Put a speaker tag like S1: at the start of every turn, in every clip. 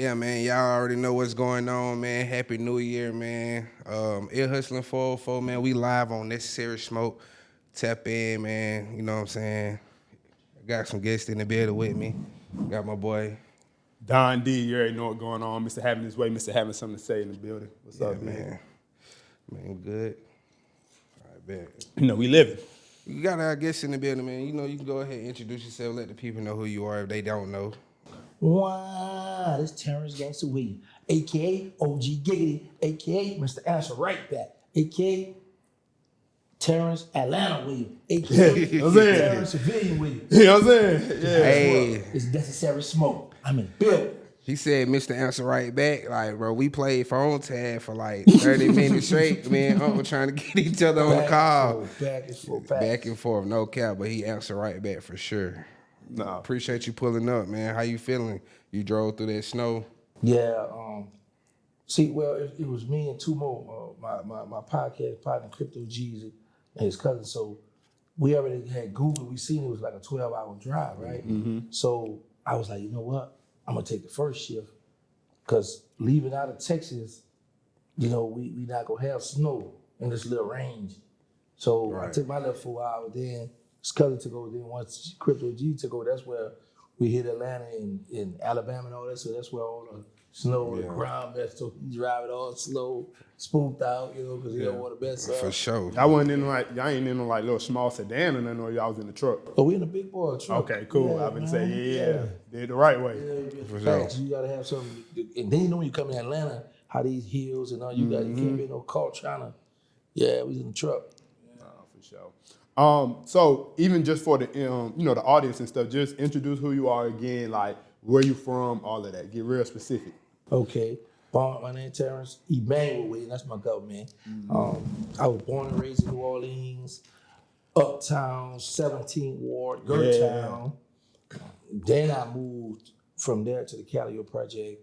S1: Yeah, man, y'all already know what's going on, man. Happy New Year, man. Ear Hustling 404, man. We live on Necessary Smoke. Tap in, man. You know what I'm saying? Got some guests in the building with me. Got my boy.
S2: Don D, you already know what's going on. Mr. Having his way, Mr. Having something to say in the building. What's up,
S1: man? Man, we good. All right, bet.
S2: You know, we living.
S1: You got our guests in the building, man. You know, you can go ahead and introduce yourself. Let the people know who you are if they don't know.
S3: Wow, this Tarrence Gangsta William, a.k.a. OG Giggity, a.k.a. Mr. Answer Right Back, a.k.a. Terrence Atlanta William, a.k.a. Terrence Civilian William.
S2: You know what I'm saying? Yeah.
S1: Hey.
S3: It's Necessary Smoke. I'm in the building.
S1: He said, Mr. Answer Right Back. Like, bro, we played phone tag for like 30 minutes straight. Me and Uncle trying to get each other on the call. Back and forth, no cap, but he answered right back for sure.
S2: Nah.
S1: Appreciate you pulling up, man. How you feeling? You drove through that snow?
S3: Yeah. It was me and two more, my podcast partner, Crypto Jeezy, and his cousin. So we already had Google. We seen it was like a 12-hour drive, right? Mm-hmm. So I was like, you know what? I'm gonna take the first shift, because leaving out of Texas, you know, we not gonna have snow in this little range. So right. I took my little 4 hours. Then his cousin took over. Then once Crypto G took over, that's where we hit Atlanta and in Alabama and all that. So that's where all the snow, the ground mess. So he drive it all slow, spooked out, you know, because he don't want to mess up.
S1: For sure.
S2: Y'all ain't in like little small sedan or nothing, or y'all was in the truck.
S3: Oh, we in a big boy truck.
S2: Okay, cool.
S3: Yeah,
S2: I've been saying, did the right way.
S3: For sure. You gotta have something, and then you know when you come in Atlanta, how these hills and all you can't be no caught trying to. Yeah, we was in the truck.
S2: For sure. So even just for the the audience and stuff, just introduce who you are again, like where you from, all of that. Get real specific.
S3: Okay. My name is Tarrence Emmanuel Williams. That's my government. I was born and raised in New Orleans, Uptown, 17th Ward, Gertown. Then I moved from there to the Calio Project,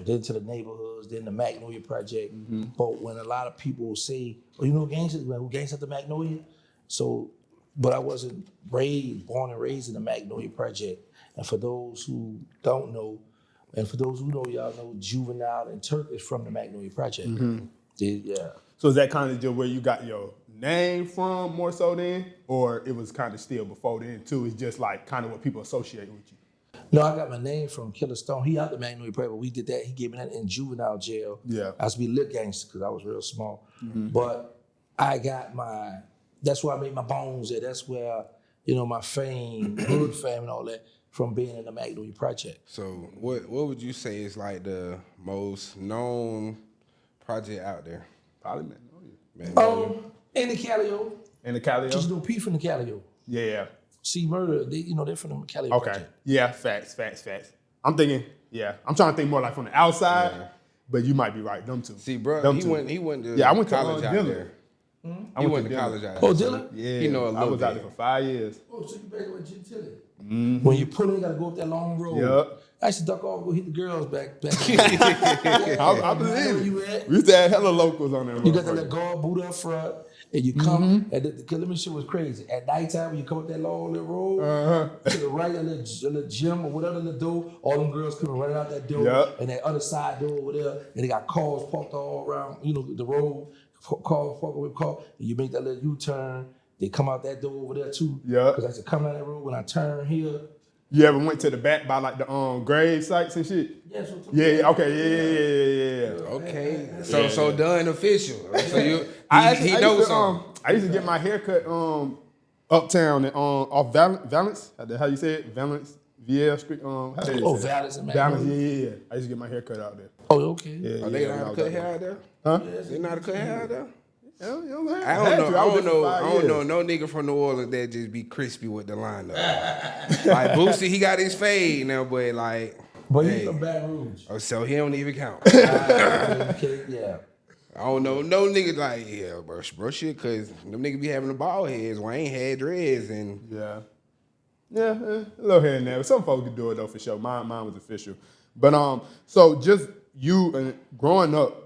S3: then to the neighborhoods, then the Magnolia Project. Mm-hmm. But when a lot of people say, "Oh, you know gangsters? Who gangsters at the Magnolia?" So, but I wasn't born and raised in the Magnolia Project. And for those who don't know, and for those who know, y'all know Juvenile and Turk is from the Magnolia Project. Mm-hmm. Yeah.
S2: So is that kind of just where you got your name from more so then? Or it was kind of still before then too? It's just like kind of what people associate with you?
S3: No, I got my name from Killer Stone. He out the Magnolia Project, but we did that. He gave me that in juvenile jail.
S2: Yeah.
S3: I used to be lit gangster because I was real small. Mm-hmm. But I got that's where I made my bones at. That's where, my fame, hood fame and all that, from being in the Magnolia Project.
S1: So what would you say is like the most known project out there?
S2: Probably Magnolia.
S3: In the Calio.
S2: In the Calio?
S3: Just do P from the Calio.
S2: Yeah.
S3: See Murder, they're from the Calio Project.
S2: Yeah, facts. I'm thinking, I'm trying to think more like from the outside, but you might be right, them two.
S1: See, bro, he went to
S2: I went to
S1: college out there.
S2: I went to college out
S1: there.
S3: Oh, Dylan?
S2: Yeah,
S1: he know a little
S2: I was
S1: bit.
S2: out there for 5 years.
S3: Oh, so you better with gentility. Mm-hmm. When you pull in, you gotta go up that long road.
S2: Yep.
S3: I used to duck off, go hit the girls back.
S2: I believe you. We used to have hella locals on there.
S3: You got that little guard boot up front, and you come, and let me show you what's crazy. At nighttime, when you come up that long little road, to the right, a little gym or whatever the door, all them girls coming running out that door, and that other side door over there, and they got cars parked all around, the road, cars parked with car, and you make that little U-turn. They come out that door over there too. Yeah. Because I said, come down that road when I turn here.
S2: You ever went to the back by like the grave sites and shit?
S3: Yeah.
S2: Okay.
S1: Okay. So done official. So he
S2: knows something. I used to get my haircut uptown and off Valence. How you say it? Valence. VL Street.
S3: Valence and
S2: Valence. Yeah. I used to get my hair cut out there.
S3: Oh, okay.
S1: Yeah. They know how to cut hair out there?
S2: Huh?
S1: They know how to cut hair out there?
S2: I don't
S1: know no nigga from New Orleans that just be crispy with the line up. Like Boosie, he got his fade now, but like.
S3: But he's from Baton Rouge.
S1: Oh, so he don't even count.
S3: Yeah.
S1: I don't know no nigga like bro shit, cause them niggas be having the bald heads. Wayne had dreads and
S2: a little here and there. Some folks could do it though for sure. Mine was official, but so just you growing up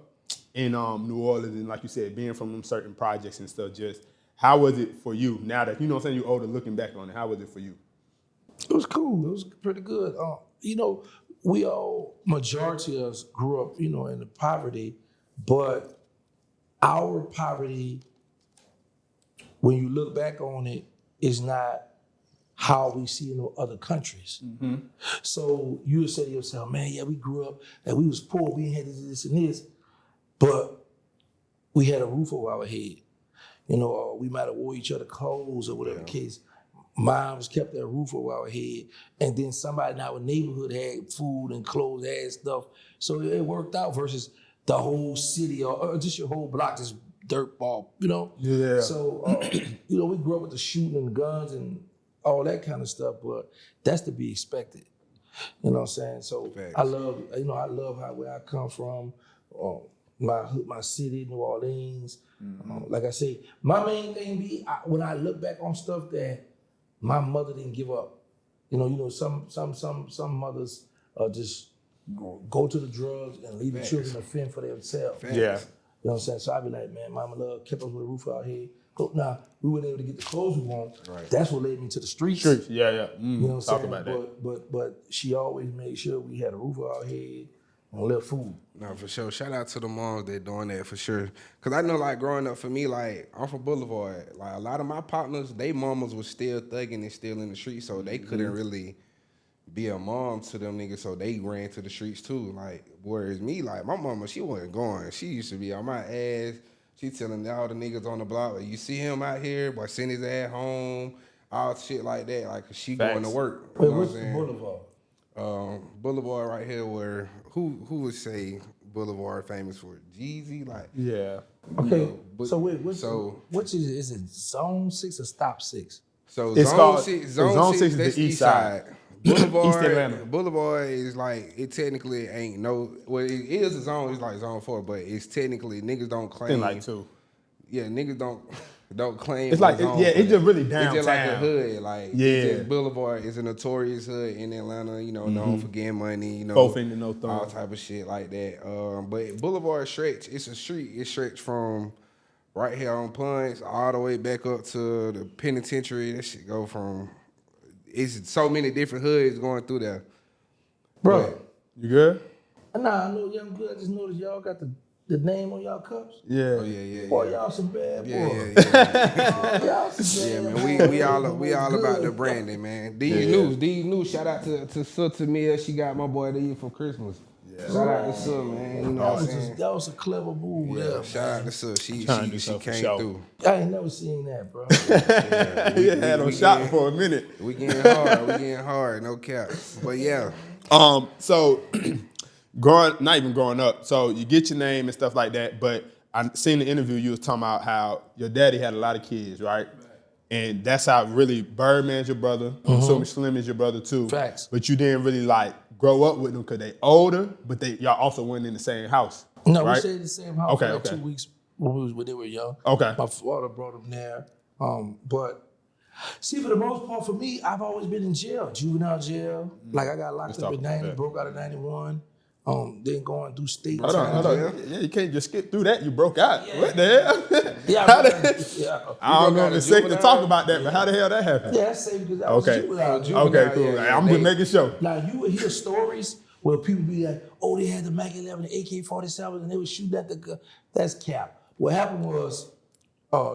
S2: in New Orleans, and like you said, being from them certain projects and stuff, just how was it for you now that, you're older looking back on it? How was it for you?
S3: It was cool. It was pretty good. we all, majority of us grew up, in the poverty, but our poverty, when you look back on it, is not how we see in other countries. So you would say to yourself, man, yeah, we grew up and we was poor, we ain't had this and this, but we had a roof over our head. Or we might have wore each other clothes or whatever the case. Moms kept that roof over our head, and then somebody in our neighborhood had food and clothes, had stuff. So it worked out versus the whole city or just your whole block, just dirt ball,
S2: Yeah.
S3: So, we grew up with the shooting and guns and all that kind of stuff, but that's to be expected. You know what I'm saying? So
S1: Facts.
S3: I love where I come from, my city, New Orleans. Like I say, my main thing be when I look back on stuff that my mother didn't give up. Some mothers just go to the drugs and leave
S1: Facts.
S3: the children to fend for themselves.
S1: Facts.
S2: Yeah.
S3: You know what I'm saying? So I be like, man, mama love kept us with a roof out here. Now we weren't able to get the clothes we want.
S1: Right.
S3: That's what led me to the streets.
S2: Streets. Yeah.
S3: You know what I'm
S2: Talk
S3: saying?
S2: about that.
S3: But she always made sure we had a roof over our head and a little food.
S1: No, for sure. Shout out to the moms that doing that for sure. Cause I know, like, growing up for me, like, I'm from Boulevard. Like, a lot of my partners, they mamas was still thugging and still in the streets, so they couldn't really be a mom to them niggas, so they ran to the streets too. Like, whereas me, like, my mama, she wasn't going. She used to be on my ass. She telling all the niggas on the block, like, you see him out here, boy, send his ass home, all shit like that. Like, 'cause she going to work. You
S3: Wait,
S1: know
S3: what's
S1: what
S3: the
S1: I'm saying?
S3: boulevard?
S1: Boulevard right here where who would say Boulevard famous for? Jeezy, like
S2: Yeah.
S3: Okay,
S1: but-
S3: so wait, which is it? Zone 6 or Stop 6?
S1: so
S2: It's
S1: zone
S2: called-
S1: six,
S2: Zone
S1: zone
S2: 6
S1: six,
S2: is
S1: that's
S2: the
S1: the
S2: east
S1: east side. Boulevard,
S2: Atlanta.
S1: Boulevard is like it technically ain't no. Well, it is a zone. It's like zone 4, but it's technically niggas don't claim.
S2: Been like 2.
S1: Yeah, niggas don't claim.
S2: It's like
S1: a zone
S2: it's
S1: for
S2: just really
S1: It's just like a
S2: downtown.
S1: hood. Like
S2: Yeah.
S1: it's just Boulevard is a notorious hood in Atlanta. Known for getting money.
S2: Both finger, no thumb.
S1: all type of shit like that. But Boulevard stretch. It's a street. It stretch from right here on Punch all the way back up to the penitentiary. That shit go from. It's so many different hoods going through there.
S3: Bro,
S2: You good?
S3: nah, I know y'all good. I just noticed y'all got the name on y'all cups.
S2: Yeah.
S1: Oh yeah.
S3: Boy, y'all some bad
S1: Yeah,
S3: boys.
S1: yeah.
S3: Y'all some
S1: Yeah,
S3: bad
S1: man,
S3: boys.
S1: we all
S3: Good.
S1: about the branding, man. These new. Shout out to Sister Mia. She got my boy these for Christmas. Yeah. Shout out to Sil, man. You know what I'm saying?
S3: That was a clever move there.
S1: Shout out to Sil. She
S2: Trying to do
S1: she
S2: something for
S1: came
S2: show.
S1: through.
S3: I ain't never seen that, bro.
S2: He had on shot
S1: getting-
S2: for a minute.
S1: We getting hard. No cap. But yeah,
S2: So not even growing up. So you get your name and stuff like that. But I seen the interview you was talking about how your daddy had a lot of kids, right? And that's how really Birdman's your brother. So Slim is your brother too.
S3: Facts.
S2: But you didn't really like grow up with them because they older, but y'all also weren't in the same house.
S3: No,
S2: right?
S3: we stayed in the same house
S2: Okay,
S3: for like
S2: okay.
S3: 2 weeks when they were young.
S2: Okay.
S3: My father brought them there. But see, for the most part, for me, I've always been in jail, juvenile jail. Like I got locked
S2: Let's
S3: up
S2: talk
S3: in
S2: about
S3: 90,
S2: that.
S3: broke out in 91. Then going through state
S2: Hold
S3: time.
S2: on. Yeah, you can't just skip through that. You broke out. What the hell?
S3: Yeah,
S2: How
S3: I
S2: the-
S3: yeah.
S2: I don't know
S1: broke
S2: if
S1: out
S2: it's
S1: of
S2: safe to
S1: juvenile?
S2: talk about that, but how the hell that happened?
S3: Yeah, that's safe because I was
S2: Okay.
S3: juvenile.
S2: Okay, cool.
S1: yeah,
S2: I'm
S1: they-
S2: just making sure.
S3: Now you would hear stories where people be like, "Oh, they had the Mac 11, the AK-47, and they were shooting at the gun." That's cap. What happened was,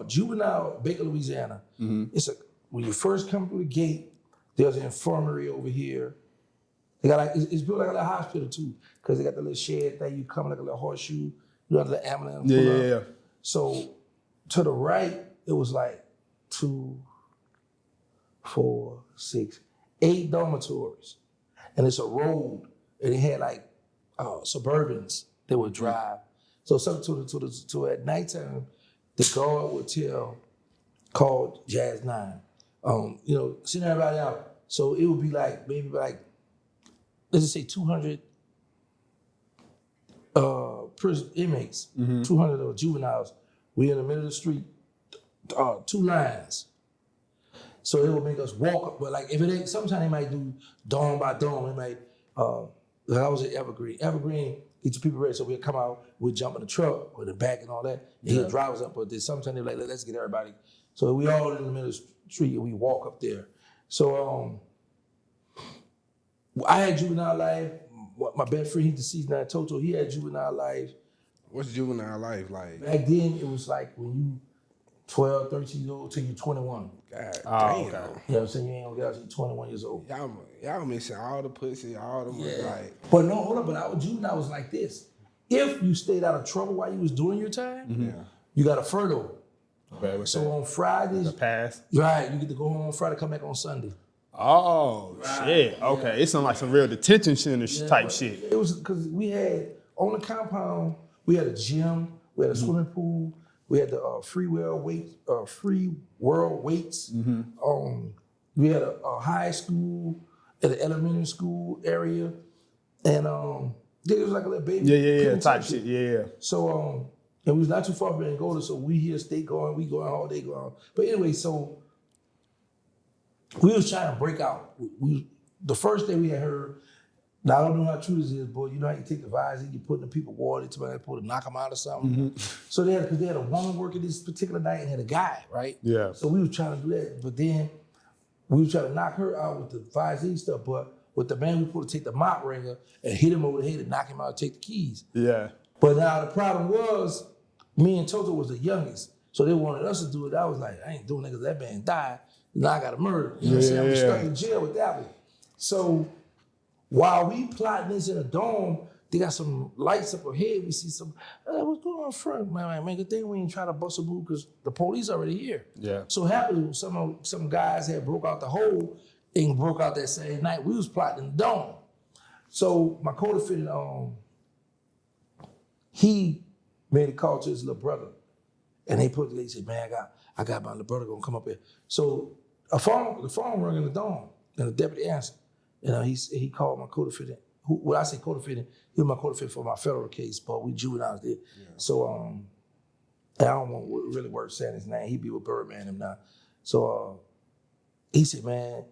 S3: juvenile, Baker, Louisiana. It's when you first come through the gate, there's an infirmary over here. They got like it's built like a little hospital too, because they got the little shed thing. You come like a little horseshoe. You got the little ambulance. pull up.
S2: Yeah.
S3: So to the right, it was like 2, 4, 6, 8 dormitories. And it's a road, and it had like Suburbans that would drive. So to at nighttime, the guard would call Jazz 9. Send everybody out. So it would be like maybe like, let's just say 200 prison inmates, 200 of juveniles. We in the middle of the street, 2 lines. So it would make us walk, but like if it ain't, sometimes they might do dorm by dorm. They might, like I was at Evergreen. Evergreen, get your people ready. So we'd come out, we'd jump in the truck or the back and all that. And he'll drive us up, but then sometimes they're like, let's get everybody. So we all in the middle of the street and we walk up there. So I had juvenile life. My best friend, he's deceased now, Toto, he had juvenile life.
S1: What's juvenile life like?
S3: Back then, it was like when you 12, 13 years old till you're 21.
S1: God
S2: Oh,
S1: damn.
S2: okay.
S3: You know what I'm saying? You ain't gonna get out till you're 21 years old.
S1: Y'all missing all the pussy, all the money, like.
S3: But no, hold up, but our juvenile was like this. If you stayed out of trouble while you was doing your time, you got a furlough.
S2: Okay, what's
S3: So
S2: that?
S3: on Fridays,
S2: The pass.
S3: right, you get to go home on Friday, come back on Sunday.
S2: Oh shit. Okay, it's like some real detention center type shit.
S3: It was because we had on the compound, we had a gym, we had a swimming pool, we had the free world weights. We had a high school, at an elementary school area, and it was like a little baby.
S2: Yeah, type shit. Yeah.
S3: So and we was not too far from Angola, so we here stay going, we going all day going. But anyway, so we was trying to break out. The first day we had heard, now I don't know how true this is, but you know how you take the Visine, you put in the people water, somebody supposed to knock them out or something. So because they had a woman working this particular night and had a guy, right?
S2: Yeah.
S3: So we was trying to do that, but then we was trying to knock her out with the Visine stuff, but with the man we supposed to take the mop ringer and hit him over the head and knock him out and take the keys.
S2: Yeah.
S3: But now the problem was, me and Toto was the youngest. So they wanted us to do it. I was like, I ain't doing it because that man died. Now I got to murder. You know what I'm saying? I'm stuck in jail with that one. So while we plotting this in a dome, they got some lights up ahead. We see some, what's going on front? Man, good thing we ain't trying to bust a move because the police already here.
S2: Yeah.
S3: So happened, some guys had broke out the hole and broke out that same night. We was plotting in the dome. So my co-defendant, he made a call to his little brother. And they said, man, I got my little brother gonna come up here. So the phone rang in the dome, and the deputy answered. And he called my co-defendant. When I say co-defendant, he was my co-defendant for my federal case, but we juveniles did. Yeah. So I don't want to really worth saying his name. He be with Birdman and now. So he said, man,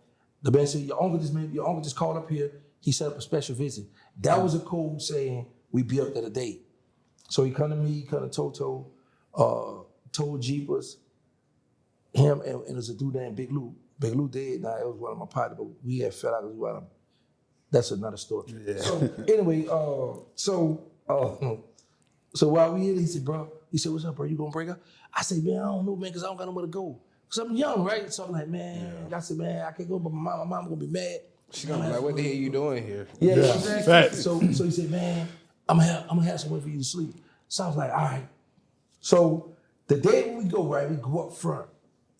S3: the man said, your uncle just called up here. He set up a special visit. That was a code saying we be up there today. So he come to me, he come to Toto, told Jeepers, him, and there's a dude named Big Lou. Big Lou dead now, it was one of my partners, but we had fell out because we were that's another story. Yeah. So anyway, so while we here, he said, what's up, bro? You gonna break up? I said, man, I don't know, man, because I don't got nowhere to go. Because I'm young, right? So I'm like, man, I said, man, I can't go, but my mom gonna be mad.
S1: She gonna be like, what the hell you doing here?
S3: Yeah. Exactly. So he said, man, I'm gonna have somewhere for you to sleep. So I was like, all right. So the day when we go, right, we go up front.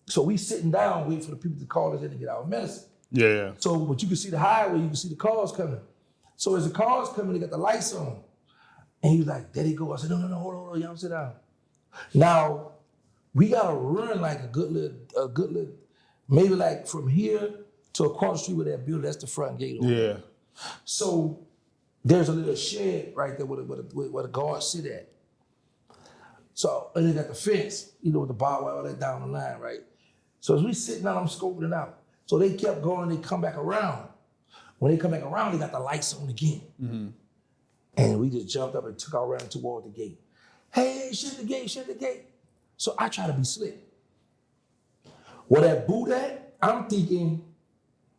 S3: So we sitting down waiting for the people to call us in to get our medicine.
S2: Yeah.
S3: So, but you can see the highway, you can see the cars coming. So as the cars coming, they got the lights on. And he was like, there they go. I said, no, hold on, y'all sit down. Now, we gotta run like a good little, maybe like from here to across the street with that building, that's the front gate.
S2: Yeah.
S3: So there's a little shed right there where the guards sit at. So, and they got the fence, with the barbed wire, all that down the line, right? So as we sitting down, I'm scoping it out. So they kept going, they come back around. When they come back around, they got the lights on again. Mm-hmm. And we just jumped up and took our round toward the gate. Hey, shut the gate. So I try to be slick. Where that boot at, I'm thinking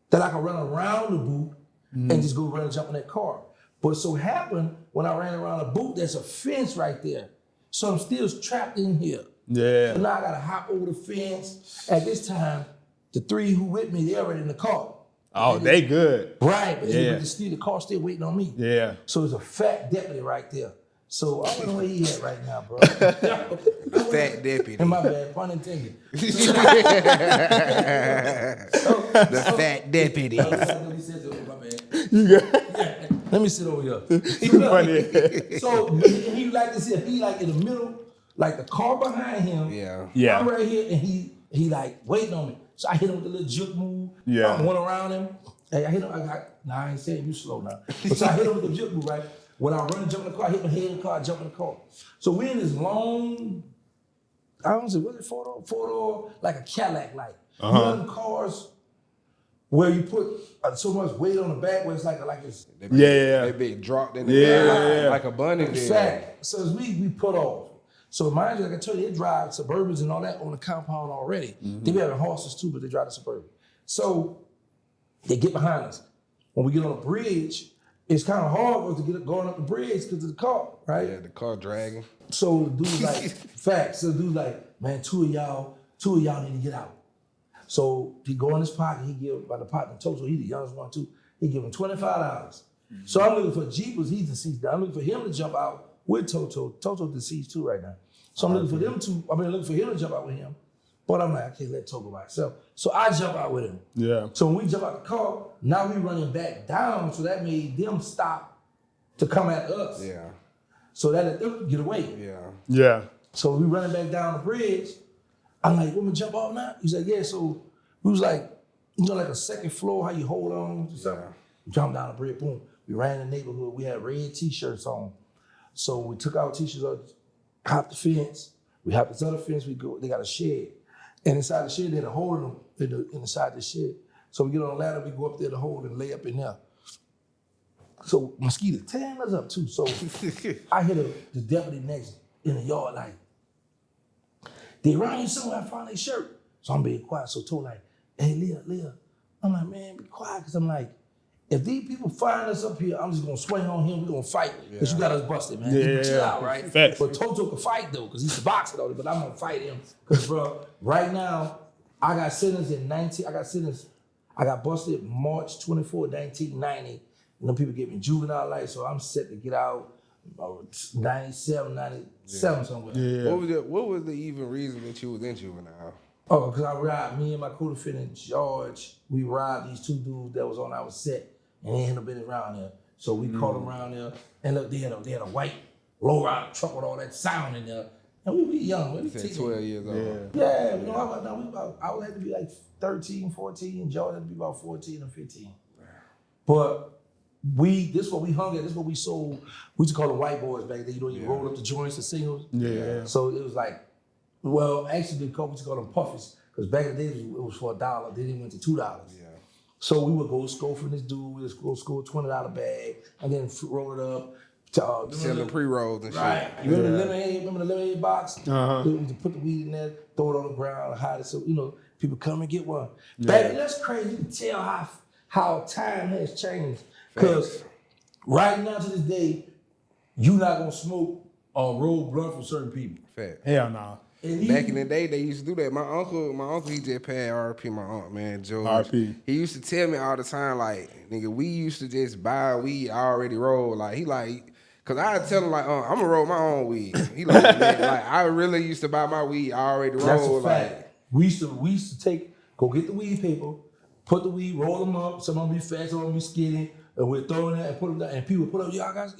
S3: that I can run around the boot and just go run and jump in that car. But so happened, when I ran around the boot, there's a fence right there. So I'm still trapped in here.
S2: Yeah.
S3: So now I gotta hop over the fence. At this time, the three who with me, they're already in the car.
S2: Oh, they good.
S3: Right, but the car still waiting on me.
S2: Yeah.
S3: So there's a fat deputy right there. So I don't know where he at right now, bro.
S1: The fat deputy.
S3: And my bad, pun intended.
S1: The fat deputy.
S3: Let me sit over, my bad.
S2: You got.
S3: Let me sit over here.
S2: You funny.
S3: So he like to sit, he like in the middle, like the car behind him.
S2: Yeah.
S3: I'm right here, and he like waiting on me. So I hit him with a little juke move.
S2: Yeah.
S3: I went around him. Hey, I hit him. I ain't saying you slow now. But so I hit him with the juke move, right? When I run and jump in the car, I hit my head in the car, jump in the car. So we in this long, I don't know, was it four-door, like a Cadillac light. You know them cars where you put so much weight on the back where it's like this.
S1: They be dropped in the back like a bunny.
S3: Exactly. So as we put off. So mind you, like I told you, they drive Suburbans and all that on the compound already. Mm-hmm. They be having horses too, but they drive the Suburban. So they get behind us. when we get on the bridge, it's kind of hard for us to get going up the bridge because of the car, right?
S1: Yeah, the car dragging.
S3: So the dude's like, facts. So the dude's like, man, two of y'all need to get out. So he go in his pocket, he give by the partner Toto, he the youngest one too, he give him $25. So I'm looking for Jeepers, he's deceased. I'm looking for him to jump out with Toto. Toto's deceased too right now. So I'm looking for them to, looking for him to jump out with him. But I'm like, I can't let Toto by himself. So I jump out with him.
S2: Yeah.
S3: So when we jump out the car, now we running back down, so that made them stop to come at us.
S1: Yeah.
S3: So that let them get away.
S1: Yeah.
S2: Yeah.
S3: So we running back down the bridge. I'm like, want me to jump off now? He said, yeah. So we was like, like a second floor, how you hold on to something.
S1: Yeah.
S3: Jump down the bridge, boom. We ran in the neighborhood. We had red t-shirts on. So we took our t-shirts off, hopped the fence. We hopped this other fence. They got a shed. And inside the shed, they had a hole inside the shed. So we get on the ladder, we go up there, the hole, and lay up in there. So mosquitoes tearing us up too. So I hit the deputy next in the yard like, they around you somewhere, I found their shirt. So I'm being quiet. So told like, hey, Leah. I'm like, man, be quiet. Because I'm like, if these people find us up here, I'm just going to swing on him. We're going to fight. Because you got us busted, man.
S2: Yeah.
S3: Chill out, right?
S2: Facts.
S3: But Toto can fight, though, because he's a boxer, though. But I'm going to fight him. Because, bro, right now, I got sentenced I got busted March 24, 1990. And them people gave me juvenile life, so I'm set to get out 97 somewhere.
S2: Yeah.
S1: What was the even reason that you was in juvenile?
S3: Oh, because I robbed, me and my co-defendant, George, we robbed these two dudes that was on our set, and they hadn't been around there. So we caught them around there, and look, they had a white low-rider truck with all that sound in there. And we were young. We
S1: You said 12 years old.
S3: Yeah, you know, I had to be like 13, 14, and George had to be about 14 or 15. But this is what we hung at, this is what we sold. We used to call them white boys back then. You know, you roll up the joints and singles.
S2: Yeah.
S3: So it was like, well, actually, we used to call them puffies, because back in the day, it was for $1. Then it went to $2.
S1: Yeah.
S3: So we would go score from this dude, we would go score a $20 bag, and then roll it up.
S1: Selling pre-rolls and
S3: Right.
S1: shit.
S3: You remember the lemonade box?
S2: Uh-huh.
S3: We used to put the weed in there, throw it on the ground, hide it, so, people come and get one. Baby, that's crazy. You can tell how time has changed. Because right now to this day, you not gonna smoke or roll blunt for certain people.
S1: Fact.
S2: Hell no.
S1: Back in the day, they used to do that. My uncle, he just passed RP. My aunt, man, George.
S2: RP.
S1: He used to tell me all the time, like, nigga, we used to just buy weed already rolled. Like, he like, cause I tell him like, I'm gonna roll my own weed. He like, man, like, I really used to buy my weed already rolled.
S3: That's a fact.
S1: Like,
S3: We used to go get the weed paper, put the weed, roll them up. Some of them be fat, some of them be skinny, and we're throwing that and put them down. And people put up, I got.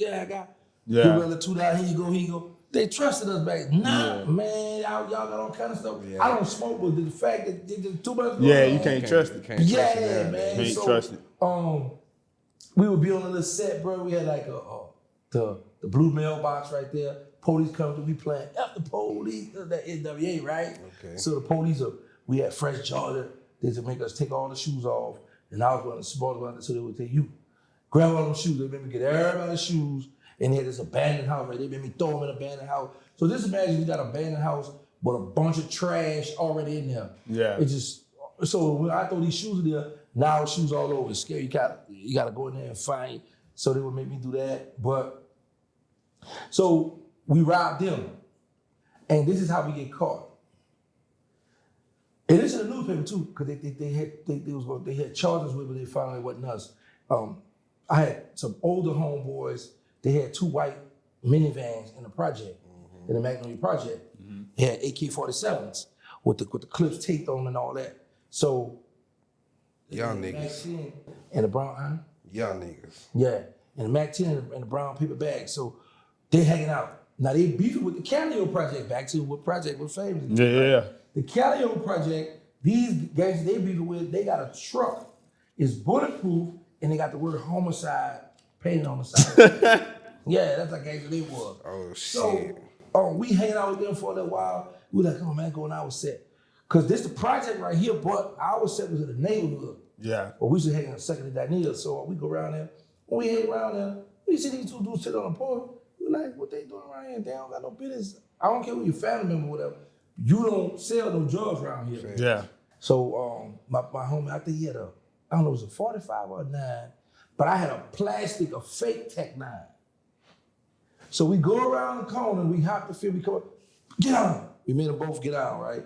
S2: Yeah.
S3: People let $2, here you go. They trusted us back. Nah, man, y'all got all kind of stuff.
S1: Yeah.
S3: I don't smoke, but the fact that they just too much.
S2: Yeah, you can't trust it.
S1: Can't trust it
S3: Yeah,
S1: now.
S3: man.
S2: Can't
S3: So,
S2: trust it.
S3: we would be on a little set, bro. We had like the blue mailbox right there. Police come through, we playing F the police, that NWA, right?
S1: Okay.
S3: So the police we had fresh Georgia. They just make us take all the shoes off, and I was going to support them, so they would take you. Grab all them shoes. They made me get everybody's shoes, and they had this abandoned house, right? They made me throw them in an abandoned house. So just imagine you got an abandoned house with a bunch of trash already in there.
S2: Yeah.
S3: It just, so when I throw these shoes in there, now shoes all over. It's scary. You gotta go in there and find. So they would make me do that. But, so we robbed them. And this is how we get caught. And this is in the newspaper too, because they had charges with, but they found out it wasn't us. I had some older homeboys. They had 2 white minivans in the project, in the Magnolia project. They had AK-47s with the clips taped on and all that. So
S1: Y'all
S3: the
S1: niggas.
S3: Mac-10 and the brown,
S1: Y'all niggas.
S3: yeah, and the Mac-10 and the brown paper bag. So they're hanging out. Now they beefing with the Calio project. Back to what project was famous.
S2: Yeah.
S3: The Calio project, these guys they beefing with, they got a truck. It's bulletproof, and they got the word homicide painted on the side. Yeah, that's like gangsta they was.
S1: Oh,
S3: So,
S1: shit.
S3: we hanging out with them for a little while. We like, come on, man, go on our set. Because this the project right here, but our set was in the neighborhood.
S2: Yeah.
S3: But we used to hang on Second and Daniel, so we go around there. When we hang around there, we see these 2 dudes sit on the porch. We're like, what they doing around here? They don't got no business. I don't care who your family member or whatever. You don't sell no drugs around here.
S2: Yeah.
S3: So my homie, I think he had I don't know, it was a 45 or a 9, but I had a fake Tech 9. So we go around the corner, we hop the field, we come up, get on. We made them both get on, right?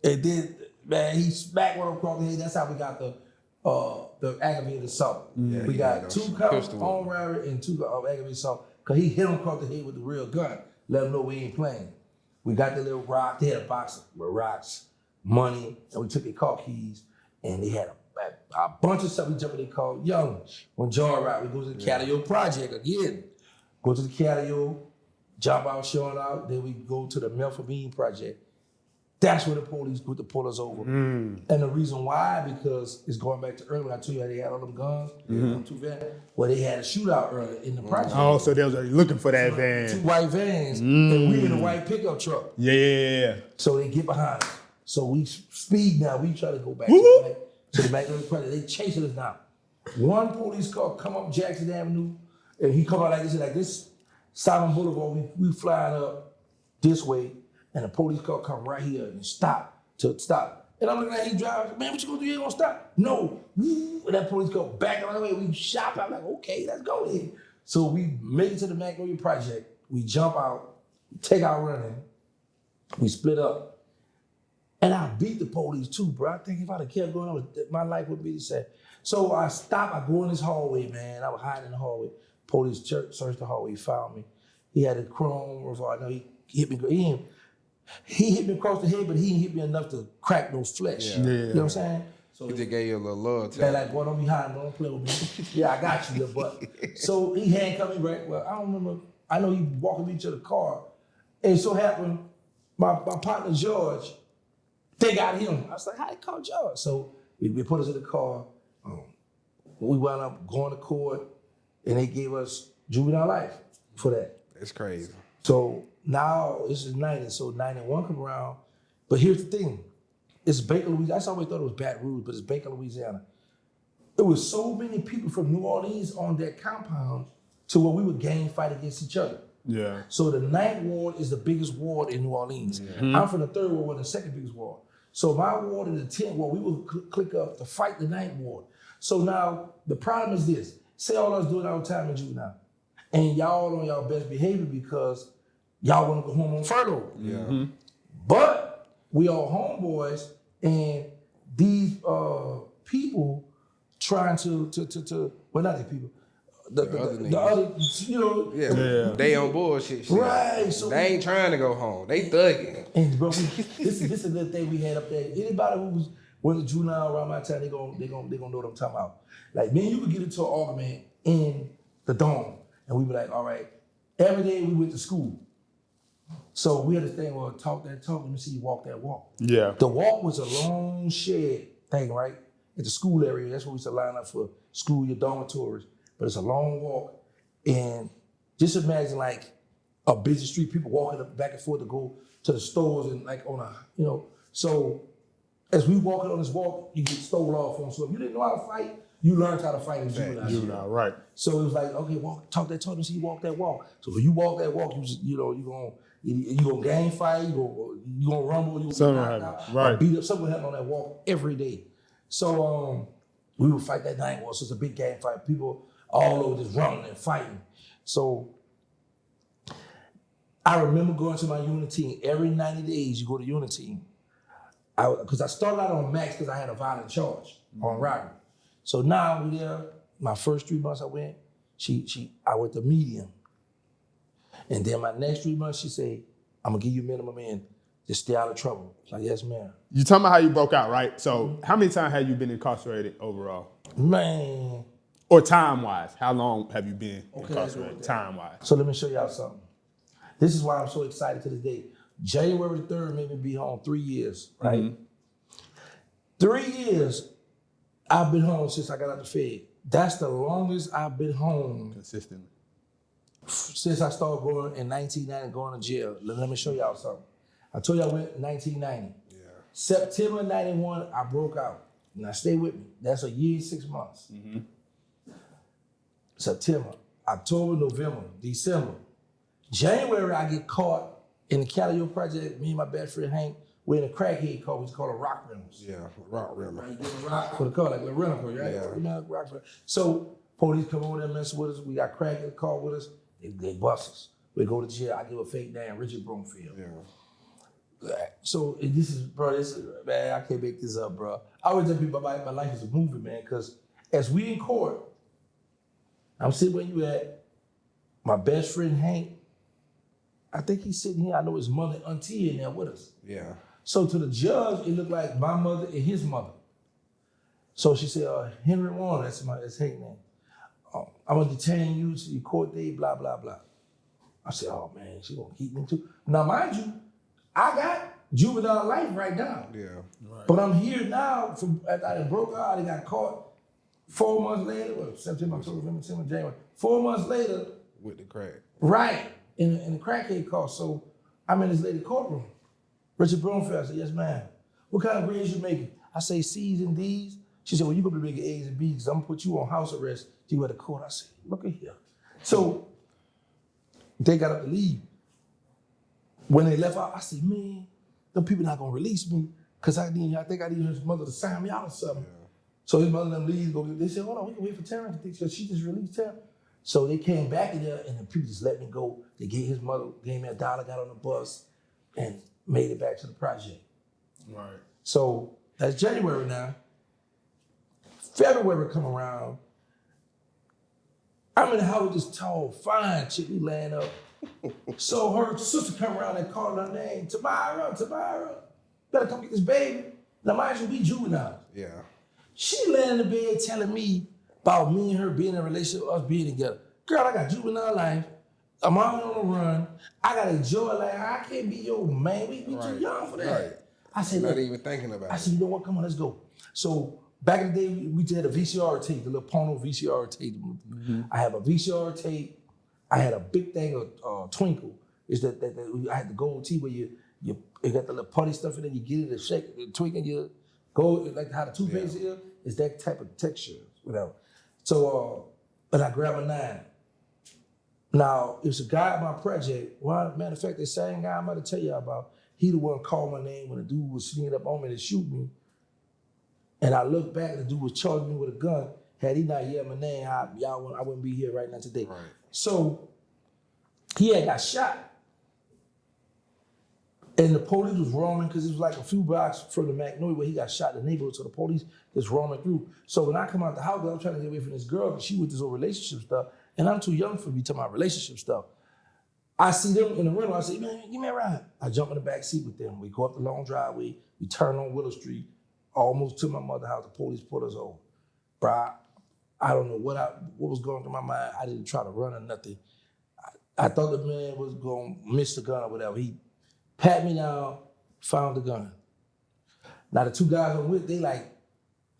S3: And then, man, he smacked one across the head. That's how we got the aggravated assault.
S1: Yeah,
S3: we got 2 counts on robbery and 2 aggravated assault, because he hit him across the head with the real gun. Let him know we ain't playing. We got the little rock. They had a box with rocks, money, and we took their car keys, and they had a bunch of stuff. We jumped in their car. Young, when John arrived, we go to the Catio Project again. Go to the Catio, jump out, showing out. Then we go to the Melphamine Project. That's where the police put the pull us over. And the reason why, because it's going back to earlier, I told you how they had all them guns, well, they had a shootout earlier in the project.
S2: Oh, so they was looking for that van.
S3: 2 white vans, and we in a white pickup truck.
S2: Yeah.
S3: So they get behind us. So we speed now. We try to go back to the Magnolia Project. They chasing us now. One police car come up Jackson Avenue, and he come out like this, Simon Boulevard. We flying up this way, and the police car come right here and stop. And I'm looking at him driving, man, what you gonna do? You ain't gonna stop? No. And that police car back on the way. We shop out like, okay, let's go then. So we make it to the Magnolia Project. We jump out, take out running. We split up. And I beat the police too, bro. I think if I'd have kept going on, my life would be the same. So I stop, I go in this hallway, man. I was hiding in the hallway. Police searched the hallway, found me. He had a chrome revolver. He hit me. He hit me across the head, but he didn't hit me enough to crack no flesh. You know what I'm saying? So
S1: he just gave you a little love.
S3: They're like, boy, don't be hiding, don't play with me. Yeah, I got you, little butt. So he handcuffed me, right? Well, I don't remember. I know he walking me to the car. And it so happened, my partner, George, they got him. I was like, how they call George? So we put us in the car. We wound up going to court, and they gave us juvenile life for that.
S1: It's crazy.
S3: So now this is 90, so 91 come around. But here's the thing. It's Baker, Louisiana. I always thought it was Baton Rouge, but it's Baker, Louisiana. There was so many people from New Orleans on that compound to where we would gang fight against each other.
S2: Yeah.
S3: So the 9th ward is the biggest ward in New Orleans. I'm from the 3rd ward, the 2nd biggest ward. So my ward and the 10th ward, we would click up to fight the 9th ward. So now the problem is this. Say all us doing our time in juvenile. And y'all on y'all best behavior because y'all want to go home on furlough.
S1: Yeah.
S3: But we all homeboys, and these people trying to well, not these people, the other, you know.
S1: Yeah. They on bullshit shit.
S3: Right. So
S1: they ain't trying to go home. They thugging.
S3: And bro, this is the thing we had up there. Anybody who went to juvenile around my time, they gonna know what I'm talking about. Like, man, you could get into an argument in the dome, and we be like, all right, every day we went to school. So we had this thing where talk that talk, let me see you walk that walk.
S2: Yeah.
S3: The walk was a long shed thing, right? At the school area. That's where we used to line up for school, your dormitories. But it's a long walk. And just imagine like a busy street, people walking back and forth to go to the stores and like on a, you know. So as we walking on this walk, you get stole off on. So if you didn't know how to fight, you learned how to fight in juvenile.
S2: Right.
S3: So it was like, okay, talk that talk, see you walk that walk. So if you walk that walk, you gonna gang fight, you gonna rumble, you gonna knock out,
S2: right.
S3: Beat up. Something happened on that walk every day. So we would fight that night walk. So it's a big gang fight. People all over just running and fighting. So I remember going to my unit team. Every 90 days you go to unit team. Because I started out on max because I had a violent charge on robbery. So now we there. My first 3 months I went, I went to medium. And then my next 3 months she said, I'm gonna give you minimum and just stay out of trouble. I was like, yes, ma'am.
S2: You talking about how you broke out, right? So how many times have you been incarcerated overall?
S3: Man.
S2: Or time-wise, how long have you been incarcerated, time-wise?
S3: So let me show y'all something. This is why I'm so excited to this day. January the 3rd made me be home 3 years, right? Mm-hmm. 3 years I've been home since I got out the Fed. That's the longest I've been home.
S2: Consistently.
S3: Since I started going in 1990, going to jail. Let me show y'all something. I told you I went in 1990. Yeah. September 91, I broke out. Now stay with me. That's a year and 6 months. Mm-hmm. September, October, November, December. January, I get caught in the Catio Project. Me and my best friend Hank we're in a crackhead car, we call it rock rentals.
S1: Yeah, rock rimmer.
S3: Right, you get a rock for the car, like a rental car, right?
S1: Yeah.
S3: You know, rock for, so police come over there messing with us. We got crack in the car with us. They bust us. We go to jail. I give a fake name, Richard Broomfield.
S1: Yeah.
S3: So this is, bro, man, I can't make this up, bro. I always tell people my life is a movie, man, because as we in court, I'm sitting where you at, my best friend Hank, I think he's sitting here, I know his mother and auntie in there with us.
S1: Yeah.
S3: So to the judge, it looked like my mother and his mother. So she said, Henry Warren, that's Hank's name. I'm gonna detain you to your court date, blah, blah, blah. I said, oh man, she gonna keep me too. Now mind you, I got juvenile life right now.
S1: Yeah.
S2: Right.
S3: But I'm here now, I broke out, I got caught 4 months later, September, October, November, December, January. 4 months later,
S1: With the crack.
S3: right, in the crackhead car. So I'm in this lady courtroom. Richard Broomfield, I said, yes ma'am. What kind of grades you making? I say C's and D's. She said, well, you gonna be making A's and B's because I'm gonna put you on house arrest till you at the court. I said, look at here. So they got up to leave. When they left out, I said, man, them people not gonna release me because I think I need his mother to sign me out or something. Yeah. So his mother and them leave, they said, hold on, we can wait for Tarrence because she just released Tarrence. So they came back in there and the people just let me go. They gave his mother, gave me $1, got on the bus and made it back to the project.
S2: Right.
S3: So that's January now. February come around. I'm in the house with this tall, fine chick, we laying up. So her sister come around and called her name, Tamara, better come get this baby. Now mind you, we juveniles.
S1: Yeah.
S3: She laying in the bed telling me about me and her being in a relationship, us being together. Girl, I got juvenile life. I'm out on the run. I got to enjoy life. I can't be your man. We too young for that. Right. I said,
S1: not even thinking about it.
S3: I said, you know what? Come on, let's go. So back in the day, we did a VCR tape, the little porno VCR tape. Mm-hmm. I have a VCR tape. I had a big thing of Twinkle. Is that I had the gold tee where you got the little putty stuff in there. You get it, and shake it, twinkle, you go like how the toothpaste is. It's that type of texture, whatever. So, but I grabbed a 9. Now, it's a guy at my project. Well, matter of fact, the same guy I'm about to tell you about, he the one called my name when the dude was sneaking up on me to shoot me. And I looked back, the dude was charging me with a gun. Had he not yelled my name, I wouldn't be here right now today. Right. So, he had got shot. And the police was roaming because it was like a few blocks from the Magnolia where he got shot in the neighborhood. So the police is roaming through. So when I come out the house, I'm trying to get away from this girl because she with this whole relationship stuff. And I'm too young for me to my relationship stuff. I see them in the rental. I say, man, give me a ride. I jump in the back seat with them. We go up the long driveway. We turn on Willow Street, almost to my mother's house. The police put us over. Bro, I don't know what was going through my mind. I didn't try to run or nothing. I thought the man was going to miss the gun or whatever. He pat me down, found the gun. Now the 2 guys I'm with, they like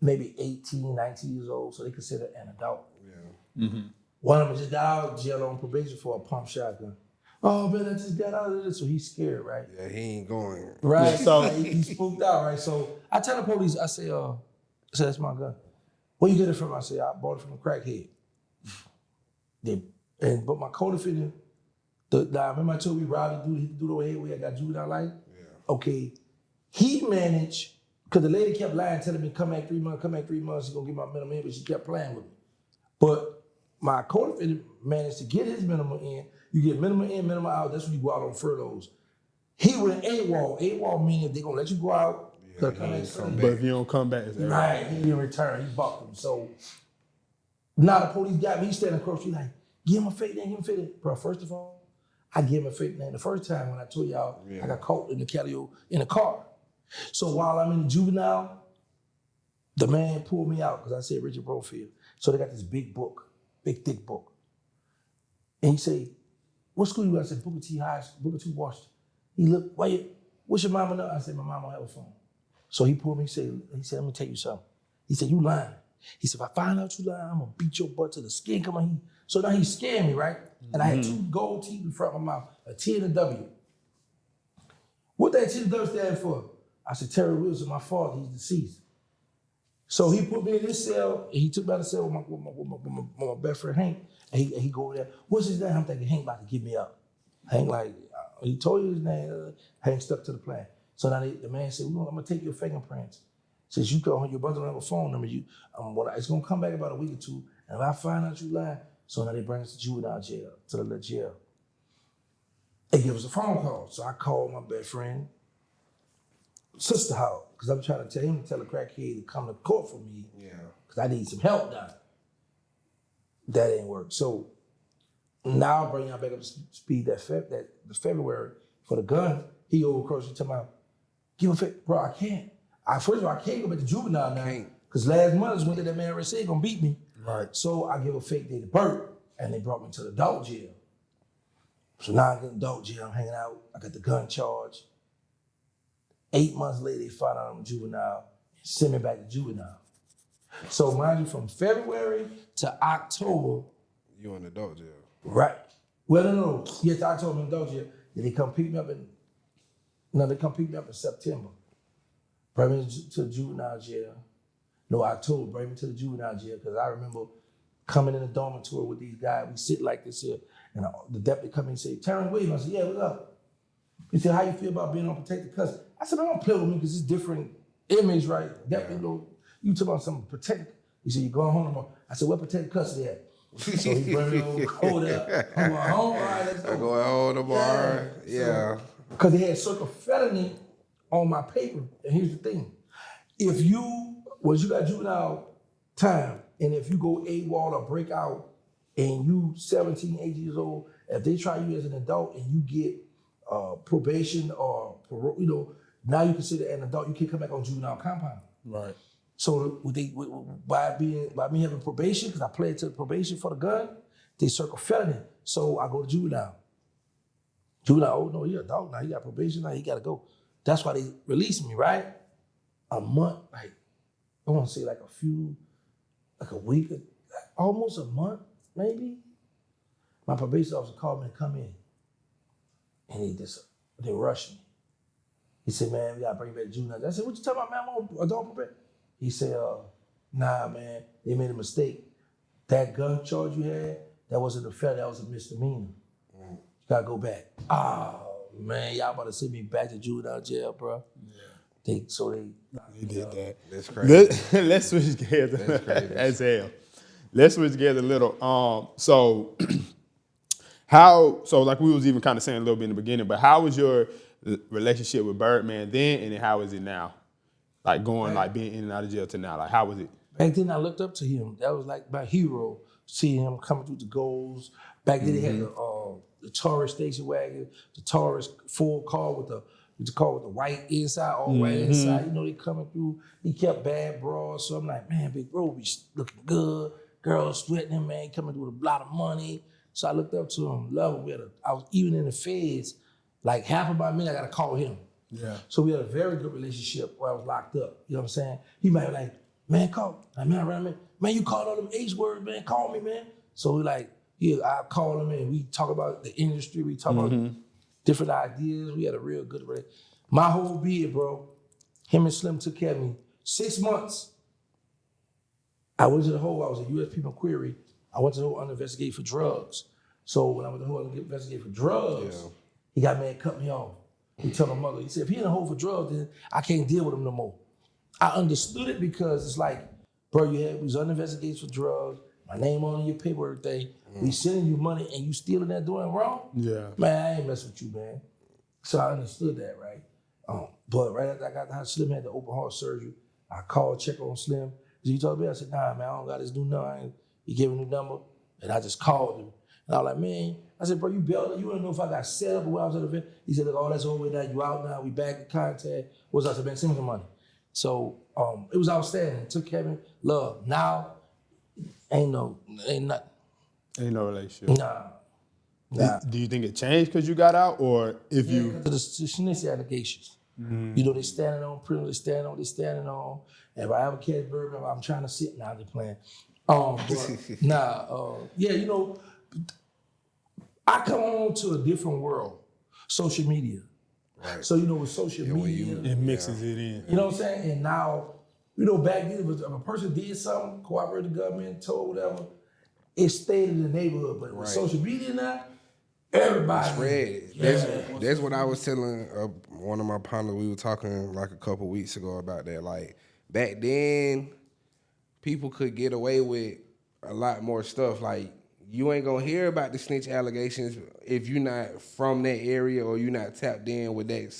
S3: maybe 18, 19 years old, so they consider an adult. Yeah. Mm-hmm. One of them just got out of jail on probation for a pump shotgun. Oh man, I just got out of this, so he's scared, right?
S1: Yeah, he ain't going.
S3: Right, yeah, so he spooked out, right? So I tell the police, I say, that's my gun. Where you get it from? I say, I bought it from a crackhead. But my co-defendant, remember I told you we robbed the dude over here where I got juvenile life? Yeah. Okay, he managed, because the lady kept lying, telling me, come back 3 months, she's gonna get my minimum in, but she kept playing with me. But my co-defendant managed to get his minimum in. You get minimum in, minimum out, that's when you go out on furloughs. He went AWOL. AWOL meaning they're gonna let you go out,
S2: but if you don't come back, it's
S3: right, he didn't return, he bucked him. So now the police got me, he's standing across the street like, give him a fake name, Bro, first of all, I gave him a fake name the first time when I told y'all I got caught in the Calio in a car. So while I'm in the juvenile, the man pulled me out because I said Richard Brofield. So they got this big book, big thick book. And he said, what school you at? I said, Booker T High School, Booker T Washington. He looked, what's your mama know? I said, my mama don't have a phone. So he pulled me, he said, let me tell you something. He said, you lying. He said, if I find out you lying, I'm gonna beat your butt till the skin come on. So now he scared me, right? And I had 2 gold teeth in front of my mouth, a T and a W. What that T and W stand for? I said, Terry Wilson, my father, he's deceased. So he put me in this cell, and he took me out of the cell with my best friend Hank, and he go over there. What's his name? I'm thinking Hank about to give me up. Hank he told you his name. Hank stuck to the plan. So now the man said, I'm gonna take your fingerprints. Since you call your brother don't have a phone number, it's gonna come back about a week or two, and if I find out you lie, so now they bring us to juvenile jail, to the little jail. They give us a phone call. So I called my best friend, sister house, because I'm trying to tell him to tell a crackhead to come to court for me.
S1: Yeah.
S3: Because I need some help now. That ain't work. So now I'll bring y'all back up to speed that February for the gun. He over across and tell me, give a fake, bro, I can't. First of all, I can't go back to juvenile now. Because last month is when that man already said gonna beat me.
S2: Right.
S3: So I give a fake date of birth, and they brought me to the adult jail. So now I'm in adult jail, I'm hanging out, I got the gun charge. 8 months later, they find out I'm a juvenile, send me back to juvenile. So mind you, from February to October.
S1: You in adult jail.
S3: Right. Well, no. Yes, to October in adult jail. Then they come pick me up in September. Bring me to the juvenile jail. No, October, bring me to the juvenile jail, because I remember coming in the dormitory with these guys. We sit like this here, and the deputy come in and say, Tarrence Williams. I said, yeah, what's up? He said, how you feel about being on protected custody? I said, man, don't play with me because it's different image, right? Deputy, you talk about something protected. He said, you going home tomorrow? I said, where protected custody at? So he brought me over, hold up. I'm going home, all right, let's go.
S1: I'm going home tomorrow. Yeah.
S3: Because they had circle felony on my paper. And here's the thing. If you got juvenile time, and if you go AWOL or break out, and you 17, 18 years old, if they try you as an adult and you get probation or parole, now you consider an adult, you can't come back on juvenile compound.
S2: Right.
S3: So by me having probation, because I pledged to the probation for the gun, they circle felony. So I go to juvenile. Juvenile, oh no, you're an adult now, he got probation, now he gotta go. That's why they released me, right? A month, like, I want to say like a week, almost a month, maybe. My probation officer called me to come in. And they rushed me. He said, man, we gotta bring you back to juvenile. I said, what you talking about, man? I'm on adult probation. He said, nah, man, they made a mistake. That gun charge you had, that wasn't a felony, that was a misdemeanor. You gotta go back. Oh, man, y'all about to send me back to juvenile jail, bro. Yeah. They did that.
S2: That's crazy. Let's switch gears. That's crazy. That's hell. Let's switch gears a little. So like we was even kind of saying a little bit in the beginning, but how was your relationship with Birdman then, and then how is it now? Like being in and out of jail to now, like how was it?
S3: Back then I looked up to him. That was like my hero, seeing him coming through the goals. Back then they had the Tarrence station wagon, the Tarrence full car with the white inside, all white inside. You know, they coming through. He kept bad bras. So I'm like, man, Big Bro be looking good. Girls sweating him, man, coming through with a lot of money. So I looked up to him, love him. I was even in the feds, like half of my minute, I gotta call him.
S2: Yeah.
S3: So we had a very good relationship where I was locked up. You know what I'm saying? He might be like, man, call. Like, man, you called all them H words, man, call me, man. So we like, I call him and we talk about the industry, we talk about different ideas. We had a real good relationship. My whole bid, bro, him and Slim took care of me. 6 months. I was a U.S. People Query. I went to the whole under investigate for drugs. So when I went to the whole under investigate for drugs, he got mad, cut me off. He told my mother, he said, if he in a hole for drugs, then I can't deal with him no more. I understood it because it's like, bro, we was under investigation for drugs, my name on your paper, everything. We sending you money and you still in there doing wrong? Yeah. Man, I ain't messing with you, man. So I understood that, right? But right after I got the Slim had the open heart surgery, I called, check on Slim. He told me, I said, nah, man, I don't got this new number. He gave me a new number, and I just called him. And I was like, man, I said, bro, you bailed. You don't know if I got set up or where I was at the event. He said, look, all that's over now. You out now. We back in contact. What's up? I said, man, send me some money. So it was outstanding. Took Kevin, love. Now, ain't nothing.
S2: Ain't no relationship.
S3: Nah.
S2: Do you think it changed because you got out, or if you?
S3: Because the Shanice allegations. You know, they standing on prison, they standing on. And if I ever catch Birdman, I'm trying to sit now, they're playing. You know, I come on to a different world, social media. Right. So, you know, with social media,
S2: it mixes it in.
S3: You know what I'm saying? And now, you know, back then, if a person did something, cooperated the government, told whatever, it stayed in the neighborhood. But with social media now, Everybody.
S1: Spread it. That's what I was telling one of my partners. We were talking like a couple weeks ago about that. Like back then, people could get away with a lot more stuff. Like you ain't gonna hear about the snitch allegations if you're not from that area or you're not tapped in with that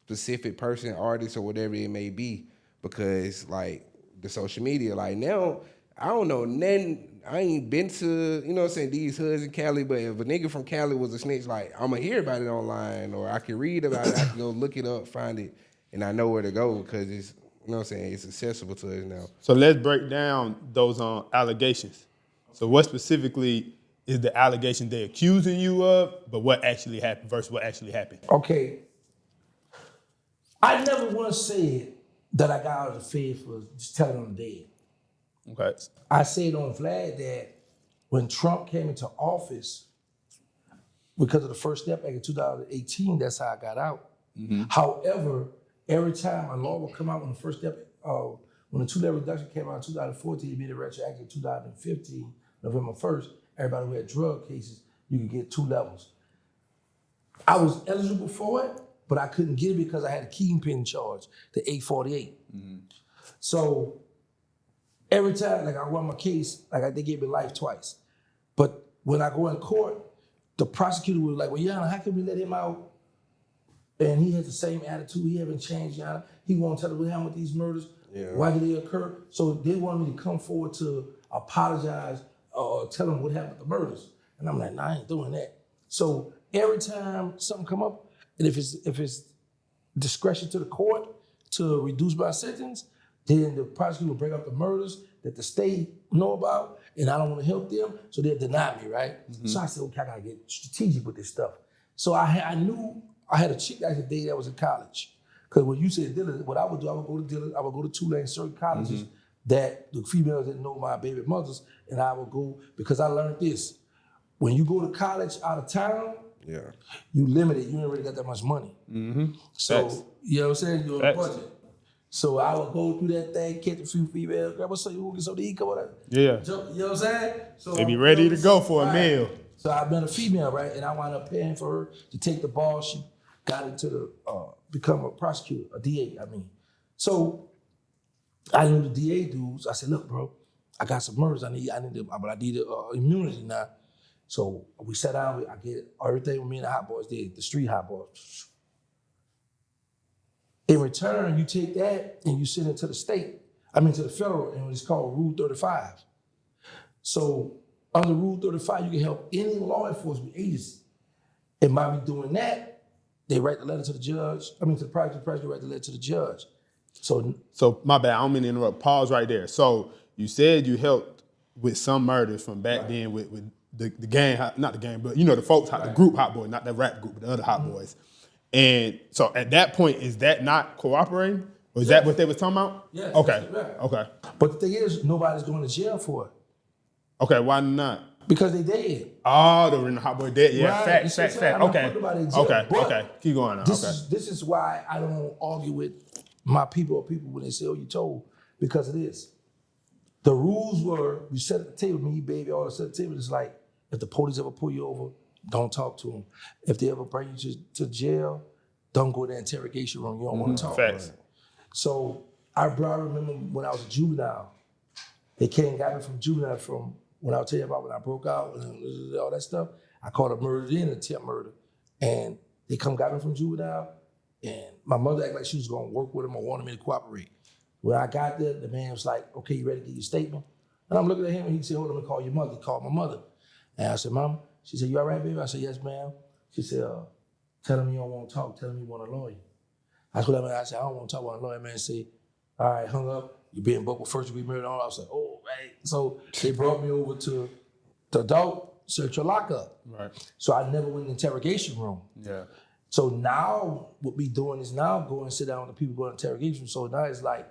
S1: specific person, artist, or whatever it may be. Because like the social media, like now, I don't know nothing. I ain't been to, you know what I'm saying, these hoods in Cali, but if a nigga from Cali was a snitch, like, I'm going to hear about it online, or I can read about it, I can go look it up, find it, and I know where to go because it's, you know what I'm saying, it's accessible to us now.
S2: So let's break down those allegations. So what specifically is the allegation they're accusing you of, but what actually happened versus what actually happened?
S3: Okay. I never once said that I got out of the Fed for just telling on the dead.
S2: Okay.
S3: I said on Vlad that when Trump came into office, because of the First Step Act in 2018, that's how I got out. However, every time a law would come out when the First Step, when the two-level reduction came out in 2014, it made it retroactive in 2015, November 1st, everybody who had drug cases, you could get 2 levels. I was eligible for it, but I couldn't get it because I had a kingpin charge, the 848. So every time, like I run my case, like they gave me life twice. But when I go in court, the prosecutor was like, well, Yana, how can we let him out? And he has the same attitude. He haven't changed, Yana. He won't tell us what happened with these murders. Yeah. Why did they occur? So they wanted me to come forward to apologize or tell them what happened with the murders. And I'm like, nah, I ain't doing that. So every time something come up, and if it's discretion to the court to reduce my sentence, then the prosecutor will bring up the murders that the state know about, and I don't want to help them, so they'll deny me, right? So I said, okay, I gotta get strategic with this stuff. So I knew I had a chick that I could date that was in college. Because when you said Dillon, what I would do, I would go to Dillon, I would go to Tulane, certain colleges that the females didn't know my baby mothers, and I would go, because I learned this. When you go to college out of town, you limited, you ain't really got that much money. So, you know what I'm saying? You're on a budget. So I would go through that thing, catch a few females, grab what's up, you want to get something to eat, come on.
S2: Yeah.
S3: You know what I'm saying? So
S2: They be ready to go for a meal.
S3: So I met a female, right? And I wound up paying for her to take the ball. She got into the, become a prosecutor, a DA, I mean. So I knew the DA dudes. I said, look, bro, I got some murders. I need immunity now. So we sat down, I get everything with me and the hot boys did, the street hot boys. In return, you take that and you send it to the state, to the federal, and it's called Rule 35. So under Rule 35, you can help any law enforcement agency. And by me doing that, they write the letter to the judge, to the prosecutor write the letter to the judge. So
S2: my bad, I don't mean to interrupt, pause right there. So you said you helped with some murders from back then with the gang, not the gang, but the folks, the group hot boys, not the rap group, but the other hot boys. And so at that point, is that not cooperating? Or is that what they was talking about?
S3: Yes.
S2: Okay.
S3: Right.
S2: Okay.
S3: But the thing is, nobody's going to jail for it.
S2: Okay, why not?
S3: Because they dead.
S2: Oh, the hot boy dead. Yeah,
S3: right.
S2: fact.
S3: Okay.
S2: Okay. Keep going now.
S3: This is why I don't argue with my people or people when they say, oh, you told. Because it is. The rules were, you sit at the table, me, baby, all that sit at the table. It's like, if the police ever pull you over, don't talk to them. If they ever bring you to jail, don't go to the interrogation room. You don't want to talk.
S2: Facts.
S3: So I remember when I was a juvenile, they came and got me from juvenile from when I was telling you about when I broke out and all that stuff. I called a murder in attempt murder. And they come got me from juvenile, and my mother acted like she was going to work with him or wanted me to cooperate. When I got there, the man was like, okay, you ready to get your statement? And I'm looking at him, and he said, hold on, let me call your mother. He called my mother. And I said, Mom, she said, you all right, baby? I said, yes, ma'am. She said, tell him you don't want to talk. Tell him you want a lawyer. I told that man, I said, I don't want to talk about a lawyer. Man said, all right, hung up. You being booked with first degree murder. I was like, oh, right. So they brought me over to the adult central lockup.
S2: Right.
S3: So I never went in the interrogation room.
S2: Yeah.
S3: So now what we doing is now go and sit down with the people going to interrogation. So now it's like,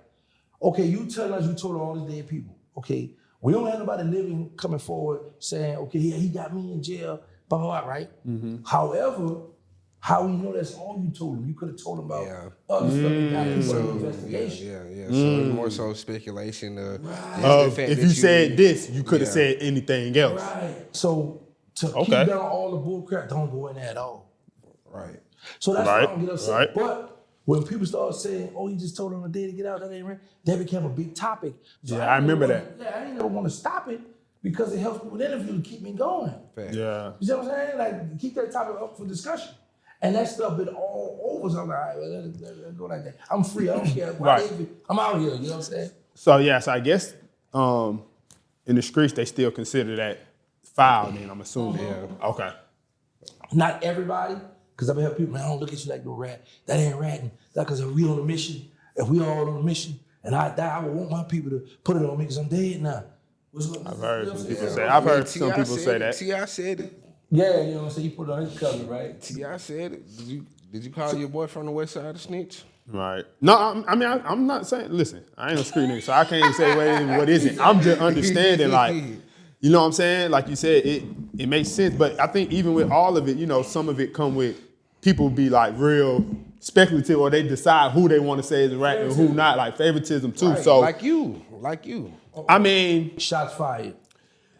S3: okay, you telling us you told all these dead people. Okay, we don't have nobody living coming forward saying, okay, yeah, he got me in jail, blah, blah, blah, right? However, how we know that's all you told him? You could have told him about other stuff that got into the investigation.
S1: Yeah. So it's more so speculation.
S2: If you said this, you could have said anything else.
S3: Right. So to keep down all the bull crap, don't go in there at all.
S1: Right.
S3: So that's why I don't get upset.
S2: Right.
S3: But when people start saying, "Oh, he just told him a day to get out," that ain't right. That became a big topic. So
S2: Yeah, I remember that.
S3: Yeah, I ain't never want to stop it because it helps me with interviews to keep me going.
S1: Fact.
S2: Yeah.
S3: You see what I'm saying? Like keep that topic up for discussion. And that stuff been all over. So I'm like, all right, well, let go like that. I'm free. I don't care.
S2: Right.
S3: I'm out here. You know what I'm saying?
S2: So yeah, so I guess in the streets they still consider that foul. Then I'm assuming.
S1: Yeah.
S2: Okay.
S3: Not everybody, because I've been helping people, man, I don't look at you like no rat. That ain't ratting. That's because if we on a mission, if we all on a mission, and I die, I would want my people to put it on me because I'm dead now.
S2: I've heard some people say. I've heard some people say that.
S1: T.I. said it.
S3: Yeah, you know what I'm saying? You put it on his cover, right?
S1: T.I. said it. Did you call your boy from the west side a snitch?
S2: Right. No, I'm not saying. Listen, I ain't a street nigga, so I can't say what isn't. I'm just understanding, like, you know what I'm saying? Like you said, it makes sense. But I think even with all of it, you know, some of it come with people be like real speculative, or they decide who they want to say is right and who not, like favoritism too.
S1: Right.
S2: So
S1: like you.
S2: I mean,
S3: Shots fired.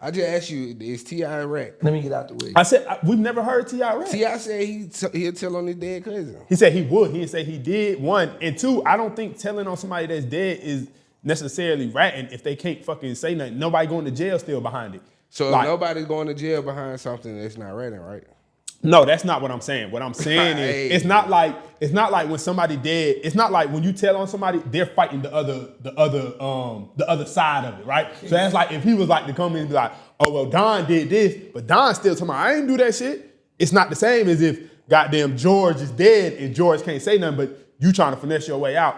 S1: I just asked you, is T.I. a rat?
S3: Let me get out the way.
S2: I said we've never heard T.I. rap.
S1: T.I. said he'll tell on his dead cousin.
S2: He said he would. He didn't say he did. One and two. I don't think telling on somebody that's dead is necessarily ratting if they can't fucking say nothing. Nobody going to jail still behind it.
S1: So
S2: Like,
S1: if nobody's going to jail behind something that's not ratting, right?
S2: no, that's not what I'm saying. What I'm saying is
S1: Hey.
S2: it's not like when somebody dead. It's not like when you tell on somebody, they're fighting the other side of it, right? So that's like if he was like to come in and be like, oh well, Don did this, but Don still talking about, I ain't do that shit. It's not the same as if goddamn George is dead and George can't say nothing, but you trying to finesse your way out.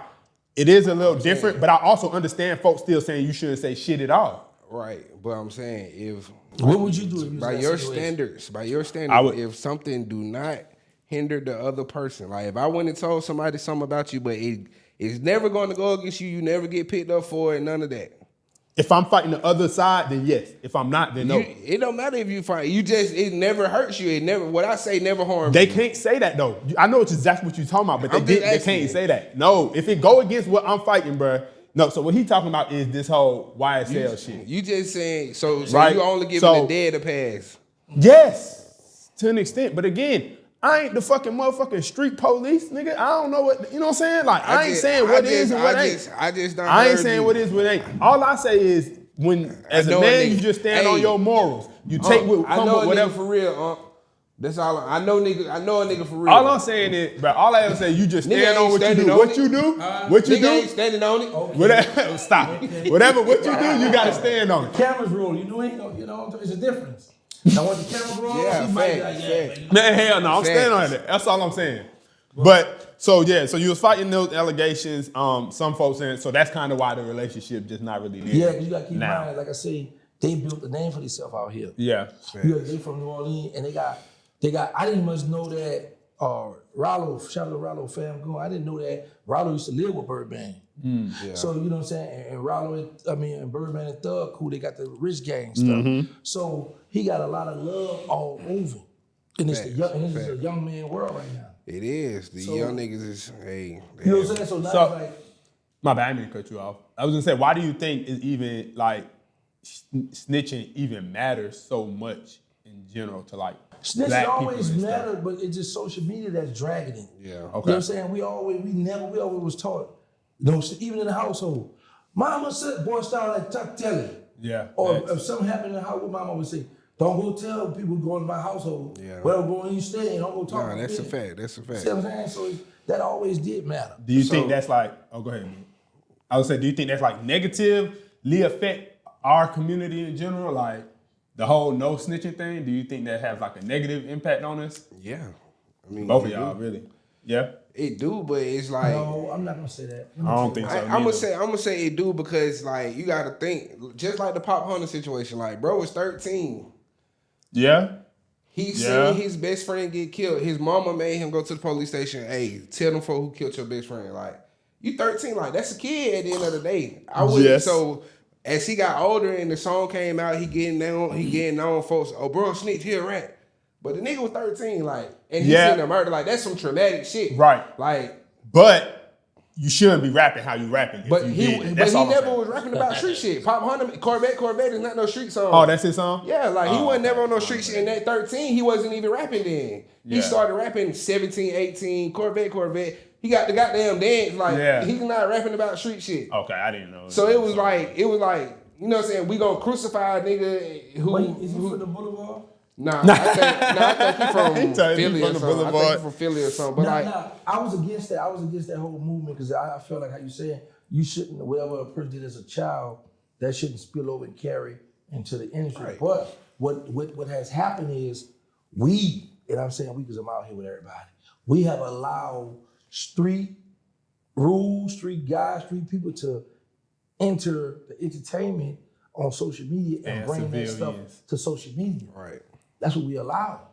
S2: It is a little different, but I also understand folks still saying you shouldn't say shit at all.
S1: Right. But I'm saying
S3: What would you do if you was
S1: by
S3: in that
S1: your
S3: situation?
S1: standards,
S2: I would-
S1: if something do not hinder the other person, like if I went and told somebody something about you, but it's never going to go against you, you never get picked up for it, none of that.
S2: If I'm fighting the other side, then yes. If I'm not, then no.
S1: It don't matter if you fight. It never hurts you. It never. What I say never harms
S2: They
S1: you.
S2: can't say that though. I know it's exactly what you're talking about, but
S1: I'm
S2: they
S1: just asking
S2: can't
S1: you.
S2: say that. No, if it go against what I'm fighting, bruh. No, so what he talking about is this whole YSL shit.
S1: You just saying so
S2: Right.
S1: you only giving
S2: So-
S1: the dead a pass.
S2: Yes, to an extent. But again, I ain't the fucking motherfucking street police, nigga. I don't know what, you know what I'm saying? Like, I ain't saying what is and what ain't.
S1: I just don't.
S2: I ain't saying what is, what ain't. All I say is when, as a
S1: know a
S2: man,
S1: nigga.
S2: you just stand
S1: Hey,
S2: on your morals. You take what
S1: I
S2: come
S1: know
S2: with
S1: a
S2: whatever.
S1: nigga for real. That's all. I know a nigga for real.
S2: All I'm saying is, bro, all I ever say, you just
S1: Nigga
S2: stand on
S1: ain't
S2: what you
S1: standing
S2: do.
S1: on
S2: What
S1: it.
S2: you do, what you
S1: Nigga ain't
S2: do,
S1: standing on it.
S2: whatever, stop. Whatever, what you do, you gotta stand on it.
S3: Cameras roll. You know, it's a difference. Now when the camera roll,
S1: Yeah,
S3: he might be
S1: fact,
S3: like,
S1: fact.
S2: Man, hell no, I'm
S1: Facts.
S2: standing on it. That's all I'm saying. But so yeah, so you was fighting those allegations. Some folks saying so that's kind of why the relationship just not really there.
S3: Yeah, because you got to keep in
S2: now.
S3: mind, like I say, they built a name for themselves out here.
S2: Yeah,
S3: You know, they from New Orleans, and they got. I didn't much know that. Rollo, shout out to Rollo fam, I didn't know that Rollo used to live with Birdman.
S1: Yeah.
S3: So you know what I'm saying, and Rollo, and Birdman and Thug, who they got the rich gang stuff. So he got a lot of love all over, and it's this is a young man world right now.
S1: It is. The young niggas is hey.
S3: You know what I'm saying? So now
S2: So-
S3: it's like.
S2: my bad, I didn't cut you off. I was gonna say, why do you think is even like snitching even matters so much in general to like
S3: Snitching
S2: black people
S3: always
S2: and stuff?
S3: mattered, but it's just social media that's dragging it.
S1: Yeah.
S3: You know
S2: Okay.
S3: what I'm saying? We always was taught, you know, even in the household. Mama said, boy, start like tell it.
S2: Yeah.
S3: Or
S2: facts.
S3: if something happened in the house, what mama would say, don't go tell people going to my household.
S1: Yeah.
S3: Wherever going you stay, don't go talk
S1: Nah,
S3: to
S1: that's a
S3: me.
S1: fact. That's a fact.
S3: See what I'm saying? So that always did matter.
S2: Do you think that's like? Oh, go ahead. Man. I would say, do you think that's like negatively affect our community in general? Like the whole no snitching thing. Do you think that has like a negative impact on us?
S1: Yeah. I mean,
S2: Both of
S1: it
S2: y'all,
S1: do.
S2: really? Yeah.
S1: It do, but it's like
S3: No, I'm not gonna say that.
S2: I don't think so.
S1: I'm
S2: neither.
S1: gonna say it do because like you gotta think just like the Pop Hunter situation. Like bro was 13.
S2: Yeah.
S1: He
S2: Yeah.
S1: seen his best friend get killed. His mama made him go to the police station. Hey, tell them for who killed your best friend. Like you 13, like that's a kid at the end of the day. I would.
S2: Yes.
S1: So as he got older and the song came out, he getting on folks. Oh, bro, snitch, he a rat. But the nigga was 13, like, and he
S2: Yeah.
S1: seen a murder. Like that's some traumatic shit.
S2: Right.
S1: Like
S2: But you shouldn't be rapping how you rapping.
S3: But
S2: if
S3: he
S2: you did. That's all I'm
S1: never
S2: saying.
S1: was rapping about street shit. Pop Hunter, Corvette is not no street song.
S2: Oh, that's his song?
S1: Yeah, like he wasn't never on no
S2: okay.
S1: street shit. In that 13, he wasn't even rapping then. He
S2: Yeah.
S1: started rapping 17, 18, Corvette. He got the goddamn dance. Like he's not rapping about street shit.
S2: Okay, I didn't know.
S1: So it was like, you know what I'm saying? We gonna crucify a nigga who.
S3: Wait, is he from the Boulevard?
S1: Nah, I think he from
S2: He told you
S1: Philly
S2: he
S1: or
S2: from the
S1: something. I think
S2: Boulevard.
S1: he from Philly or something. But
S3: I was against that. I was against that whole movement because I felt like how you saying you shouldn't, whatever a person did as a child, that shouldn't spill over and carry into the industry.
S1: Right.
S3: But what has happened is we, and I'm saying we because I'm out here with everybody, we have allowed street rules, street guys, street people to enter the entertainment on social media and bring that stuff to social media.
S1: right.
S3: That's what we allow.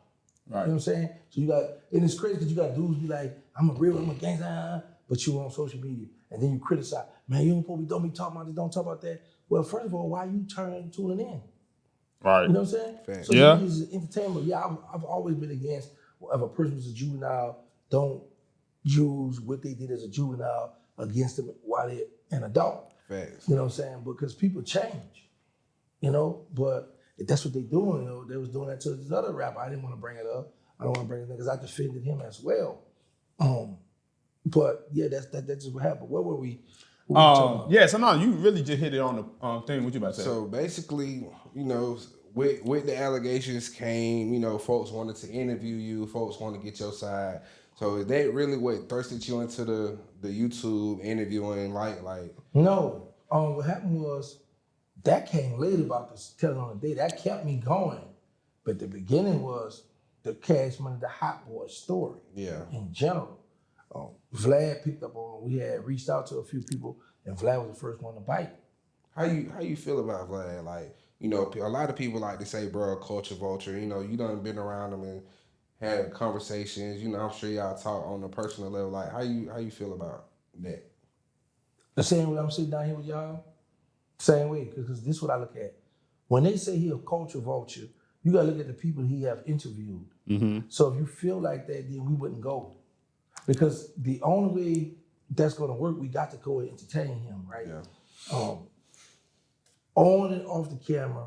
S2: Right.
S3: You know what I'm saying? So you got, and it's crazy because you got dudes be like, I'm a gangster, but you on social media. And then you criticize, man, you don't be talking about this, don't talk about that. Well, first of all, why you tuning in?
S2: Right.
S3: You know what I'm saying?
S1: Fact.
S3: So
S2: Yeah.
S3: this is entertainment. Yeah, I've always been against if a person was a juvenile, don't use what they did as a juvenile against them while they're an adult.
S1: Facts.
S3: You know what I'm saying? Because people change, you know, but if that's what they doing, you know, they was doing that to this other rapper. I didn't want to bring it up. I don't want to bring it up because I defended him as well. But yeah, that's just what happened. What were we talking about?
S2: Yeah, so no, you really just hit it on the thing. What you about to say?
S1: So basically, you know, with the allegations came, you know, folks wanted to interview you, folks want to get your side. So is that really what thirsted you into the YouTube interviewing? Like
S3: No. What happened was that came later about the telling on the day. That kept me going. But the beginning was the Cash Money, the Hot Boy story.
S1: Yeah.
S3: In general. Vlad picked up on. We had reached out to a few people, and Vlad was the first one to bite.
S1: How you feel about Vlad? Like, you know, a lot of people like to say, bro, culture vulture. You know, you done been around him and had conversations. You know, I'm sure y'all talk on a personal level. Like, how you feel about that?
S3: The same way I'm sitting down here with y'all, same way, because this is what I look at. When they say he a culture vulture, you gotta look at the people he have interviewed. So if you feel like that, then we wouldn't go. Because the only way that's gonna work, we got to go and entertain him, right?
S1: Yeah.
S3: On and off the camera,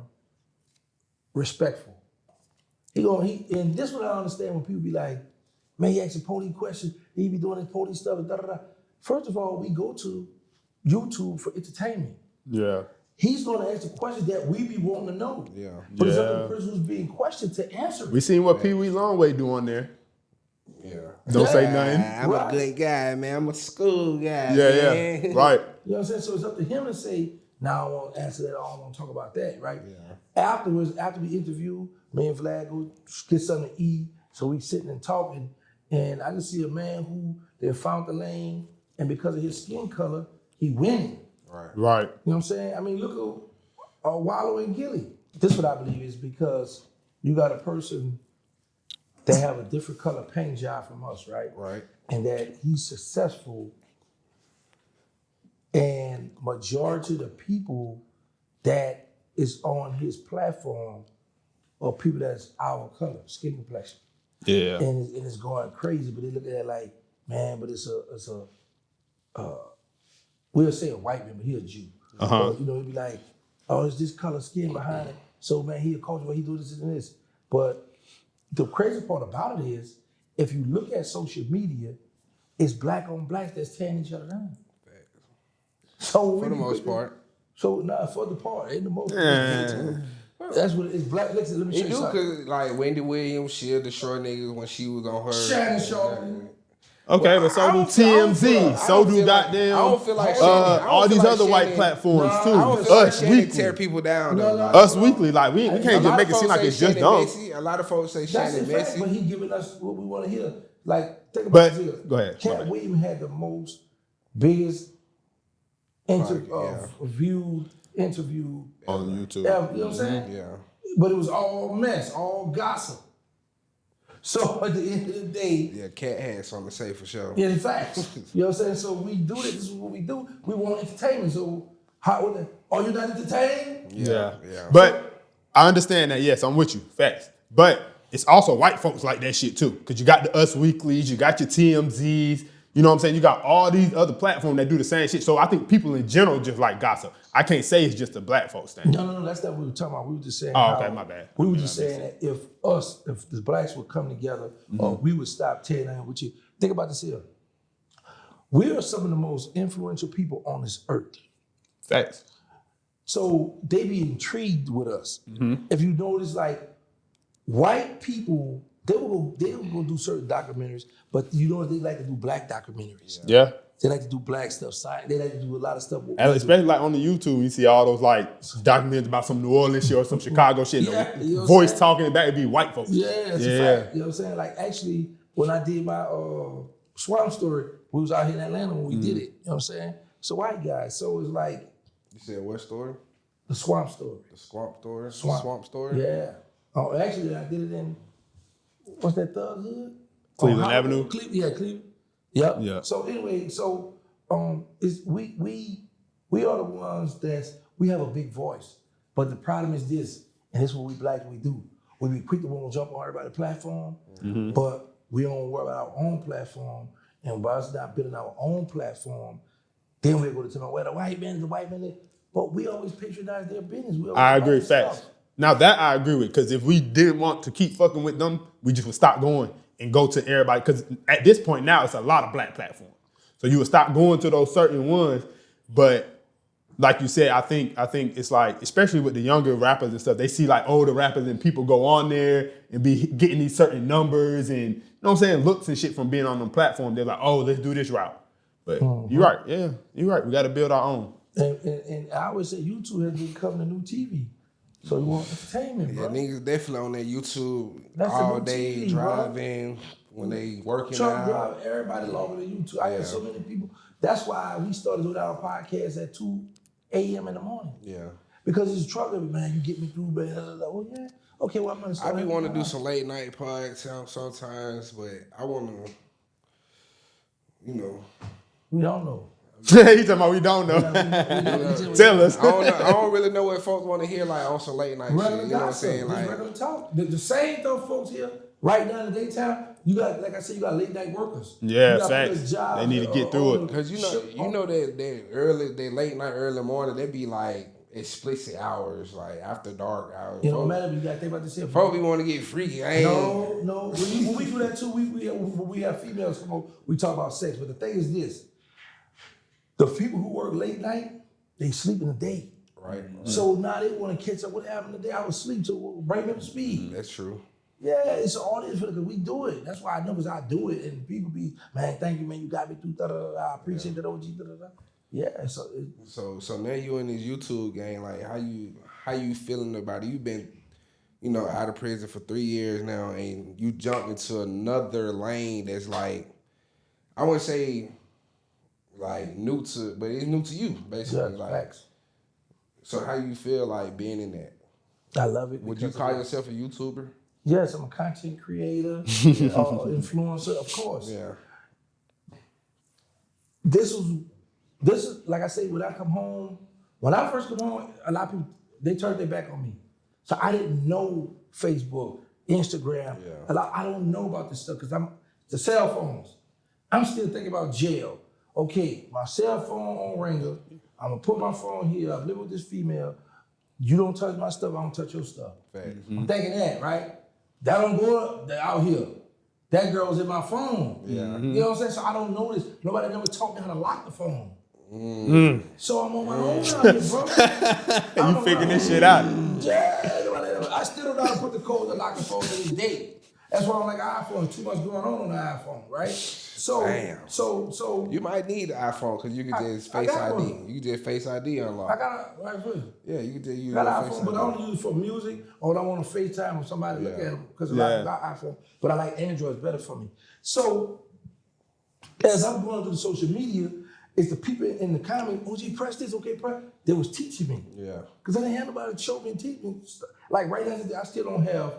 S3: respectful. And this is what I understand when people be like, man, he asking police questions, he be doing his police stuff, da da da. First of all, we go to YouTube for entertainment.
S2: Yeah.
S3: He's gonna ask the questions that we be wanting to know.
S1: Yeah.
S3: But it's up to the person who's being questioned to answer it.
S2: We seen what Pee Wee Longway do on there.
S1: Yeah.
S2: Don't say nothing.
S1: I'm a good guy, man. I'm a school guy.
S2: Yeah,
S1: man.
S2: yeah. Right.
S3: You know what I'm saying? So it's up to him to say, nah, I won't answer that, I don't want to talk about that, right?
S1: Yeah.
S3: Afterwards, after we interview, me and Vlad go get something to eat. So we sitting and talking, and I just see a man who they found the lane, and because of his skin color, he winning.
S1: Right.
S2: Right.
S3: You know what I'm saying? I mean, look at Wallow and Gilly. This what I believe is because you got a person that have a different color paint job from us, right?
S1: Right.
S3: And that he's successful, and majority of the people that is on his platform are people that's our color, skin complexion.
S2: Yeah.
S3: And it's going crazy, but they look at it like, man, but it's a we'll say a white man, but he a Jew. Or, you know, it'd be like, oh, it's this color skin behind it. So man, he a culture, but he do this and this. But the crazy part about it is, if you look at social media, it's black on blacks that's tearing each other down. So
S1: For the most part.
S3: So for the part, ain't the most. That's what it is. Black. Let me show
S1: He
S3: you
S1: do,
S3: something.
S1: cause like Wendy Williams, she'll destroy niggas when she was on her.
S3: Shannon Sharp.
S2: Okay, but so do TMZ, so do goddamn all these other white platforms too.
S1: I don't feel like
S2: Us
S1: Shannon
S2: Weekly.
S1: tear people down though. Like,
S2: Us Weekly, like we can't just make it seem like it's just dumb.
S1: Messy. A lot of folks say
S3: That's
S1: Shannon
S3: in fact,
S1: messy.
S3: but he giving us what we want to hear. Like, think about
S2: But
S3: this here.
S2: go ahead.
S3: Cat Williams had the most biggest viewed interview
S2: On YouTube.
S3: ever. You know what I'm saying?
S1: Yeah.
S3: But it was all mess, all gossip. So at the end of the day,
S1: Yeah, Cat had something to say for sure.
S3: in fact, you know what I'm saying? So we do this. This is what we do. We want entertainment. So are you not entertained?
S2: Yeah.
S1: Yeah.
S2: But I understand that, yes, I'm with you. Facts. But it's also white folks like that shit too. Cause you got the Us Weeklies, you got your TMZs, You know what I'm saying? You got all these other platforms that do the same shit. So I think people in general just like gossip. I can't say it's just a black folks thing.
S3: No, that's not what we were talking about. We were just saying
S2: Oh, okay, my bad.
S3: We were just saying that if the blacks would come together, or we would stop tearing down with you. Think about this here. We are some of the most influential people on this earth.
S2: Facts.
S3: So they be intrigued with us. If you notice, like, white people, they will go do certain documentaries, but you know they like to do black documentaries.
S2: Yeah.
S3: They like to do black stuff. They like to do a lot of stuff.
S2: And especially like on the YouTube, you see all those like documentaries about some New Orleans shit or some Chicago shit.
S3: Yeah, you know what I'm
S2: voice
S3: saying?
S2: talking back, it'd be white folks.
S3: Yeah, it's a fact. You know what I'm saying? Like, actually, when I did my swamp story, we was out here in Atlanta when we did it. You know what I'm saying? So white guys. So it's like
S1: You said what story?
S3: the swamp story.
S1: The swamp story?
S3: Swamp
S1: Story?
S3: Yeah. Oh, actually, I did it in, what's that thug hood?
S2: Cleveland Avenue?
S3: Cleveland. Yep.
S2: Yeah.
S3: So anyway, it's we are the ones we have a big voice. But the problem is this, and this is what we blacks we do. We be quick to want to jump on everybody's platform, but we don't worry about our own platform. And by us not building our own platform, then we're going to tell them, well, the white man. But we always patronize their business.
S2: I agree, facts. Now that I agree with, because if we didn't want to keep fucking with them, we just would stop going and go to everybody. Because at this point now, it's a lot of black platforms. So you would stop going to those certain ones. But like you said, I think it's like, especially with the younger rappers and stuff, they see like older rappers and people go on there and be getting these certain numbers and, you know what I'm saying, looks and shit from being on them platforms. They're like, oh, let's do this route. But you're right. Yeah, you're right. We got to build our own.
S3: And I always say YouTube has become the new TV. So you want entertainment, bro.
S1: Yeah, niggas definitely on that YouTube
S3: That's
S1: all
S3: the new
S1: day
S3: TV,
S1: driving, when they working
S3: Trump
S1: out.
S3: drive everybody longer than YouTube. I got so many people. That's why we started with our podcast at 2 a.m. in the morning.
S1: Yeah.
S3: Because it's struggle, man. You get me through, man. Oh, yeah. Okay, well, I'm going to start.
S1: I be wanting to do some late night pods sometimes, but I want to,
S3: We don't know.
S2: He talking about we don't know. Tell us.
S1: I don't really know what folks want to hear like on some late night
S3: Regular
S1: shit. You know what I'm
S3: gossip,
S1: saying?
S3: just
S1: Like,
S3: regular talk. The same though, folks here, right now in the daytime, you got, like I said, you got late night workers.
S2: Yeah,
S3: You got
S2: facts.
S3: people's jobs
S2: They need to get through it.
S1: Cause you know that they late night, early morning, they be like explicit hours, like after dark hours.
S3: It don't matter if you got to think about this here.
S1: Folks be want to get freaky.
S3: No. When we do that too, we have females come over, we talk about sex. But the thing is this, the people who work late night, they sleep in the day.
S1: Right.
S3: So now they want to catch up what happened today. I was asleep, so bring me up to speed.
S1: That's true.
S3: Yeah, it's all this because we do it. That's why I know because I do it. And people be, man, thank you, man, you got me through, I appreciate that OG, Yeah,
S1: So now you in this YouTube game, like how you feeling about it? You've been, out of prison for 3 years now, and you jumped into another lane that's like, I wouldn't say like new to, but it's new to you, basically.
S3: yeah,
S1: like,
S3: facts.
S1: So how you feel like being in that?
S3: I love it.
S1: Would you call yourself a YouTuber?
S3: Yes, I'm a content creator, influencer, of course.
S1: Yeah.
S3: This is like I say, when I come home, when I first come home, a lot of people, they turned their back on me. So I didn't know Facebook, Instagram.
S1: Yeah.
S3: I don't know about this stuff because the cell phones. I'm still thinking about jail. Okay, my cell phone on ringer. I'm gonna put my phone here. I'm living with this female. You don't touch my stuff, I don't touch your stuff. I'm thinking that, right? That don't go up, they're out here. That girl's in my phone.
S1: Yeah.
S3: You know what I'm saying? So I don't know this. Nobody never taught me how to lock the phone. So I'm on my own out here, bro.
S2: You figuring this shit out.
S3: Yeah, I still don't know how to put the code to lock the phone to this day. That's why I'm like iPhone. Too much going on the iPhone, right? So,
S1: Damn.
S3: so
S1: You might need the iPhone because you can just
S3: I
S1: Face
S3: got
S1: ID.
S3: one.
S1: You can just Face ID unlock.
S3: I got a right foot.
S1: Yeah, you can just use
S3: I got an
S1: Face
S3: iPhone, but I
S1: ID.
S3: don't use it for music or I want to FaceTime or somebody look at them because I got iPhone. But I like Android, it's better for me. So as I'm going through the social media, it's the people in the comments, OG, press this, okay, press. They was teaching me.
S1: Yeah.
S3: Because I didn't have nobody to show me and teach me. Like right now, I still don't have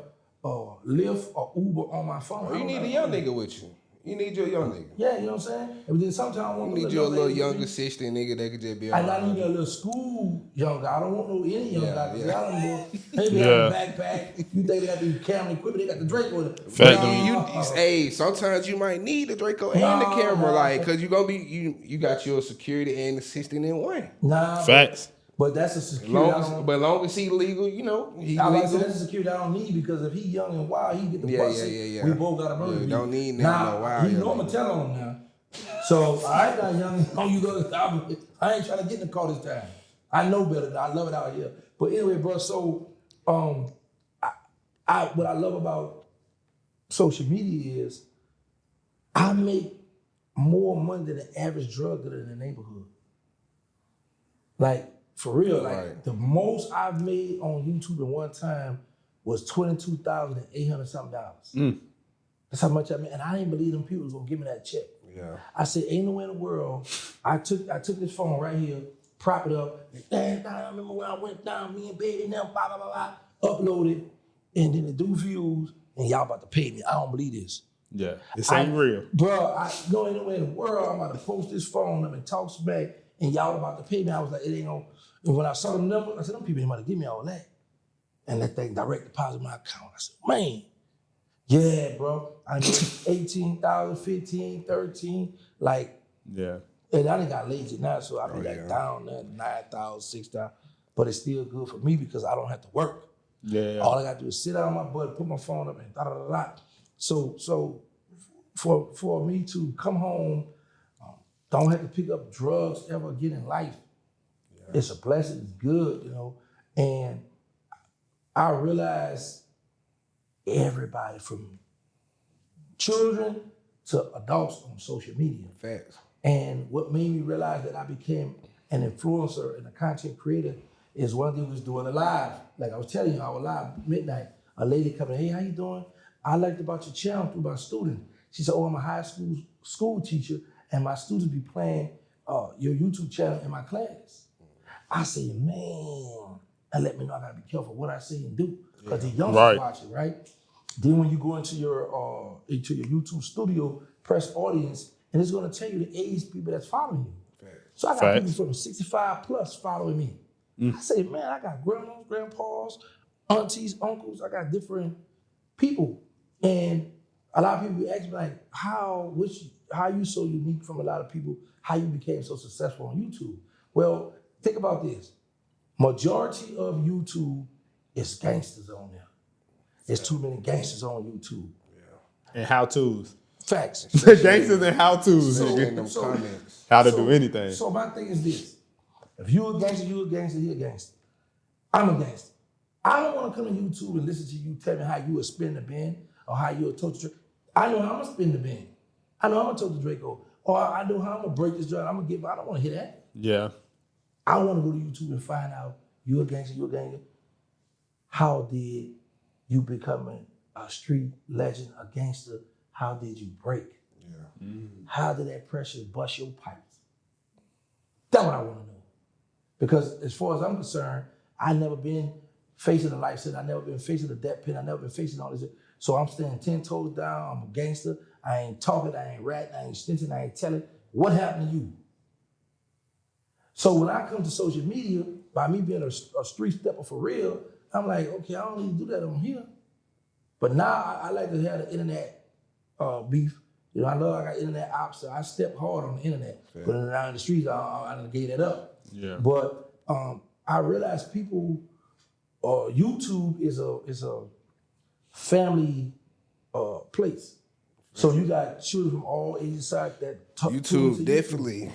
S3: Lyft or Uber on my phone.
S1: Oh, you need a young nigga with you. You need your young nigga.
S3: Yeah, you know what I'm saying? And then sometimes I want
S1: You need your little younger sister nigga that could just be
S3: and I
S1: around.
S3: need a little school young guy. I don't want no any young guy.
S1: Yeah.
S3: Y'all them boys, they be having a backpack. You think they got the camera equipment? They got the Draco with it.
S1: Hey, sometimes you might need the Draco and the camera, like, cause you gonna be you got your security and assistant in one.
S3: Nah,
S2: Facts.
S3: But that's a security.
S1: Long as he legal, you know, he
S3: I
S1: legal.
S3: that's a security I don't need because if he young and wild, he get the bus.
S1: Yeah.
S3: We both got a murder.
S1: Don't need no wild.
S3: He know I'ma tell on him now. So I got young. Oh, you go. I ain't trying to get in the car this time. I know better. I love it out here. But anyway, bro. So, I what I love about social media is I make more money than the average drug dealer in the neighborhood. Like for real, like the most I've made on YouTube in one time was $22,800 something. That's how much I made, and I didn't believe them people was gonna give me that check.
S1: Yeah.
S3: I said, ain't no way in the world. I took this phone right here, prop it up, and I remember when I went down, me and baby and them, blah, blah, blah, blah, uploaded, and then it do views, and y'all about to pay me. I don't believe this.
S2: Yeah, this ain't real.
S3: Bro, I know ain't no way in the world I'm about to post this phone up and talk smack, and y'all about to pay me. I was like, it ain't no. And when I saw the number, I said, them people ain't about to give me all that. And that thing direct deposit my account. I said, man. Yeah, bro. I made 18,000, 15, 13, like.
S2: Yeah.
S3: And I done got lazy now, so I be down there 9,000, 6,000. But it's still good for me because I don't have to work.
S2: Yeah.
S3: All I got to do is sit out on my butt, put my phone up, and da da da da. So for me to come home, don't have to pick up drugs ever again in life. Yeah. It's a blessing. It's good, you know. And I realized everybody from children to adults on social media.
S1: Facts.
S3: And what made me realize that I became an influencer and a content creator is one day we was doing a live. Like I was telling you, I was live midnight. A lady coming, hey, how you doing? I liked about your channel through my student. She said, oh, I'm a high school teacher, and my students be playing your YouTube channel in my class. I said, man, that let me know I gotta be careful what I say and do. Because the youngsters watch it, right? Then when you go into your YouTube studio, press audience, and it's gonna tell you the age people that's following you. So I got people from 65 plus following me. I say, man, I got grandmas, grandpas, aunties, uncles, I got different people. And a lot of people ask me like, how you so unique from a lot of people, how you became so successful on YouTube? Well, think about this. Majority of YouTube is gangsters on there. There's too many gangsters on YouTube. Yeah.
S2: And how-tos.
S3: Facts.
S2: Gangsters and how-tos.
S1: In them comments.
S2: How to do anything.
S3: So my thing is this. If you a gangster, he a gangster. I'm a gangster. I don't want to come to YouTube and listen to you tell me how you would spin the bin or how you would tote the Draco. I know how I'm going to spin the bin. I know how I'm going to tote the Draco. Or I know how I'm going to break this joint. I don't want to hear that.
S2: Yeah.
S3: I want to go to YouTube and find out you a gangster. How did you become a street legend, a gangster? How did you break? Yeah. How did that pressure bust your pipes? That's what I want to know. Because as far as I'm concerned, I never been facing a life sentence. I never been facing a death pen. I never been facing all this. So I'm standing 10 toes down. I'm a gangster. I ain't talking. I ain't ratting. I ain't snitching. I ain't telling. What happened to you? So when I come to social media, by me being a street stepper for real, I'm like, okay, I don't need to do that on here. But now I like to have the internet beef. You know, I got internet ops, so I step hard on the internet. Fair. But around in the streets, I done gave that up.
S2: Yeah.
S3: But I realize people, YouTube is a family place. So you got children from all ages side that talk
S1: YouTube definitely.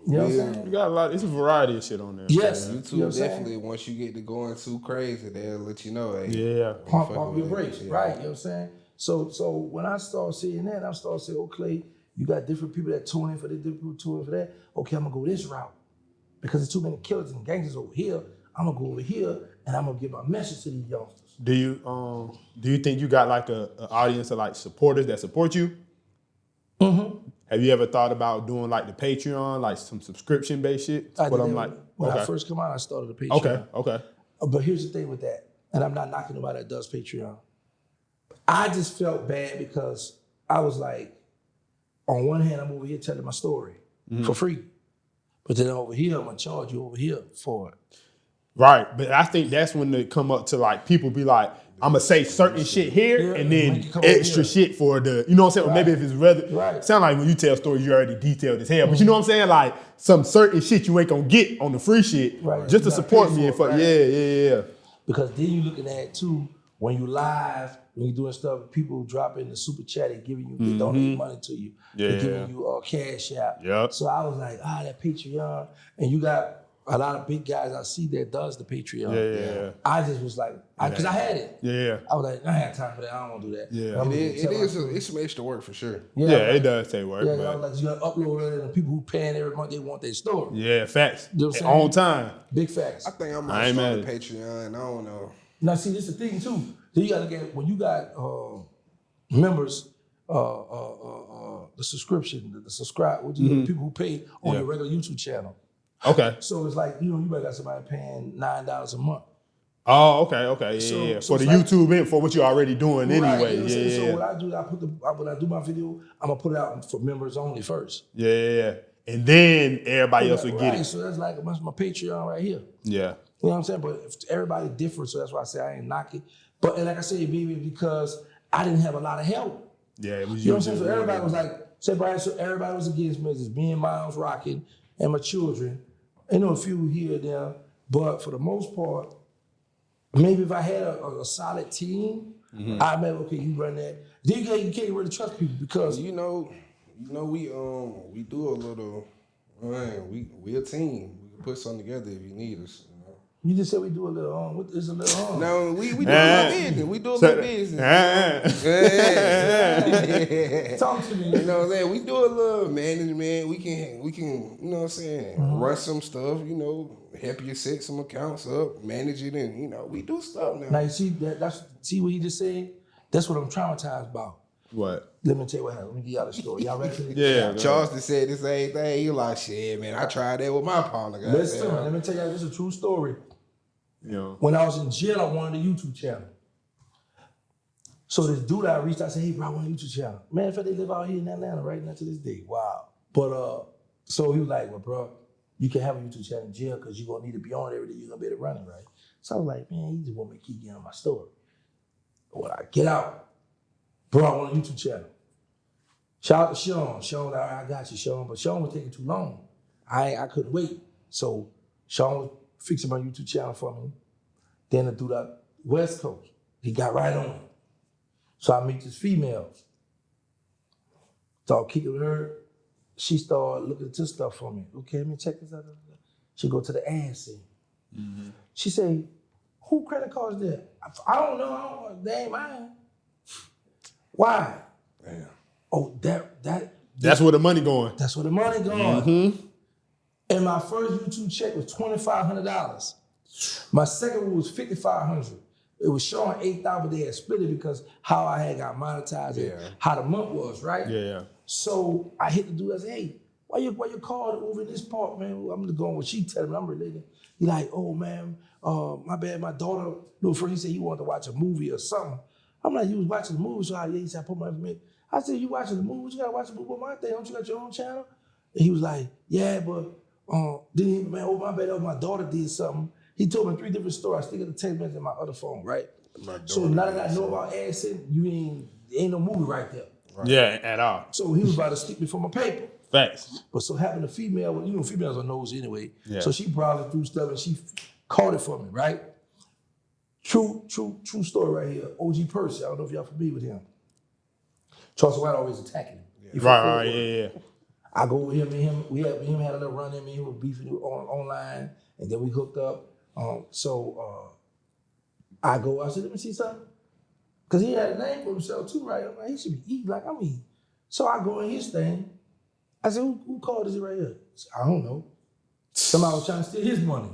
S3: You know what I'm saying?
S2: You got a lot. It's a variety of shit on there.
S3: Yes,
S1: man. YouTube definitely. Once you get to going too crazy, they'll let you know. Hey,
S3: pump your brakes, right? You know what I'm saying? So when I start seeing that, I start saying, okay, you got different people that tune in for this, different people tune in for that. Okay, I'm gonna go this route because there's too many killers and gangsters over here. I'm gonna go over here and I'm gonna give my message to these youngsters.
S2: Do you think you got like an audience of like supporters that support you?
S3: Mm-hmm.
S2: Have you ever thought about doing like the Patreon, like some subscription based shit?
S3: When I first come out, I started a Patreon.
S2: Okay.
S3: But here's the thing with that, and I'm not knocking nobody that does Patreon. I just felt bad because I was like, on one hand, I'm over here telling my story for free. But then over here, I'm gonna charge you over here for it.
S2: Right, but I think that's when they come up to like people be like, I'm gonna say certain shit here and
S3: make
S2: then
S3: it come over
S2: extra
S3: here.
S2: shit for the, you know what I'm saying? Or maybe if it's rather,
S3: Right.
S2: sound like when you tell stories, you already detailed as hell. But you know what I'm saying? Like some certain shit you ain't gonna get on the free shit
S3: Right.
S2: just to
S3: You gotta
S2: support
S3: pay
S2: me. And
S3: for
S2: for,
S3: it, right?
S2: yeah.
S3: Because then you looking at it too, when you live, when you doing stuff, people drop in the super chat, they giving you, they donate money to you. They
S2: Yeah.
S3: giving you cash out.
S2: Yep.
S3: So I was like, that Patreon. And you got a lot of big guys I see that does the Patreon.
S2: Yeah.
S3: I just was like, because I had it.
S2: Yeah.
S3: I was like, I ain't had time for that. I don't want to do that.
S2: Yeah.
S3: I'm
S1: It's some extra work for sure.
S2: Yeah, it does take work.
S3: Yeah,
S2: but
S3: I was like, you got to upload it, and the people who paying every month, they want their story.
S2: yeah, facts.
S3: You know what I'm saying?
S2: On time.
S3: Big facts.
S1: I think I
S2: I
S1: might
S2: ain't
S1: start a
S2: mad at
S1: Patreon. I don't know.
S3: Now, see, this is the thing too. Then you got to look at when you got members, the subscription, the subscribe, which is the people who pay on your regular YouTube channel.
S2: Okay.
S3: So it's like you might got somebody paying $9 a month.
S2: Oh, okay.
S3: So-
S2: Yeah.
S3: so
S2: For the
S3: it's like-
S2: YouTube and for what you're already doing
S3: Right,
S2: anyway.
S3: you know what I'm saying? So
S2: Yeah.
S3: what I do, when I do my video, I'm gonna put it out for members only first.
S2: Yeah. And then everybody else will get
S3: Right,
S2: it.
S3: so that's like my Patreon right here.
S2: Yeah.
S3: You know what I'm saying? But if everybody different, so that's why I say I ain't knocking. But and like I said, maybe because I didn't have a lot of help.
S2: Yeah, it was
S3: You know what I'm saying? So everybody was like, say, Brian, so everybody was against me. It's me and Miles rocking and my children. I know a few here and there, but for the most part, maybe if I had a solid team, I'd be okay, you run that. Then you can't really trust people because
S1: You know, we do a little. Man, we a team. We can put something together if you need us. You know?
S3: you just said we do a little what is a little
S1: No, we do a little business. We do a little business. Yeah.
S3: Talk to me.
S1: You know what I'm saying? We do a little management. We can, you know what I'm saying, run some stuff, you know, help you set some accounts up, manage it, and, you know, we do stuff now.
S3: Now you see see what he just said? That's what I'm traumatized about.
S2: What?
S3: Let me tell you what happened. Let me give y'all the story. Y'all ready?
S2: Yeah.
S1: Charleston said the same thing. He like, shit, man, I tried that with my partner.
S3: Listen,
S1: goddamn.
S3: let me tell y'all, this is a true story.
S2: You know.
S3: When I was in jail, I wanted a YouTube channel. So this dude I reached out and said, hey, bro, I want a YouTube channel. Man, in fact, they live out here in Atlanta right now to this day. Wow. But so he was like, well, bro, you can have a YouTube channel in jail because you're going to need to be on it every day. You're going to be able to run it, right? So I was like, man, he just want me to keep getting on my story. When I get out, bro, I want a YouTube channel. Shout out to Sean. Sean, I got you, Sean. But Sean was taking too long. I couldn't wait. So Sean was fixing my YouTube channel for me. Then the dude out West Coast, he got right on it. So I meet this female. Start kicking with her. She started looking into stuff for me. Okay, let me check this out. She go to the ad scene. She say, who credit cards there? I don't know. They ain't mine. Why?
S1: Damn.
S3: Oh,
S2: That's where the money going.
S3: that's where the money going. And my first YouTube check was $2,500. My second one was $5,500. It was showing 8,000, but they had split it because how I had got monetized and how the month was, right?
S2: Yeah.
S3: So I hit the dude. I said, hey, why you called over in this part, man? I'm just going what she telling me. I'm related. He like, oh, man, my bad. My daughter, first he said he wanted to watch a movie or something. I'm like, you was watching the movie, so he said, I put my information. I said, you watching the movie? You got to watch the movie on my thing. Don't you got your own channel? And he was like, yeah, but then he, man, oh, my bad, my daughter did something. He told me 3 different stories. I still got the text message in my other phone, right? So now that I know about accent, ain't no movie right there.
S2: Right. Yeah, at all.
S3: So he was about to stick me for my paper.
S2: Facts.
S3: But so happened the female, females are nosy anyway.
S2: Yeah.
S3: So she browsed through stuff and she caught it for me, right? True story right here. OG Percy, I don't know if y'all familiar with him. Charles White always attacking him.
S2: Yeah. Right, yeah.
S3: I go with him, we had a little run in, me and him were beefing online, and then we hooked up. I said, let me see something. Because he had a name for himself too, right? I'm like, he should be eating like I'm eating. So I go in his thing. I said, who called this right here? He said, I don't know. Somebody was trying to steal his money.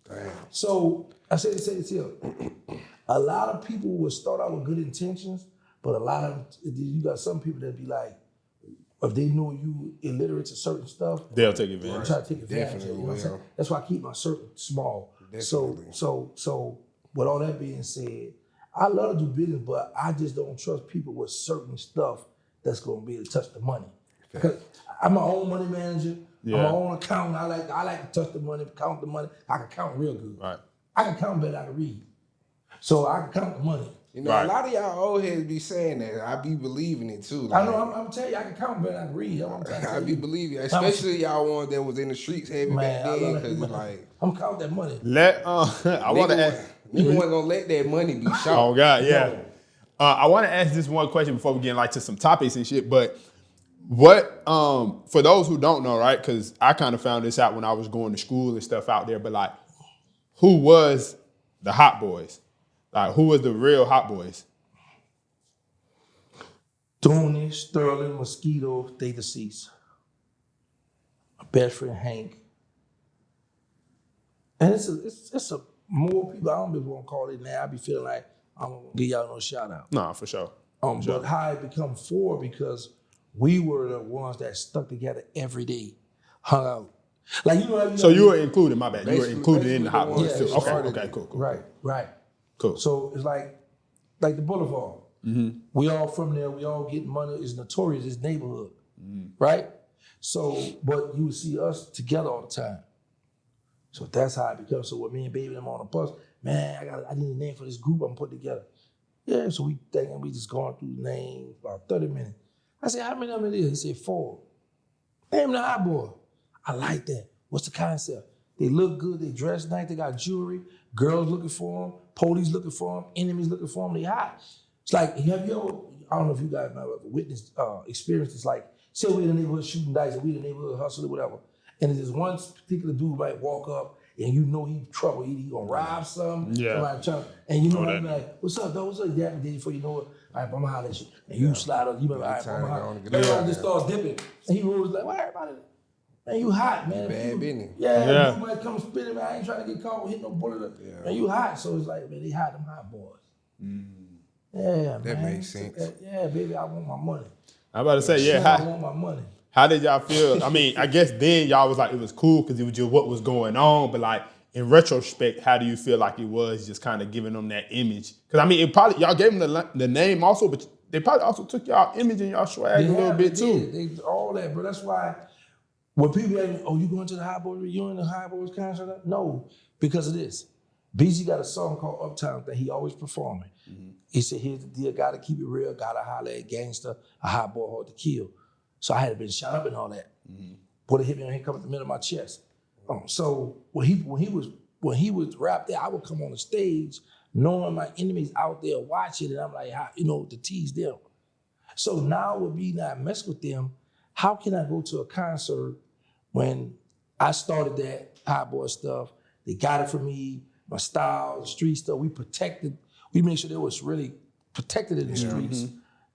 S1: Damn.
S3: So I said this here. A lot of people will start out with good intentions, but a lot of you got some people that be like, if they know you illiterate to certain stuff,
S2: they'll take advantage.
S3: Try to take advantage of it. You know what I'm saying? That's why I keep my circle small.
S1: Definitely.
S3: So with all that being said, I love to do business, but I just don't trust people with certain stuff that's gonna be able to touch the money. Cause I'm my own money manager.
S2: Yeah.
S3: I'm my own accountant. I like to touch the money, count the money. I can count real good.
S2: Right.
S3: I can count better than I can read. So I can count the money.
S1: You know,
S2: Right.
S1: a lot of y'all old heads be saying that. I be believing it too.
S3: I know. I'm telling you, I can count better than I can read. That's what I'm trying to
S1: I
S3: tell
S1: be
S3: you.
S1: believing, especially y'all ones that was in the streets heavy
S3: Man,
S1: back
S3: I
S1: then,
S3: love
S1: because
S3: that
S1: it's
S3: money.
S1: like
S3: I'm counting that money.
S2: I want to ask.
S1: nigga wasn't gonna let that money be shot.
S2: Oh God, yeah.
S3: No.
S2: I want to ask this one question before we get like to some topics and shit. But what, for those who don't know, right? Because I kind of found this out when I was going to school and stuff out there. But like, who was the Hot Boys? Like, who was the real Hot Boys?
S3: Donnie, Sterling, Mosquito, they deceased. My best friend Hank. And it's a more people. I don't even want to call it now. I be feeling like I'm gonna give y'all no shout out.
S2: Nah, for sure. For sure.
S3: But how it become four because we were the ones that stuck together every day, hung out. Like you know.
S2: So you were included. My bad. You were
S1: Basically-
S2: included in the Hot
S1: basically
S2: Boys
S1: the
S2: too.
S1: ones
S2: Okay.
S1: that
S2: Okay.
S1: started
S2: Cool. Cool.
S3: Right.
S2: Cool.
S3: So it's like the Boulevard.
S2: Mm-hmm.
S3: We all from there. We all getting money. It's notorious. It's neighborhood,
S2: Mm-hmm.
S3: right? So, but you would see us together all the time. So that's how it becomes. So with me and Baby and them on the bus, man, I need a name for this group I'm putting together. Yeah, so we thinking we just going through the names about 30 minutes. I said, how many of them it is? He said 4. Name the Hot Boy. I like that. What's the concept? They look good, they dress nice, they got jewelry, girls looking for them, police looking for them, enemies looking for them, they hot. It's like, have you ever, I don't know if you guys have ever witnessed, experienced this, like, say we're in the neighborhood shooting dice, or we in the neighborhood hustling, whatever, and there's one particular dude might walk up, and you know he trouble, he gonna rob something,
S2: Yeah.
S3: and you know
S2: Know
S3: what I mean,
S2: that.
S3: like, what's up, dog, what's up, yeah, before you know it, all right, I'm gonna holler at you, and you slide up, you be like, all right, I'm
S1: time
S3: gonna
S1: to go
S3: holler.
S1: on and get
S3: Everybody
S1: out
S3: just
S1: there.
S3: start dipping, and he was like, why everybody, man, you hot, man.
S1: bad
S3: You-
S1: business.
S3: Yeah, you might come spinning, man. I ain't trying to get caught with hitting no bullet. Man, you hot. So it's like, man, they hot, them hot boys. Yeah,
S1: That
S3: man.
S1: makes sense.
S3: Yeah, baby, I want my money.
S2: I'm about to say, yeah.
S3: I want my money.
S2: How did y'all feel? I mean, I guess then y'all was like, it was cool because it was just what was going on. But like in retrospect, how do you feel like it was just kind of giving them that image? Because I mean, it probably y'all gave them the name also, but they probably also took y'all image and y'all swag a little bit too.
S3: They all that, bro. That's why when people ask me, oh, you going to the High Boys reunion, the High Boys concert? No, because of this. BG got a song called Uptown that he always performing. He said, here's the deal, gotta keep it real, gotta holler at gangster, a hot boy hard to kill. So I had been shot up and all that. Put a hit me on here, come at the middle of my chest. So when he was rap there, I would come on the stage knowing my enemies out there watching, and I'm like, to tease them. So now with me not mess with them, how can I go to a concert when I started that hot boy stuff? They got it from me, my style, the street stuff. We made sure they was really protected in the streets.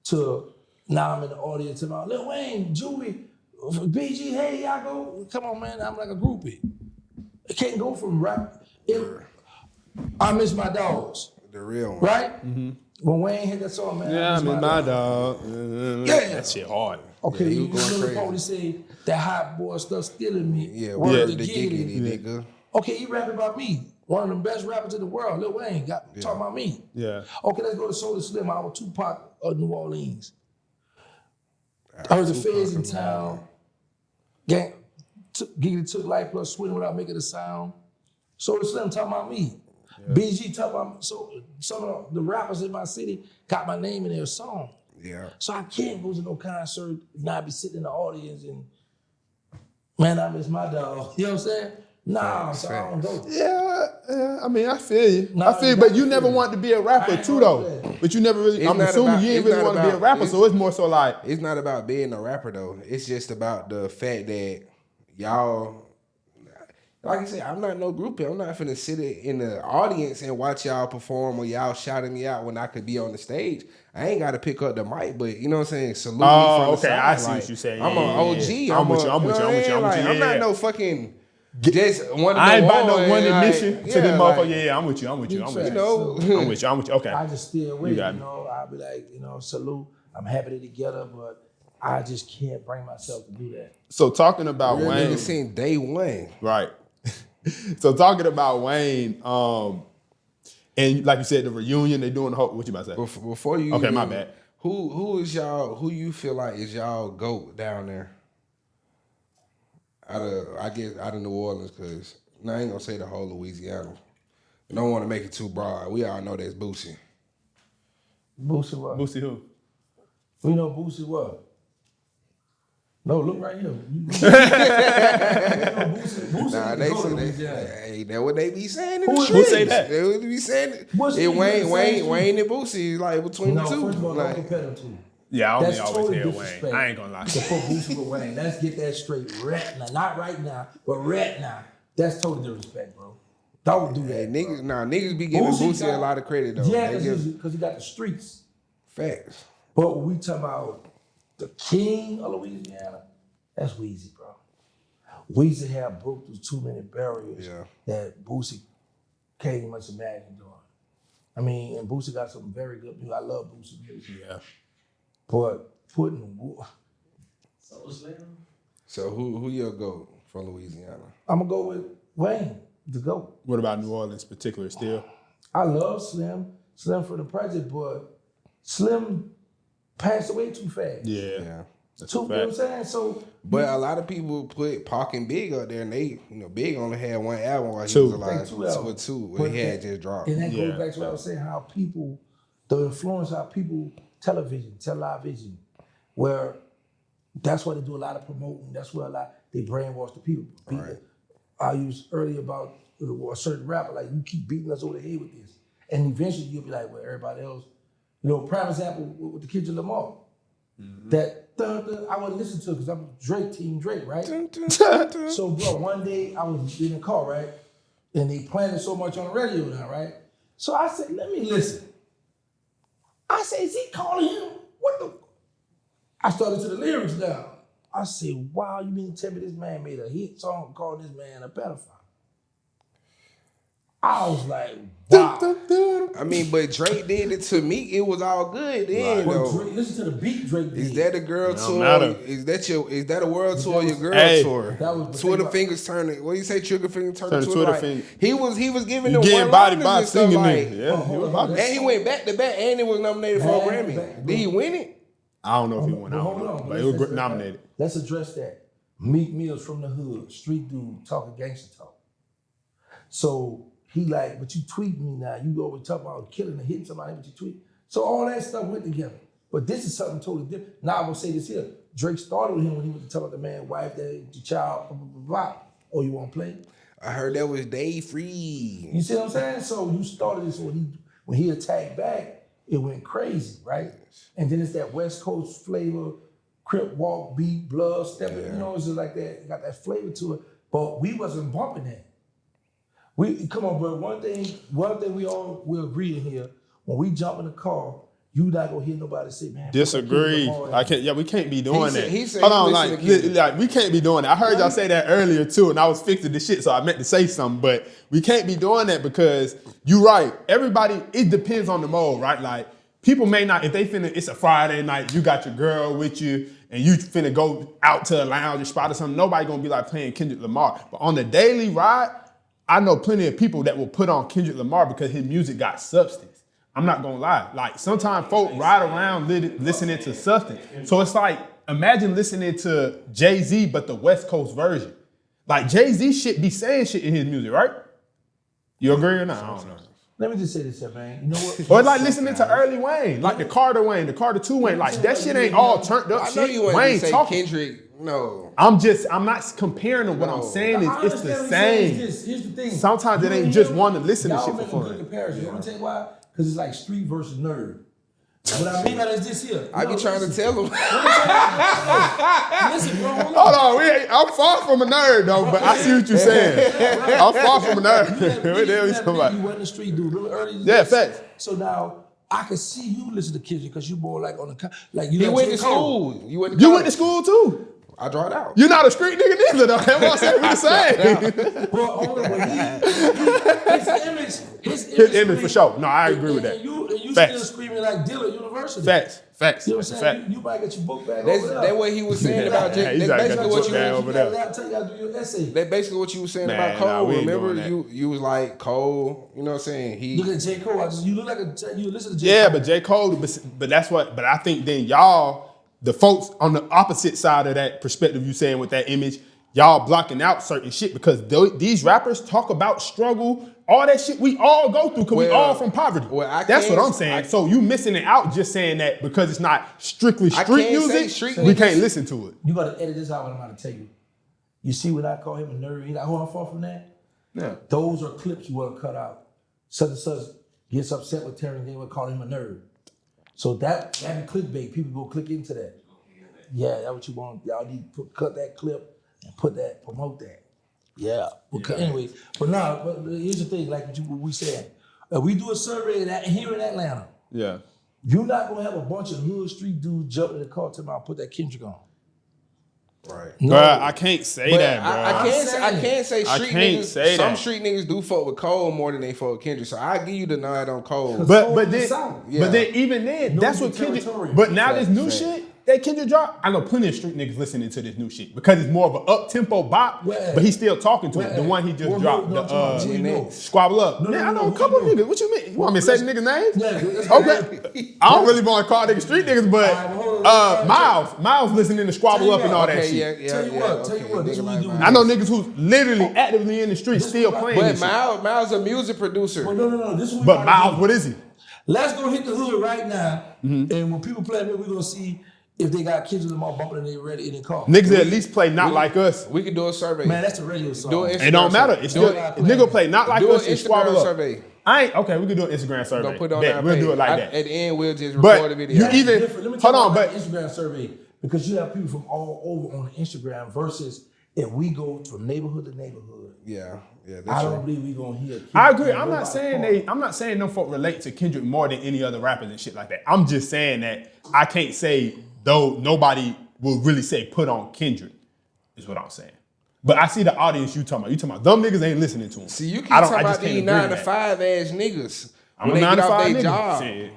S3: To now I'm in the audience and I'm like, Lil Wayne, Juvie, BG, hey, y'all go. Come on, man, I'm like a groupie. It can't go from rap. I miss my dogs,
S1: The real one.
S3: right? When Wayne hit that song, man,
S2: Yeah, I mean, my dog.
S3: Yeah.
S2: That shit hard.
S3: Okay,
S1: Yeah,
S3: you
S1: you going
S3: know the
S1: crazy.
S3: police say that hot boy stuff stealing me.
S1: Yeah,
S3: Word
S1: word
S3: to
S1: to
S3: giggity.
S1: giggity, nigga.
S3: Okay, he rapping about me. One of the best rappers in the world, Lil Wayne, talking about me.
S2: Yeah.
S3: Okay, let's go to Soul Slim, our Tupac of New Orleans. I heard the feds in town. Gang, Giggity took life plus swing without making a sound. Soul Slim talking about me. BG talking about me. So some of the rappers in my city got my name in their song.
S1: Yeah.
S3: So I can't go to no concert and not be sitting in the audience and, man, I miss my dog. You know what I'm saying? Nah, so I don't go.
S2: Yeah, I mean, I feel you.
S3: Nah,
S2: I feel you,
S3: I
S2: but you
S3: feel
S2: never
S3: you.
S2: wanted to be a
S3: I
S2: rapper
S3: ain't
S2: too,
S3: gonna
S2: though.
S3: do that.
S2: But you never really,
S1: It's
S2: I'm
S1: not
S2: assuming
S1: about-
S2: you ain't
S1: it's
S2: really
S1: not
S2: want to be a
S1: about-
S2: rapper,
S1: it's-
S2: so it's more so like,
S1: It's not about being a rapper though. It's just about the fact that y'all, like I said, I'm not no groupie. I'm not finna sit in the audience and watch y'all perform or y'all shouting me out when I could be on the stage. I ain't got to pick up the mic, but you know what I'm saying? Salute me from the
S2: okay,
S1: side.
S2: I see
S1: Like,
S2: what you're saying.
S1: I'm
S2: Yeah,
S1: an
S2: yeah,
S1: OG.
S2: yeah. I'm with you, I'm with you, I'm with you, I'm with you.
S1: I'm
S2: Yeah,
S1: not
S2: yeah.
S1: no fucking just one of
S2: I ain't
S1: the
S2: about no one
S1: like,
S2: admission to
S1: yeah,
S2: this
S1: like,
S2: motherfucker. Yeah, I'm with you, I'm with you, I'm with
S3: You
S2: you.
S3: know,
S2: I'm with you, okay.
S3: I just stay away,
S2: You got me.
S3: I'll be like, salute. I'm happy they're together, but I just can't bring myself to do that.
S2: So talking about
S1: real
S2: Wayne,
S1: nigga seen day one.
S2: right. So talking about Wayne, and like you said, the reunion, they doing the whole, what you about to say?
S1: Before you
S2: Okay,
S1: even,
S2: my bad.
S1: Who is y'all? Who you feel like is y'all GOAT down there? Out of New Orleans, cause I ain't gonna say the whole Louisiana. I don't want to make it too broad. We all know that's Boosie.
S3: Boosie what?
S2: Boosie who?
S3: We know Boosie what? No, look right here. Boosie
S1: Nah, they say hey, that what they be saying in the
S3: Who
S1: streets.
S2: say that?
S1: They would be saying it.
S3: Wayne
S1: Wayne and Boosie is like between the two.
S3: First of all,
S1: Like,
S3: don't compare them two.
S2: Yeah, I only
S3: That's
S2: always
S3: totally
S2: hear Wayne.
S3: disrespect.
S2: I ain't gonna lie.
S3: To put Boosie with Wayne. Let's get that straight. Right now. Not right now, but right now. That's totally disrespect, bro. Don't do that.
S1: hey, niggas be giving Boosie a lot of credit though.
S3: Yeah,
S1: They give
S3: because he got the streets.
S1: facts.
S3: But when we talk about the king of Louisiana, that's Weezy, bro. Weezy had broke through too many barriers that Boosie can't even much imagine doing. I mean, and Boosie got some very good music. I love Boosie music.
S2: Yeah.
S3: But putting
S1: So who your GOAT from Louisiana?
S3: I'm gonna go with Wayne, the GOAT.
S2: What about New Orleans, particular still?
S3: I love Slim for the project, but Slim passed away too fast.
S2: Yeah. That's
S3: You
S2: a
S3: know what I'm
S2: fact.
S3: saying? So,
S1: But a lot of people put Pac and Big up there, and they, Big only had one album while he
S2: Two.
S1: was alive.
S3: Two albums.
S1: Two,
S3: But
S1: he had just dropped.
S3: and that
S2: Yeah.
S3: goes back to what I was saying, how people, the influence, how people, television, where that's why they do a lot of promoting. That's where they brainwash the people.
S1: Right.
S3: I used earlier about a certain rapper, like, you keep beating us over the head with this. And eventually you'll be like, well, everybody else, prime example with the Kendrick Lamar. That I wouldn't listen to it because I'm Team Drake, right? So, bro, one day I was in the car, right? And they playing it so much on the radio now, right? So I said, let me listen. I said, is he calling him? What the? I started to the lyrics down. I said, wow, you mean to tell me this man made a hit song called this man a pedophile? I was like, wow.
S1: I mean, but Drake did it to me. It was all good then,
S3: But
S1: though.
S3: Drake, listen to the beat Drake did.
S1: Is that a girl tour?
S2: matter.
S1: Is that a world tour or your girl
S2: Hey.
S1: tour?
S3: That was-
S1: Twitter fingers turning. What do you say? Trigger finger turning
S2: Turn
S1: Twitter.
S2: Twitter
S1: Like,
S2: finger.
S1: he was giving
S2: You
S1: them
S2: getting body
S1: one-liners
S2: by
S1: and stuff
S2: singing
S1: like.
S2: it. Yeah, he was body.
S1: And he went back to back, and he was nominated for a
S3: Back to
S1: Grammy.
S3: back.
S1: Did he win it?
S2: I don't know if he won. I
S3: But
S2: don't
S3: hold
S2: know.
S3: on,
S2: But it was
S3: let's-
S2: nominated.
S3: Let's address that. Meek Mill's from the hood, street dude, talking gangster talk. So he like, but you tweet me now. You always talk about killing and hitting somebody, but you tweet. So all that stuff went together. But this is something totally different. Now I'm gonna say this here. Drake started with him when he was talking about the man, wife, the child, blah, blah, blah, blah. Oh, you wanna play?
S1: I heard that was Day Free.
S3: You see what I'm saying? So you started this when he attacked back, it went crazy, right? And then it's that West Coast flavor, crip walk, beat, blood, stepping, it's just like that. It got that flavor to it. But we wasn't bumping that. Come on, bro. One thing we agree in here. When we jump in the car, you not gonna hear nobody say, man.
S2: Disagree.
S3: fuck that.
S2: We can't be doing that.
S1: he said
S2: Hold on,
S1: he
S2: like,
S1: listened to Kendrick.
S2: like, we can't be doing that. I heard y'all say that earlier too, and I was fixing the shit, so I meant to say something, but we can't be doing that because you right. Everybody, it depends on the mode, right? Like, people may not, if they finna, it's a Friday night, you got your girl with you, and you finna go out to a lounge or spot or something, nobody gonna be like playing Kendrick Lamar. But on the daily ride, I know plenty of people that will put on Kendrick Lamar because his music got substance. I'm not gonna lie. Like, sometimes folk ride around listening to substance. So it's like, imagine listening to Jay-Z, but the West Coast version. Like, Jay-Z shit be saying shit in his music, right? You agree or not? I don't know.
S3: Let me just say this here, man. You know what?
S2: Or like listening to early Wayne, like the Carter Wayne, the Carter 2 Wayne. Like, that shit ain't all turned up
S1: I know
S2: shit.
S1: you want to
S2: Wayne
S1: say
S2: talking.
S1: Kendrick. No.
S2: I'm not comparing them. What I'm saying
S3: I
S2: is it's the
S3: understand what you're saying.
S2: same.
S3: Here's the thing.
S2: Sometimes it ain't just one to listen to
S3: Y'all
S2: shit for
S3: make a
S2: fun.
S3: good comparison. Let me tell you why. Because it's like street versus nerd. What I mean by that is this here.
S1: I be trying to tell him.
S3: Listen, bro. Hold on.
S2: Hold on, I'm far from a nerd though, but I see what you're saying. I'm far from a nerd. What the hell you talking about?
S3: You wasn't a street dude. Remember earlier?
S2: Yeah, facts.
S3: So now I can see you listen to kids because you more like on the like you.
S1: He
S3: like
S1: went
S3: J.
S1: to
S3: Cole.
S1: school. You went to
S2: You
S1: college.
S2: went to school too.
S1: I dropped out.
S2: You're not a street nigga neither, though. That's what I'm saying. We the same.
S3: Well, hold on, but his
S2: Image for sure. No, I agree with that.
S3: And you
S2: Facts.
S3: still screaming like Dillard University.
S2: Facts.
S3: You know what I'm saying? You might get your book back
S1: That's
S3: over there.
S1: that what he was saying about
S2: Yeah,
S1: J. That's basically what you
S2: over there.
S3: You gotta do your essay.
S1: That basically what you was saying
S2: Man,
S1: about Cole.
S2: nah, we ain't
S1: Remember,
S2: doing
S1: you was like Cole. You know what I'm saying?
S3: Look at J. Cole. You look like you listen to J.
S2: Yeah,
S3: Cole.
S2: but J. Cole, but that's what. But I think then y'all, the folks on the opposite side of that perspective, you saying with that image, y'all blocking out certain shit because these rappers talk about struggle, all that shit we all go through because we all from poverty. That's what I'm saying. So you missing it out just saying that because it's not strictly street music, we can't listen to it.
S3: You gotta edit this out. What I'm about to tell you. You see when I call him a nerd, you know how far from that?
S2: Yeah.
S3: Those are clips you want to cut out. Such and such gets upset with Tarrence, they would call him a nerd. So that be clickbait. People go click into that. Yeah, that's what you want. Y'all need to cut that clip and promote that. Yeah. Okay. Anyway, but here's the thing, like what we said. We do a survey here in Atlanta.
S2: Yeah.
S3: You're not gonna have a bunch of hood street dudes jump in the car to put that Kendrick on.
S1: Right.
S3: No.
S2: Bruh, I can't say that, bro.
S1: I can't say street niggas.
S2: Say
S1: some
S2: that.
S1: street niggas do fuck with Cole more than they fuck with Kendrick. So I give you the nod on Cole.
S2: But
S3: Cole in the
S2: then,
S3: South.
S2: but then even then,
S3: No,
S2: that's
S3: it's
S2: what Kendrick.
S3: territorial.
S2: But now this new
S1: Fact.
S2: shit that Kendrick dropped, I know plenty of street niggas listening to this new shit because it's more of an up tempo bop.
S3: Where?
S2: But he's still talking to it. The
S3: Where?
S2: one he just
S3: Well,
S2: dropped,
S3: no,
S2: the
S3: no.
S2: Squabble Up.
S3: No,
S2: Man, I know
S3: no,
S2: a couple
S3: no.
S2: niggas. What you mean? You want me to say the niggas' names?
S3: Yeah, that's
S2: Okay. I don't really want to call niggas street niggas, but Miles listening to Squabble Up and all that
S1: Okay,
S2: shit.
S3: Tell you what, this is what we do.
S2: I know niggas who's literally actively in the street still playing
S1: But
S2: this shit.
S1: Miles a music producer.
S3: Well, no. This is what we
S2: But
S3: gotta
S2: Miles,
S3: do.
S2: what is he?
S3: Let's go hit the hood right now,
S2: Mm-hmm.
S3: and when people play it, we're gonna see if they got kids with them all bumping and they ready in the car.
S2: Niggas at least play Not Like Us.
S1: We could do a survey.
S3: Man, that's a radio song.
S1: Do an
S2: It don't matter. It's still nigga play Not Like
S1: Do
S2: Us
S1: an
S2: and Squabble
S1: Instagram
S2: Up.
S1: survey.
S2: Okay, we can do an Instagram survey.
S1: Don't put it on
S2: Bet,
S1: our
S2: we'll
S1: page.
S2: do it like that.
S1: At the end, we'll just
S2: But
S1: record a video.
S2: you
S3: That's
S2: even
S3: different. Let me
S2: hold
S3: tell
S2: on,
S3: you about
S2: but
S3: the Instagram survey because you have people from all over on Instagram versus if we go from neighborhood to neighborhood.
S1: Yeah,
S3: I
S1: that's
S3: don't
S1: true.
S3: believe we gonna hear.
S2: I agree. I'm not saying them folk relate to Kendrick more than any other rappers and shit like that. I'm just saying that I can't say though nobody will really say put on Kendrick, is what I'm saying. But I see the audience you talking about. You talking about them niggas ain't listening to him.
S1: See, you keep talking about
S2: just
S1: these
S2: can't
S1: 9
S2: agree
S1: to
S2: with
S1: 5 ass niggas
S2: I'm
S1: when
S2: a
S1: they
S2: 9
S1: get
S2: to
S1: off
S2: 5
S1: their
S2: nigga.
S1: job.
S2: Shit.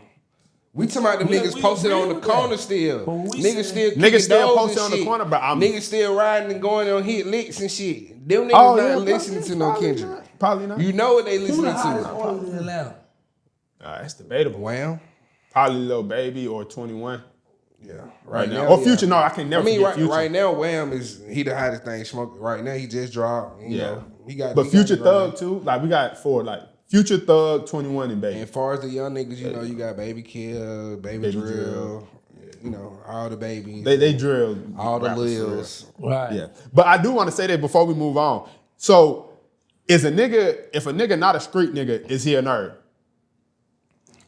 S1: We talking about them niggas
S3: we
S1: posted
S3: agree
S1: on the
S3: with
S1: corner
S3: that.
S1: still.
S3: But we
S1: Niggas
S3: said-
S1: still
S2: Niggas
S1: kicking
S2: still
S1: doors
S2: posted
S1: and
S2: on the
S1: shit.
S2: corner, but
S1: niggas still riding and going on hit licks and shit. Them niggas
S2: Oh,
S1: not
S2: yeah,
S1: listening to no
S2: probably
S1: Kendrick.
S2: not. Probably not.
S1: You know what they
S3: Who
S1: listening
S3: the hottest
S1: to?
S3: artist in Atlanta?
S2: That's debatable.
S1: Wham.
S2: Probably Lil Baby or 21
S1: Yeah,
S2: right now. Or Future. No, I can never forget
S1: right,
S2: Future.
S1: right now, Wham is he the hottest thing smoking. Right now, he just dropped. You know, he got.
S2: But
S1: he
S2: Future
S1: got it right
S2: Thug too. Like we got 4. Like Future Thug, 21, and Baby.
S1: And as far as the young niggas, you know, you got Baby Kill, Baby Drill, you know, all the babies.
S2: They drill
S1: all the
S2: rappers for real.
S1: Lils.
S3: Right.
S2: Yeah. But I do want to say that before we move on. So if a nigga not a street nigga, is he a nerd?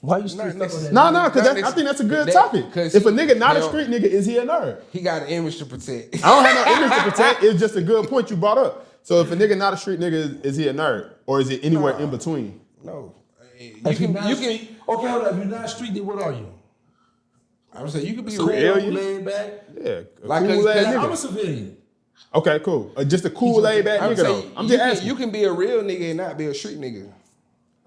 S3: Why you still stuck on that?
S2: No,
S1: Not
S2: because I
S1: necess-
S2: think that's a good
S1: that-
S2: topic.
S1: 'cause
S2: If a
S1: he-
S2: nigga not a
S1: you know-
S2: street nigga, is he a nerd?
S1: He got an image to protect.
S2: I don't have no image to protect. It's just a good point you brought up. So if a nigga not a street nigga, is he a nerd? Or is it anywhere in between?
S1: No.
S3: If you're not street, okay, hold up. If you're not street, then what are you?
S1: I would say you could be
S3: Cool,
S1: real.
S2: you-
S3: laid back.
S2: Yeah.
S1: Like,
S2: cool
S1: cause-
S2: ass
S1: cause
S3: I'm a
S2: nigga.
S3: civilian.
S2: Okay, cool. Just a cool laid back
S1: I would
S2: nigga
S1: say
S2: though. I'm just asking.
S1: you can be a real nigga and not be a street nigga.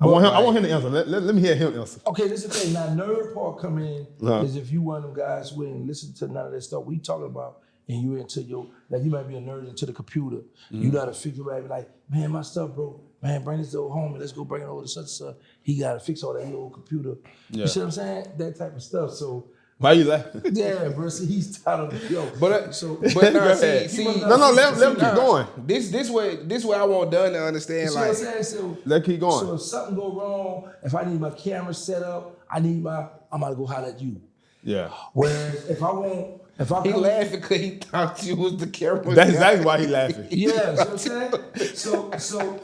S2: I want him to answer. Let me hear him answer.
S3: Okay, this is the thing. Now, nerd part come in
S2: Uh-huh.
S3: is if you one of them guys who ain't listen to none of that stuff we talking about, and you into your, like you might be a nerd into the computer. You gotta figure out, like, man, my stuff broke. Man, bring this to old homie. Let's go bring it over to such and such. He gotta fix all that old computer.
S2: Yeah.
S3: You see what I'm saying? That type of stuff. So,
S2: Why you laughing?
S3: yeah, bro. See, he's tired of yo.
S1: But
S3: so,
S1: but
S2: Go
S1: nah,
S2: ahead.
S1: see,
S2: No, let him keep going.
S1: This way I want done to understand.
S3: you see what I'm
S1: Like,
S3: saying? So,
S2: Let's keep going.
S3: So if something go wrong, if I need my camera set up, I'm gonna go holler at you.
S2: Yeah.
S3: Whereas if I
S1: he
S3: come,
S1: laughing because he thought you was the camera.
S2: That's
S1: guy.
S2: exactly why he laughing.
S3: yeah, see what I'm saying? So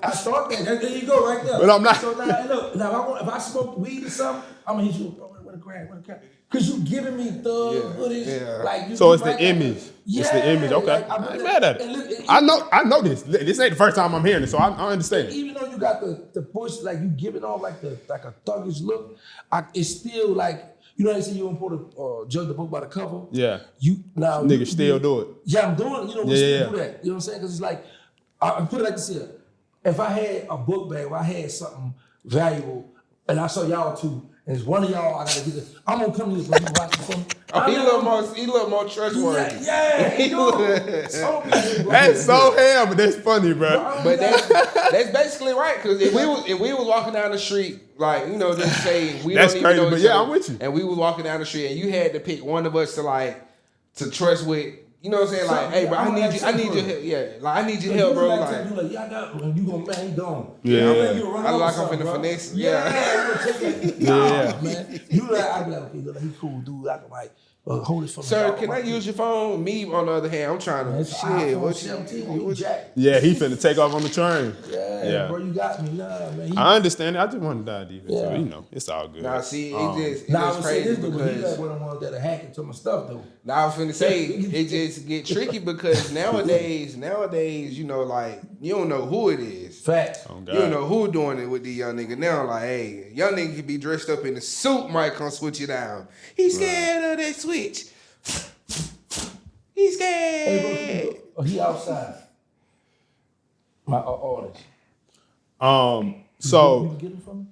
S3: I thought that. There you go, right there.
S2: But I'm not-
S3: So now, look, now if I smoke weed or something, I'm gonna hit you with a grand, because you giving me thug hoodies,
S1: yeah.
S3: like you.
S2: So it's
S3: right
S2: the image. It's the image. Okay.
S3: like,
S2: I ain't mad at
S3: and look,
S2: it. I know this. This ain't the first time I'm hearing it, so I understand.
S3: Even though you got the bush, like you giving off like a thuggish look, it's still like You know how they say you don't judge the book by the cover?
S2: Yeah.
S3: Niggas
S2: still do it.
S3: Yeah, I'm doing it. You know, we still do that. You know what I'm saying? Because it's like, I put it like this here. If I had a book bag where I had something valuable and I saw y'all two, and it's one of y'all, I gotta get it. I'm gonna come to this, but you watch it for me.
S1: He a little more trustworthy.
S3: Yeah,
S2: That's so hell, but that's funny, bro.
S1: But that's basically right. Because if we was walking down the street, like, you know, just say we
S2: that's
S1: don't
S2: crazy,
S1: even know
S2: but
S1: each
S2: yeah,
S1: other,
S2: I'm with you.
S1: and we was walking down the street, and you had to pick one of us to trust with. You know what I'm saying? Like, hey, bro, I need your help. Yeah, like I need your help, bro.
S3: Like, yeah, I got you gonna, man, he gone.
S2: Yeah.
S1: I like I'm finna finesse. Yeah.
S3: Man. You like, I be like, okay, look, he cool dude. I can like hold this for me.
S1: Sir, can I use your phone? Me, on the other hand, I'm trying to shit. What
S3: 17, Jack.
S2: Yeah, he finna take off on the train.
S3: Yeah, bro, you got me. Nah, man.
S2: I understand it. I just want to dive deep into it. You know, it's all good.
S1: Now, see, it just crazy because
S3: he like one of the ones that are hacking to my stuff though.
S1: Now I was finna say it just get tricky because nowadays, you know, like you don't know who it is.
S3: Facts.
S2: Oh,
S1: you don't know who doing it with the young nigga now. Like, hey, young nigga could be dressed up in a suit, might come switch you down. He's scared of that switch. He's scared.
S3: Hey, bro, he outside. My artist.
S2: So
S3: You get him from me?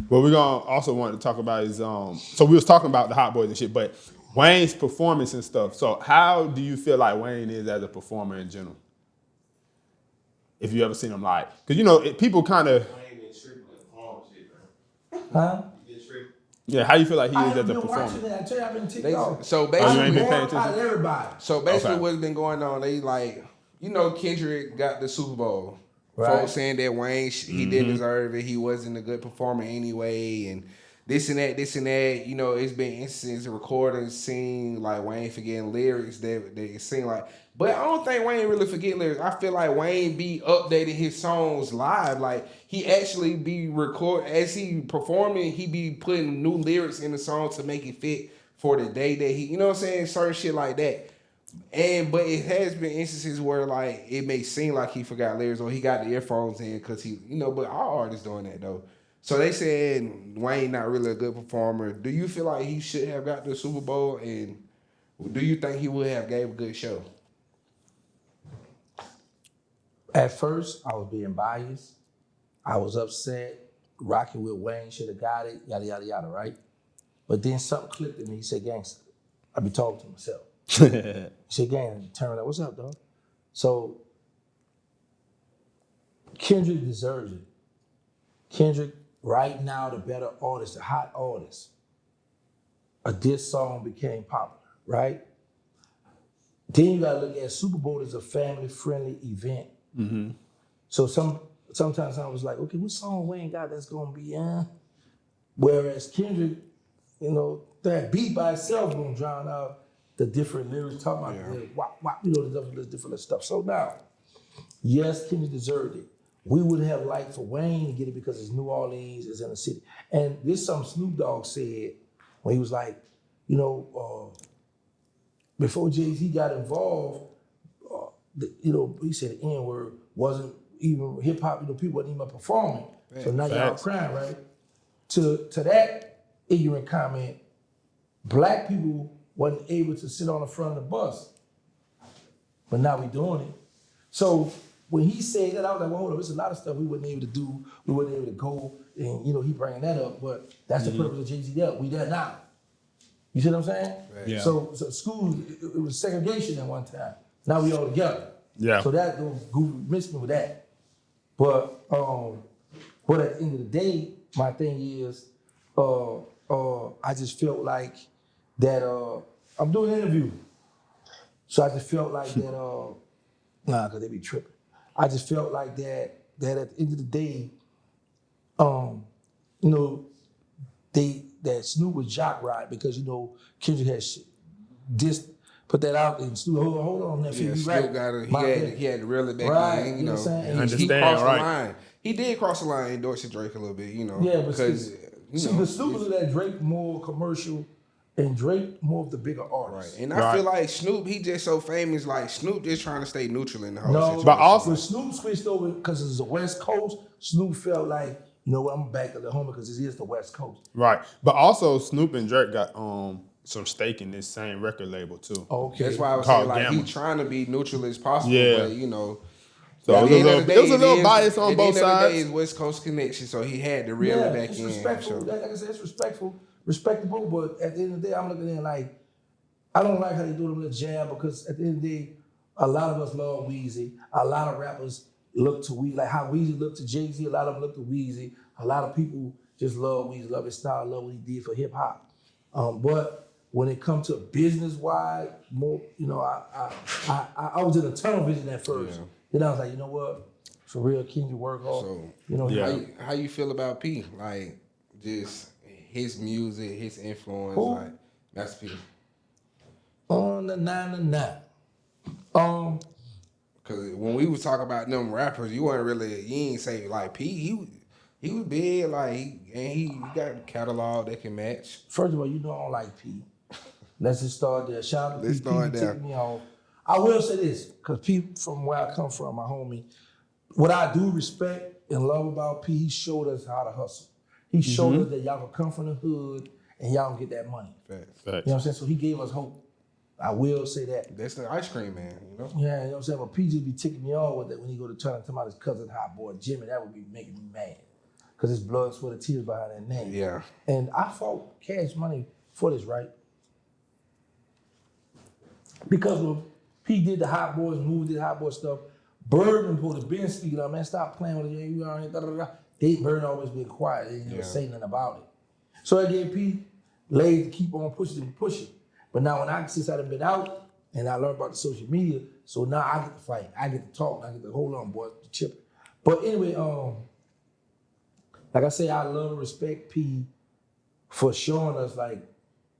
S2: what we're gonna also want to talk about is so we was talking about the Hot Boys and shit, but Wayne's performance and stuff. So how do you feel like Wayne is as a performer in general? If you ever seen him live, because you know people kind of.
S3: Huh?
S2: Yeah, how you feel like he is as a
S3: been
S2: performer?
S3: watching that. I tell you, I've been TikTok.
S1: So
S2: you ain't been
S1: basically,
S2: paying attention?
S3: Everybody.
S1: So basically,
S2: Okay.
S1: what's been going on? They like, you know, Kendrick got the Super Bowl.
S3: Right.
S1: Folks saying that Wayne he didn't deserve it. He wasn't a good performer anyway, and this and that. You know, it's been instances of recordings seen like Wayne forgetting lyrics that it seem like. But I don't think Wayne really forget lyrics. I feel like Wayne be updating his songs live. Like he actually be as he performing, he be putting new lyrics in the song to make it fit for the day that he, you know what I'm saying, certain shit like that. But it has been instances where like it may seem like he forgot lyrics or he got the earphones in because he, you know. But all artists doing that though. So they said Wayne not really a good performer. Do you feel like he should have got the Super Bowl, and do you think he would have gave a good show?
S3: At first, I was being biased. I was upset. Rocking with Wayne should have got it. Yada yada yada. Right. But then something clicked in me. He said, "Gangsta." I be talking to myself. He said, "Gang," turn like, "What's up, dog?" So Kendrick deserves it. Kendrick, right now, the better artist, the hot artist. A diss song became popular, right? Then you gotta look at Super Bowl as a family-friendly event.
S2: Mm-hmm.
S3: So sometimes I was like, okay, what song Wayne got that's gonna be Whereas Kendrick, you know, that beat by itself gonna drown out the different lyrics, talking about you know, the different stuff. So now, yes, Kendrick deserved it. We would have liked for Wayne to get it because it's New Orleans, it's in the city. And this is something Snoop Dogg said when he was like, you know, before Jay-Z got involved, you know, he said the N-word wasn't even hip-hop, you know, people wasn't even performing. Right. So now y'all crying, right? To that ignorant comment, black people wasn't able to sit on the front of the bus. But now we doing it. So when he said that, I was like, well, hold up, there's a lot of stuff we wasn't able to do. We wasn't able to go, and you know, he bringing that up, but that's the purpose of Jay-Z up. We there now. You see what I'm saying? Right. Yeah. So school, it was segregation at one time. Now we all together.
S2: Yeah.
S3: So that Google missed me with that. But at the end of the day, my thing is, I just felt like that I'm doing an interview. So I just felt like that because they be tripping. I just felt like that at the end of the day, you know, that Snoop was jock ride because, you know, Kendrick had put that out and Snoop, hold on, nephew,
S1: yeah,
S3: you
S1: Snoop
S3: right.
S1: he had to reel it back
S3: right,
S1: in, you know.
S2: He
S1: crossed the line. He did cross the line, endorsing Drake a little bit, you know.
S3: Yeah, but
S1: because
S3: the Snoop was that Drake more commercial and Drake more of the bigger artist.
S1: Right. And I feel like Snoop, he just so famous, like Snoop just trying to stay neutral in the whole situation.
S3: But also Snoop switched over because it was the West Coast. Snoop felt like you know what, I'm back to the home because this is the West Coast.
S2: Right. But also Snoop and Drake got some stake in this same record label too.
S3: Okay.
S1: That's why I was
S2: Called
S1: saying like
S2: Gamma.
S1: he trying to be neutral as possible,
S2: Yeah.
S1: but you know.
S2: So
S1: at
S2: it
S1: the
S2: was
S1: end
S2: a
S1: of the
S2: little, it was a
S1: day,
S2: little bias on
S1: at
S2: both
S1: the end of the day,
S2: sides.
S1: it's West Coast connection, so he had to reel it back
S3: it's
S1: in.
S3: respectful.
S1: So.
S3: Like I said, it's respectable. But at the end of the day, I'm looking at it like I don't like how they do them little jab because at the end of the day, a lot of us love Weezy. A lot of rappers look to Weezy, like how Weezy looked to Jay-Z. A lot of them look to Weezy. A lot of people just love Weezy, love his style, love what he did for hip hop. But when it comes to business wide, more, you know, I was in a tunnel vision at first.
S1: Yeah.
S3: Then I was like, you know what? For real, King work hard.
S1: So,
S3: you know,
S2: yeah.
S1: How you feel about P? Like just his music, his influence,
S3: Who?
S1: like that's P.
S3: On the 9 to 9.
S1: Cause when we was talking about them rappers, you ain't say like P. He was big, like he got a catalog that can match.
S3: First of all, you know I don't like P. Let's just start there. Shout out to
S1: Let's
S3: P.
S1: start
S3: P
S1: there.
S3: ticked me off. I will say this, because P, from where I come from, my homie, what I do respect and love about P, he showed us how to hustle. He showed us that y'all can come from the hood and y'all can get that money.
S1: Facts.
S3: You know what I'm saying? So he gave us hope. I will say that.
S1: That's the ice cream man, you know.
S3: Yeah, you know what I'm saying? But P just be ticking me off with that when he go to turn to his cousin hot boy Jimmy. That would be making me mad. Because it's blood, sweat, and tears behind that name.
S1: Yeah.
S3: And I fought Cash Money for this, right? Because when P did the Hot Boys movie, did the Hot Boy stuff, Bird and pulled the Ben speaking up, man, stop playing with it. You already, da, da, da. Bird always been quiet. They never say nothing about it. So I gave P legs to keep on pushing. But now since I've been out and I learned about the social media, so now I get to fight. I get to talk. I get to hold on, boy, to chip it. But anyway, like I say, I love and respect P for showing us like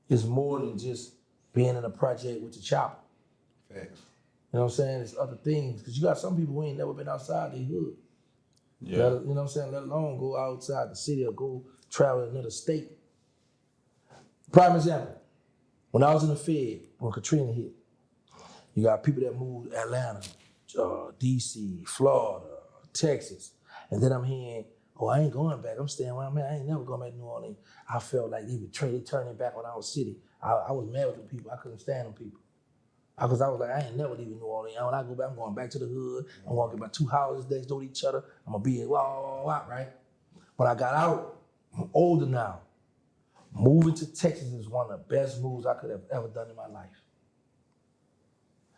S3: it's more than just being in a project with the chopper.
S1: Facts.
S3: You know what I'm saying? It's other things. Because you got some people who ain't never been outside their hood.
S2: Yeah.
S3: You know what I'm saying? Let alone go outside the city or go travel to another state. Prime example, when I was in the Fed, when Katrina hit, you got people that moved to Atlanta, DC, Florida, Texas. And then I'm hearing, oh, I ain't going back. I'm staying where I'm at. I ain't never going back to New Orleans. I felt like they betrayed, they turned it back on our city. I was mad with them people. I couldn't stand them people. Because I was like, I ain't never leaving New Orleans. When I go back, I'm going back to the hood. I'm going to get my 2 houses next door to each other. I'm going to be right? When I got out, I'm older now. Moving to Texas is one of the best moves I could have ever done in my life.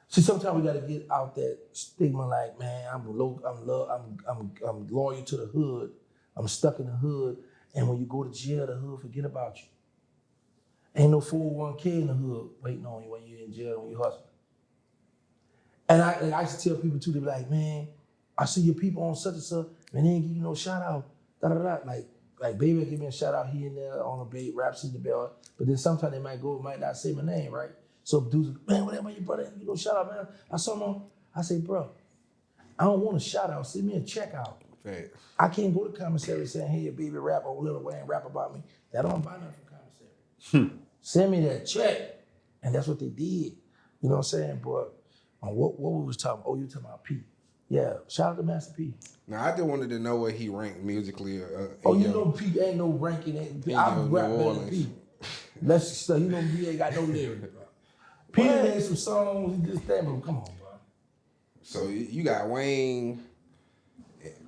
S3: See, sometimes we got to get out that stigma like, man, I'm loyal to the hood. I'm stuck in the hood. And when you go to jail, the hood forget about you. Ain't no 401k in the hood waiting on you when you're in jail, when you hustling. And I used to tell people too, they be like, man, I see your people on such and such, and they ain't give you no shout out. Da, da, da. Like baby give me a shout out here and there on a bait, raps in the bell. But then sometimes they might not say my name, right? So dudes, man, whatever your brother, you know, shout out, man. I saw him. I say, bro, I don't want a shout out. Send me a check out.
S1: Facts.
S3: I can't go to commissary saying, hey, baby, rap or Lil Wayne rap about me. That don't buy nothing from commissary. Send me that check. And that's what they did. You know what I'm saying? But what we was talking about? Oh, you talking about P. Yeah, shout out to Master P.
S1: Now I just wanted to know where he ranked musically.
S3: Oh, you know P ain't no ranking. I rap better than P. Let's just say, you know P ain't got no lyrics, bro. P made some songs, he just that, but come on, bro.
S1: So you got Wayne,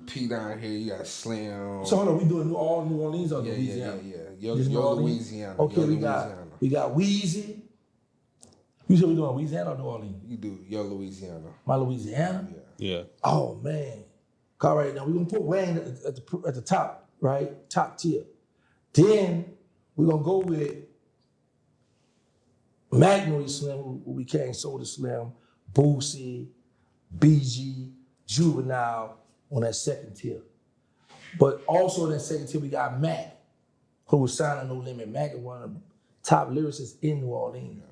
S1: P down here, you got Slim.
S3: So hold on, we doing all New Orleans or Louisiana?
S1: Yo
S3: Just New Orleans?
S1: Louisiana.
S3: Okay,
S1: Yo
S3: we
S1: Louisiana.
S3: got Weezy. You said we doing Louisiana or New Orleans?
S1: You do Yo Louisiana.
S3: My Louisiana?
S2: Yeah.
S3: Oh man. All right, now we're gonna put Wayne at the top, right? Top tier. Then we're gonna go with Magnolia Slim, who became Soda Slim, Boosie, BG, Juvenile on that second tier. But also in that second tier, we got Mac, who was signed to No Limit. Mac is one of the top lyricists in New Orleans.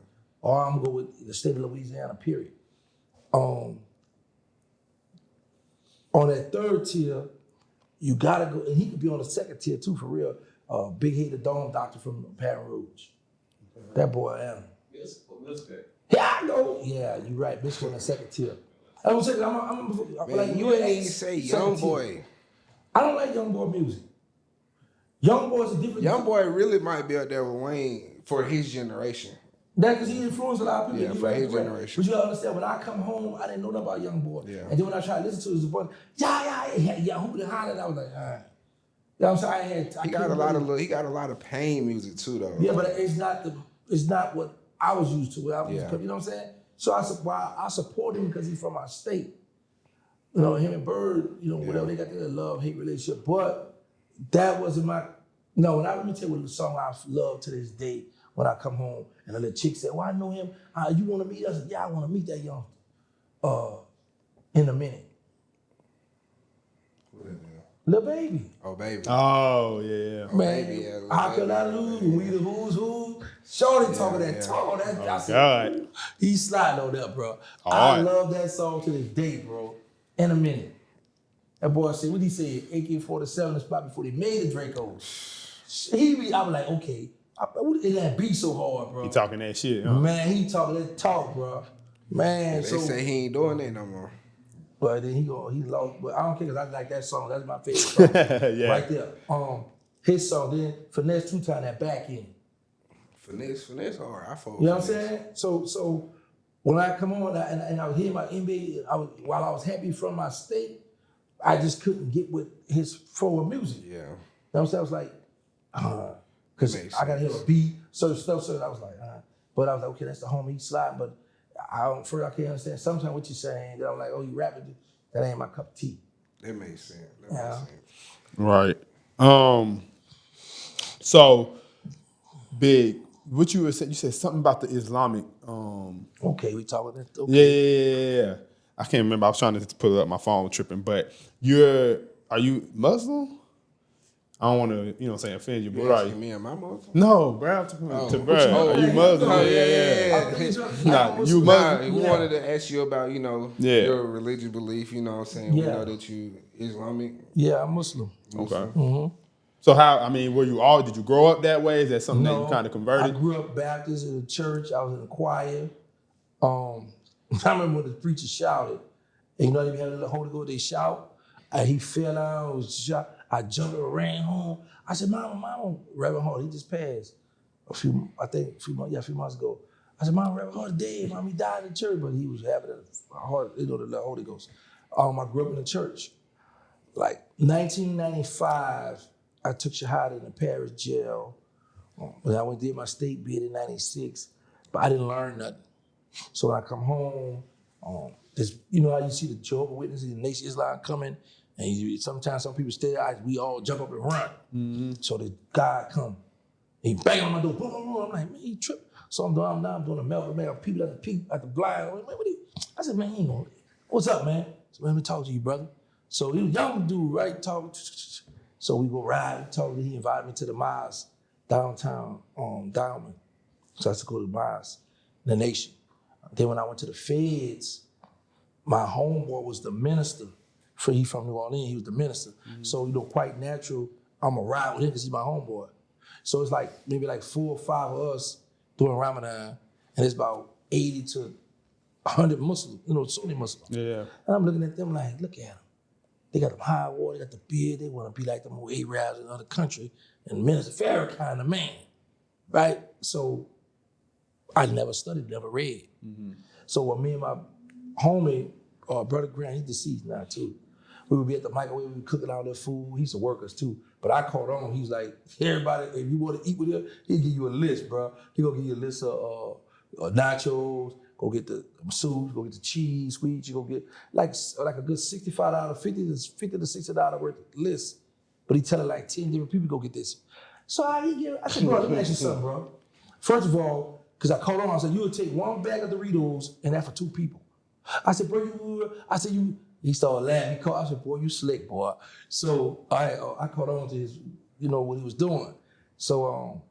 S3: Or I'm gonna go with the state of Louisiana, period. On that third tier, you gotta go, and he could be on the second tier too, for real. Big Head the Dome Doctor from Baton Rouge. That boy, yeah, I know. Yeah, you're right. Bitch on the second tier. I was saying,
S1: Man,
S3: like,
S1: you ain't even say Young Boy.
S3: I don't like Young Boy music. Young Boy's a different.
S1: Young Boy really might be up there with Wayne for his generation.
S3: That because he influenced a lot of people.
S1: Yeah,
S3: You
S1: for
S3: right,
S1: his
S3: correct.
S1: generation.
S3: But you gotta understand, when I come home, I didn't know nothing about Young Boy.
S1: Yeah.
S3: And then when I tried to listen to it, it was a bunch, yeah, who the holler? I was like, all right. You know what I'm saying?
S1: He got a lot of pain music too, though.
S3: Yeah, but it's not what I was used to. You know what I'm saying? So I support him because he's from our state. You know, him and Bird, whatever, they got their love-hate relationship. But that wasn't my, let me tell you what the song I love to this day when I come home and a little chick said, well, I know him. You want to meet us? Yeah, I want to meet that young in a minute. Lil Baby.
S1: Oh, Baby.
S2: Oh, yeah.
S3: Man,
S1: Baby, yeah,
S3: how could I lose? We the who's who. Shorty talking that talk. I said,
S2: God.
S3: he sliding on that, bro.
S2: All
S3: I
S2: right.
S3: love that song to this day, bro. In a minute. That boy said, what he said? AK-47 is spot before they made the Draco. I was like, okay. What did that beat so hard, bro?
S2: He talking that shit, huh?
S3: Man, he talking that talk, bro. Man,
S1: They say he ain't doing that no more.
S3: But then he lost. But I don't care because I like that song. That's my favorite song.
S2: Yeah.
S3: Right there. His song, then Finesse 2 Time that back end.
S1: Finesse hard. I fuck with
S3: You know what I'm
S1: Finesse.
S3: saying? So when I come on and I was hearing my NBA, while I was happy from my state, I just couldn't get with his forward music.
S1: Yeah.
S3: You know what I'm saying? I was like, because I got to hear a beat, certain stuff. So I was like, But I was like, okay, that's the homie slide. But I can't understand sometimes what you're saying. That I'm like, oh, you rapping? That ain't my cup of tea.
S1: That makes sense.
S2: Right. So, Big, what you said something about the Islamic.
S3: Okay, we talking that. Okay.
S2: Yeah. I can't remember. I was trying to pull up my phone tripping, but are you Muslim? I don't want to, offend you, but
S1: You
S2: are
S1: asking me and my mother?
S2: No, bro. I'm talking to bro. Are you Muslim?
S1: Oh,
S2: yeah. Nah, you
S1: Nah,
S2: Muslim?
S1: we wanted to ask you about,
S2: Yeah.
S1: your religious belief, you know what I'm saying?
S3: Yeah.
S1: We know that you Islamic.
S3: Yeah, I'm Muslim.
S2: Okay. So did you grow up that way? Is that something that you kind of converted?
S3: I grew up Baptist in the church. I was in the choir. I remember when the preacher shouted, and they had a little Holy Ghost, they shout, and he fell out, was shot. I jumped and ran home. I said, Mama, Reverend Hart, he just passed a few months ago. I said, Mama, Reverend Hart dead. Mom, he died in the church, but he was having a heart, the Holy Ghost. I grew up in the church. Like 1995, I took Shahada in the parish jail. When I did my state bid in 96, but I didn't learn nothing. So when I come home, how you see the Jehovah's Witnesses and Nation Islam coming, and sometimes some people stay there, we all jump up and run. Mm-hmm. So the guy come, he bang on my door, boom, boom, boom. I'm like, man, he tripped. So I'm doing a Melvin, man, people at the blind. I'm like, man, I said, man, he ain't gonna, what's up, man? So let me talk to you, brother. So he was a young dude, right? Talk. So we go ride, he invited me to the mosque downtown, Diamond. So I used to go to the mosque, the Nation. Then when I went to the feds, my homeboy was the minister. He from New Orleans, he was the minister. Mm-hmm. So, quite natural, I'm going to ride with him because he's my homeboy. So it's like maybe like 4 or 5 of us during Ramadan, and it's about 80 to 100 Muslims, Sunni Muslims.
S2: Yeah.
S3: And I'm looking at them like, look at them. They got them high water, they got the beard, they want to be like them old Arabs in other country, and Minister Farrakhan kind of man, right? So I never studied, never read. Mm-hmm. So when me and my homie, brother Grant, he's deceased now too. We would be at the microwave, we were cooking all that food. He used to work us too. But I caught on, he was like, everybody, if you want to eat with him, he'll give you a list, bro. He'll give you a list of nachos, go get the soup, go get the cheese, sweets, you go get like a good $65, $50 to $60 worth of list. But he telling like 10 different people, go get this. So I said, bro, let me ask you something, bro. First of all, because I caught on, I said, you would take 1 bag of Doritos and that for 2 people. I said, bro, he started laughing. I said, boy, you slick, boy. So I caught on to his, what he was doing. So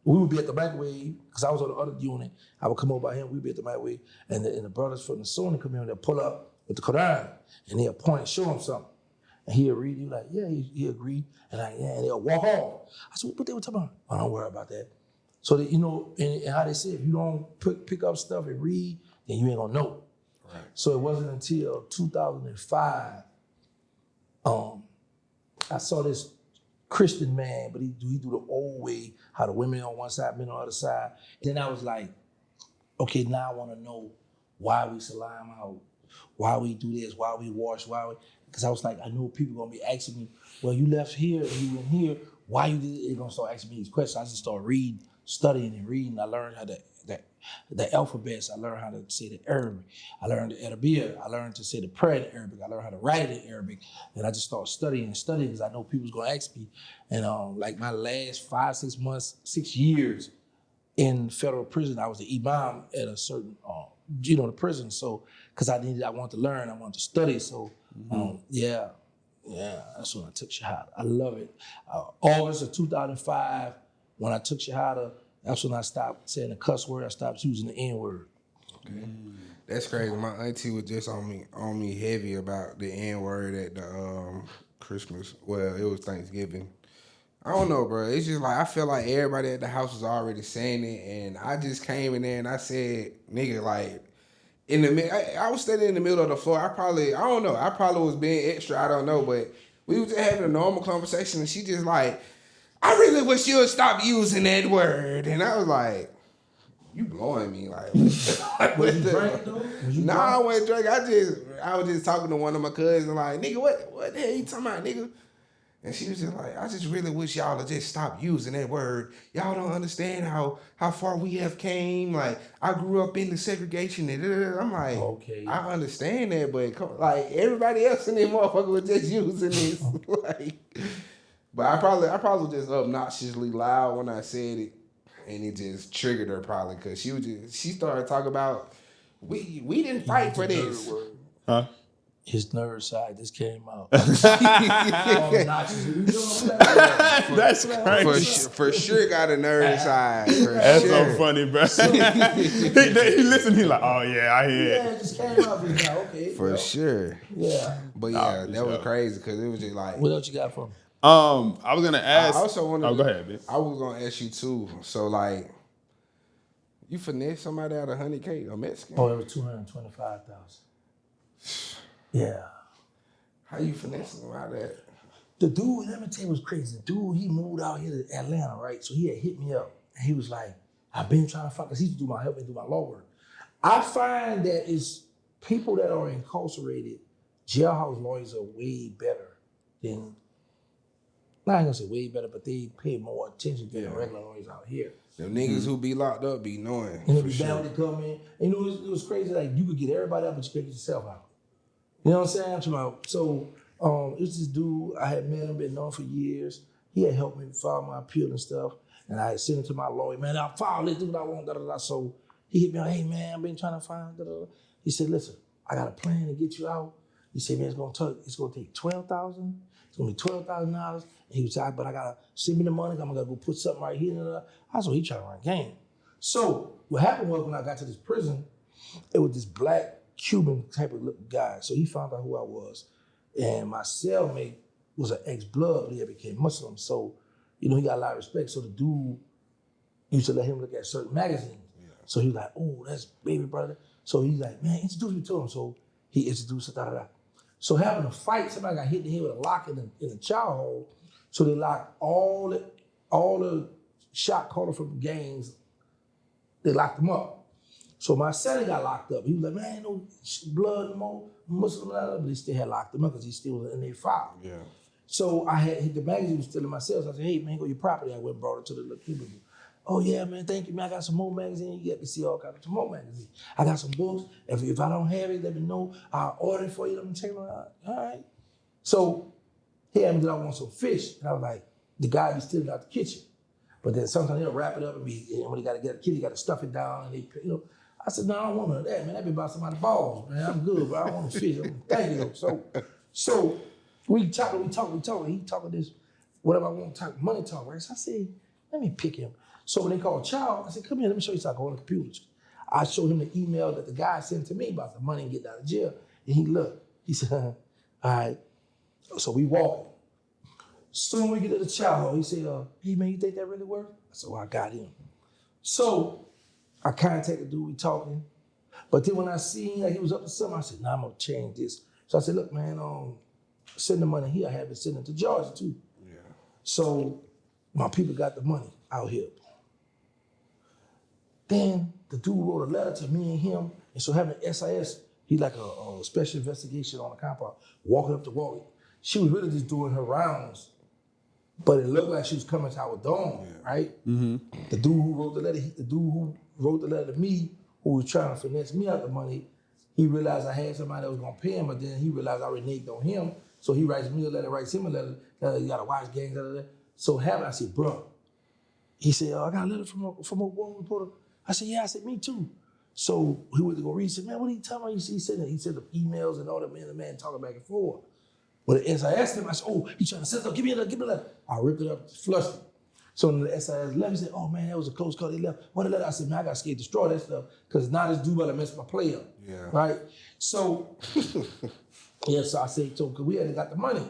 S3: we would be at the microwave, because I was on the other unit. I would come over by him, we'd be at the microwave, and the brothers from the Sunni come in, they'll pull up with the Quran, and they'll point and show him something. And he'll read, he'll like, yeah, he agreed. And and they'll walk off. I said, what they were talking about? Oh, don't worry about that. So that, and how they say, if you don't pick up stuff and read, then you ain't gonna know. Right. So it wasn't until 2005, I saw this Christian man, but he do the old way, how the women on one side, men on the other side. Then I was like, okay, now I want to know why we salam out, why we do this, why we wash, because I was like, I know people gonna be asking me, well, you left here and you went here, why you did it? They're gonna start asking me these questions. I just started reading, studying and reading. I learned how to the alphabets. I learned how to say the Arabic. I learned the Arabic. I learned to say the prayer in Arabic. I learned how to write it in Arabic. And I just started studying because I know people's gonna ask me. And like my last 5, 6 months, 6 years in federal prison, I was the imam at a certain, the prison. So, because I wanted to learn, I wanted to study. So, yeah, that's when I took Shahada. I love it. August of 2005, when I took Shahada, that's when I stopped saying the cuss word. I stopped using the N word.
S1: Okay. That's crazy. My auntie was just on me heavy about the N word at the Christmas. Well, it was Thanksgiving. I don't know, bro. It's just like I feel like everybody at the house was already saying it, and I just came in there and I said, "Nigga, like." I was standing in the middle of the floor. I probably was being extra. I don't know, but we was just having a normal conversation, and she just like, I really wish you would stop using that word. And I was like, you blowing me. Like,
S3: Was you drinking though?
S1: Nah, I wasn't drinking. I was just talking to one of my cousins, like, nigga, what the hell you talking about, nigga? And she was just like, I just really wish y'all to just stop using that word. Y'all don't understand how far we have came. Like, I grew up in the segregation. And I'm like,
S3: okay,
S1: I understand that, but like everybody else in there motherfucker was just using this. Like, but I probably was just obnoxiously loud when I said it, and it just triggered her probably because she started talking about we didn't fight for this.
S2: Huh?
S3: His nerd side just came out.
S2: That's crazy.
S1: For sure got a nerd side.
S2: That's so funny, bro. he listened, he like, oh yeah, I hear it.
S3: Yeah, it just came out. Just like, okay.
S1: For sure.
S3: Yeah.
S1: But yeah, that was crazy because it was just like.
S3: What else you got for me?
S2: I was gonna ask.
S1: I also wanted.
S2: Oh, go ahead, bitch.
S1: I was gonna ask you too. So like, you finesse somebody out of 100K, a Mexican?
S3: Oh, it was 225,000. Yeah.
S1: How you finessing them out of that?
S3: The dude, let me tell you what's crazy. The dude, he moved out here to Atlanta, right? So he had hit me up. And he was like, I've been trying to fuck, because he used to help me do my law work. I find that it's people that are incarcerated, jailhouse lawyers are way better than, I ain't gonna say way better, but they pay more attention to the regular lawyers out here.
S1: Them niggas who be locked up be knowing.
S3: And they be bad when they come in. And it was crazy, like you could get everybody out, but you couldn't get yourself out. You know what I'm saying? I'm talking about, so it was this dude, I had met him, been known for years. He had helped me file my appeal and stuff. And I had sent it to my lawyer, man, I'll file this, do what I want, da da da. So he hit me up, hey man, I've been trying to find, da da da. He said, listen, I got a plan to get you out. He said, man, it's gonna take $12,000. It's gonna be $12,000. And he was like, but I gotta send me the money, I'm gonna go put something right here. Da, da, da. I said, he trying to run game. So what happened was when I got to this prison, it was this black Cuban type of looking guy. So he found out who I was. And my cellmate was an ex-blood, but he had became Muslim. So, he got a lot of respect. So the dude used to let him look at certain magazines. Yeah. So he was like, oh, that's baby brother. So he's like, man, introduce me to him. So he introduced us, da da da. So having a fight, somebody got hit in the head with a lock in the child hole. So they locked all the shot caller from gangs, they locked them up. So my son got locked up. He was like, man, ain't no blood no more, Muslim, blah, blah, but they still had locked him up because he still was in their file. Yeah. So I had the magazine was still in my cell. So I said, hey man, go your property. I went and brought it to the Cuban. Oh yeah, man, thank you, man. I got some more magazines. You get to see all kinds of more magazines. I got some books. If I don't have it, let me know. I'll order it for you. Let me check it out. All right. So he had me that I want some fish. And I was like, the guy be stealing out the kitchen. But then sometimes he'll wrap it up and when he got to get a kid, he got to stuff it down. And I said, no, I don't want none of that, man. That be about somebody's balls, man. I'm good, but I don't want no fish. Thank you. So we talking. He talking this, whatever I want to talk, money talk, right? So I said, let me pick him. So when they called Child, I said, come here, let me show you something on the computers. I showed him the email that the guy sent to me about the money and getting out of jail. And he looked. He said, all right. So we walking. Soon we get to the Child, he said, hey man, you think that really worked? I said, well, I got him. So I contacted the dude, we talking. But then when I seen like he was up to something, I said, nah, I'm gonna change this. So I said, look, man, send the money here. I have it send it to Georgia too. Yeah. So my people got the money out here. Then the dude wrote a letter to me and him, and so having SIS, he like a special investigation on the compound, walking up the wall. She was really just doing her rounds, but it looked like she was coming to our dome, right? Mm-hmm. The dude who wrote the letter to me, who was trying to finesse me out the money, he realized I had somebody that was gonna pay him, but then he realized I reneged on him, so he writes me a letter, writes him a letter, you gotta watch gangs, So I said, bro, he said, I got a letter from a war reporter. I said, yeah. I said, me too. So he went to go read. He said, man, what are you talking about? He said the emails and all that, man, the man talking back and forth. But as I asked him, I said, oh, he trying to set it up. Give me a letter. I ripped it up, flushed it. So when the SIS left, he said, oh, man, that was a close call. They left. What a letter. I said, man, I got scared to destroy that stuff because now this dude about to mess my play up.
S1: Yeah.
S3: Right? So, so I said, so because we hadn't got the money.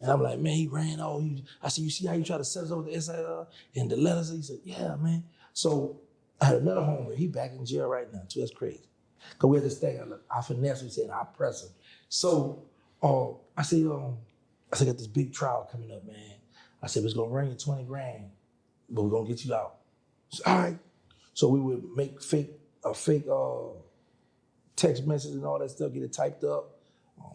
S3: And I'm like, man, he ran all. I said, you see how you try to set us over the SIS and the letters? He said, yeah, man. So I had another homie. He back in jail right now, too. That's crazy. Because we had this thing, I finesse him, saying I press him. So I said, got this big trial coming up, man. I said, it's gonna bring you 20 grand, but we're gonna get you out. So, all right. So we would make fake text message and all that stuff, get it typed up.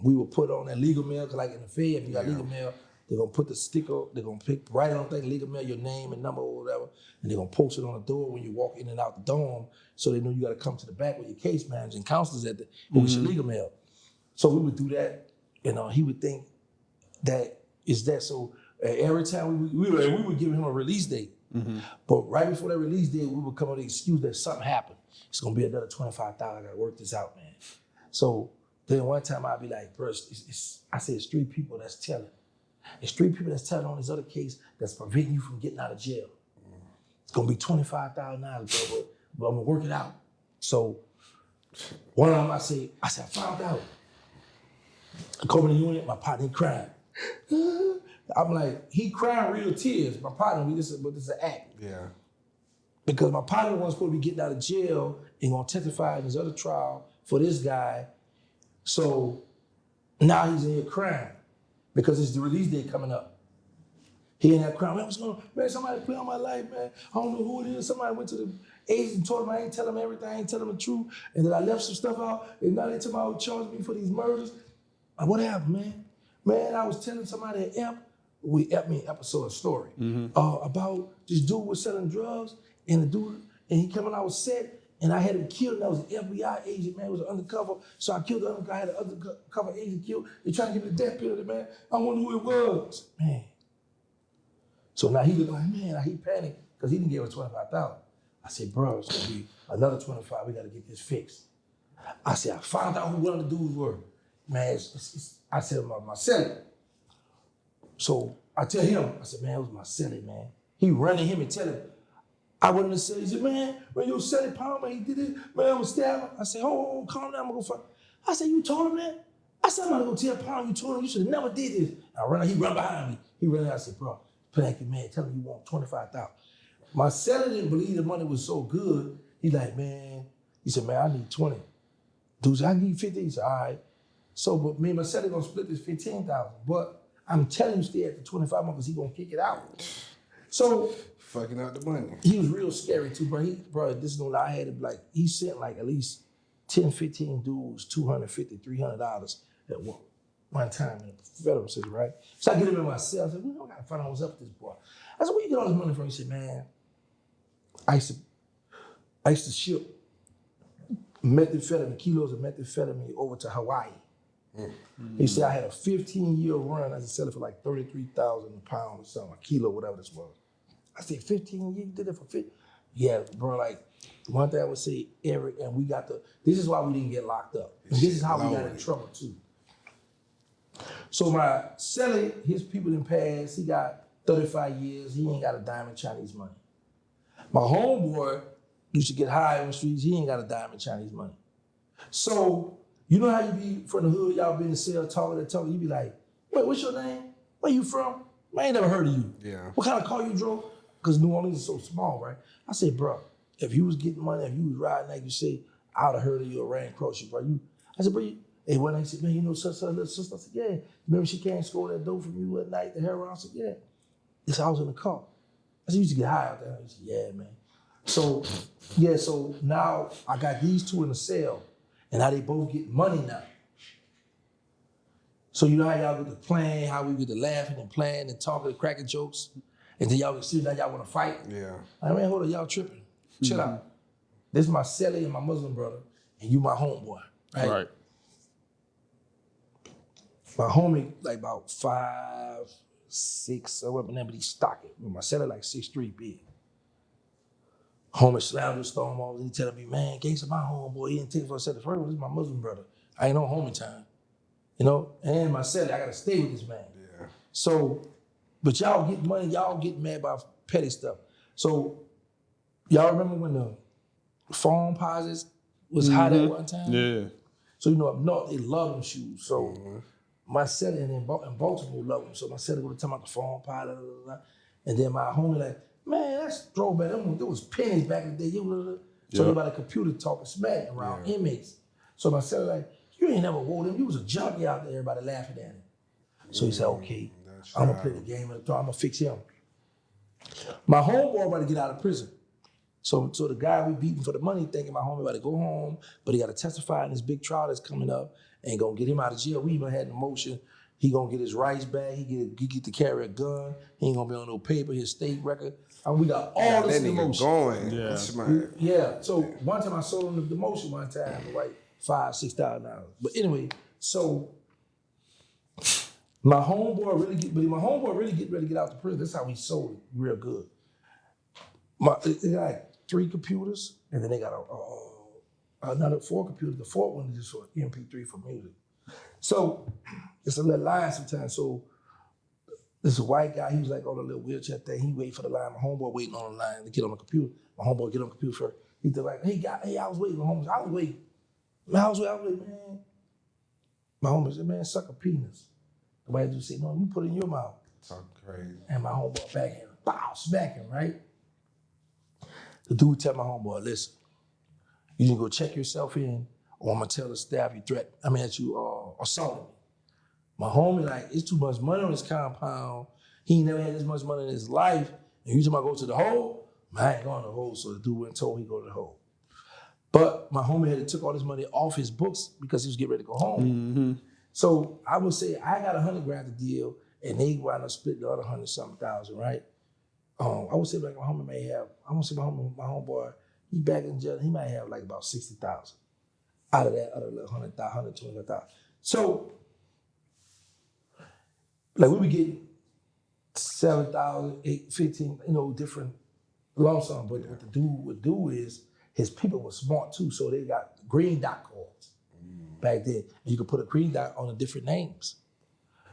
S3: We would put on that legal mail, because like in the Fed, if you got legal mail, they're gonna put the sticker, they're gonna write on the thing, legal mail, your name and number or whatever, and they're gonna post it on the door when you walk in and out the dorm, so they know you gotta come to the back with your case manager and counselors at the with your legal mail. So we would do that, and he would think that is that. So every time we would give him a release date, but right before that release date, we would come up with the excuse that something happened. It's gonna be another $25,000. I gotta work this out, man. So then one time I'd be like, bro, I said it's 3 people that's telling. It's 3 people that's telling on this other case that's preventing you from getting out of jail. It's gonna be $25,000, bro, but I'm gonna work it out. So one of them, I said, I found out. I come in the unit, my partner, he crying. I'm like, he crying real tears. My partner, but this is an act.
S1: Yeah.
S3: Because my partner was supposed to be getting out of jail and gonna testify in his other trial for this guy. So now he's in here crying because it's the release date coming up. He in there crying, man, what's going on? Man, somebody play on my life, man. I don't know who it is. Somebody went to the agent and told him I ain't tell him everything, I ain't tell him the truth, and that I left some stuff out, and now they tell me I would charge me for these murders. Like, what happened, man? Man, I was telling somebody at Ep me an episode, a story, about this dude was selling drugs, and he came on our set, and I had him killed, and that was an FBI agent, man. It was an undercover, so I killed the undercover, I had an undercover agent killed. They trying to give me the death penalty, man. I wonder who it was, man. So now he look like, man, he panicked, because he didn't give us $25,000. I said, bro, it's gonna be another 25, we gotta get this fixed. I said, I found out who one of the dudes were. Man, I said, my celly. So I tell him, I said, man, it was my celly, man. He running him and tell him, I went in the celly. He said, man, when your celly pound, man, he did it. Man, I was stabbing. I said, oh, calm down, I'm gonna go find. I said, you told him that? I said, I'm gonna go tell Pound you told him you should have never did this. He run behind me. He ran out. I said, bro, play like your man. Tell him you want $25,000. My celly didn't believe the money was so good. He like, man, he said, man, I need 20. Dude said, I need 50. He said, all right. So, but me and my celly gonna split this 15,000. But I'm telling you, stay at the 25 because he gonna kick it out. So
S1: fucking out the money.
S3: He was real scary too, bro. This is when I had him like he sent like at least 10, 15 dudes, $250, $300 at one time in the federal city, right? So I get him in my cell. I said, I gotta find out what's up with this boy. I said, where you get all this money from? He said, man, I used to ship kilos of methamphetamine over to Hawaii. Mm-hmm. He said I had a 15-year run. I was selling for like 33,000 a pound or something, a kilo, whatever this was. I said, 15 years, you did it for 50? Yeah, bro, like, one thing I would say, Eric, and this is why we didn't get locked up. And this is how we got in trouble too. So my celly, his people didn't pass, he got 35 years, he ain't got a dime in Chinese money. My homeboy used to get high on the streets, he ain't got a dime in Chinese money. So, you know how you be from the hood, y'all be in the cell talking, you be like, wait, what's your name? Where you from? I ain't never heard of you. Yeah. What kind of car you drove? Because New Orleans is so small, right? I said, bro, if you was getting money, if you was riding like you say, I would have heard of you or ran across you, bro. I said, bro, hey, when I said, man, you know such little sister? I said, yeah. Remember she came and score that dough from you at night, the heroin? I said, yeah. This I was in the car. I said, you used to get high out there. He said, yeah, man. So, yeah, so now I got these two in the cell, and now they both get money now. So you know how y'all get to playing, how we get to laughing and playing and talking and cracking jokes, and then y'all get serious, now y'all want to fight?
S1: Yeah.
S3: I mean, hold on, y'all tripping. Chill out. This is my celly and my Muslim brother, and you my homeboy, right? My homie, like about 5'6", or whatever, but he's stocky. My celly like 6'3", big. Homie slammed the storm off, and he telling me, man, Gangsta my homeboy, he didn't take it for a second. First, this is my Muslim brother. I ain't no homie time. You know, and my celly, I gotta stay with this man.
S1: Yeah.
S3: So, but y'all get money, y'all get mad about petty stuff. So, y'all remember when the phone posits was hot at one time?
S2: Yeah.
S3: So, you know, up north, they love them shoes. So, my celly in Baltimore love them. So, my celly go to tell about the phone pod, and then my homie like, man, that's throwback. There was pennies back in the day. So, about a computer talking smack around inmates. So, my celly like, you ain't never wore them. You was a junkie out there, everybody laughing at him. So he said, okay, I'm gonna play the game of the throw. I'm gonna fix him. My homeboy about to get out of prison. So the guy we beating for the money thinking my homie about to go home, but he got to testify in this big trial that's coming up and gonna get him out of jail. We even had the motion. He gonna get his rights back. He get to carry a gun. He ain't gonna be on no paper, his state record. And we got all this in the motion.
S1: Going.
S3: Yeah. So one time I sold him the motion one time for like $5,000-$6,000. But anyway, so my homeboy really get ready to get out the prison. That's how we sold it real good. They got like 3 computers, and then they got another 4 computers. The 4th one is just for MP3 for music. So it's a little line sometimes. So this white guy, he was like on a little wheelchair thing. He wait for the line. My homeboy waiting on the line to get on the computer. My homeboy get on the computer first. He did like, hey, I was waiting. My homeboy, I was waiting. I was waiting, man. My homeboy said, man, suck a penis. The white dude said, no, you put it in your mouth.
S1: Talk crazy.
S3: And my homeboy backhand, bow, smack him, right? The dude tell my homeboy, listen, you can go check yourself in, or I'm gonna tell the staff that you assaulted me. My homie like, it's too much money on this compound. He ain't never had this much money in his life. And you talking about go to the hole? Man, I ain't going to the hole. So the dude went and told he go to the hole. But my homie had took all this money off his books because he was getting ready to go home.
S2: Mm-hmm.
S3: So I would say I got $100,000 to deal, and they wound up splitting the other 100-something thousand, right? I would say like my homie may have. I want to say my homeboy, he back in jail. He might have like about 60,000 out of that other 100,000, 120,000. So like we would get 7,000, 8, 15, different lump sum. But what the dude would do is his people were smart too, so they got green dot cards back then. And you could put a green dot on the different names.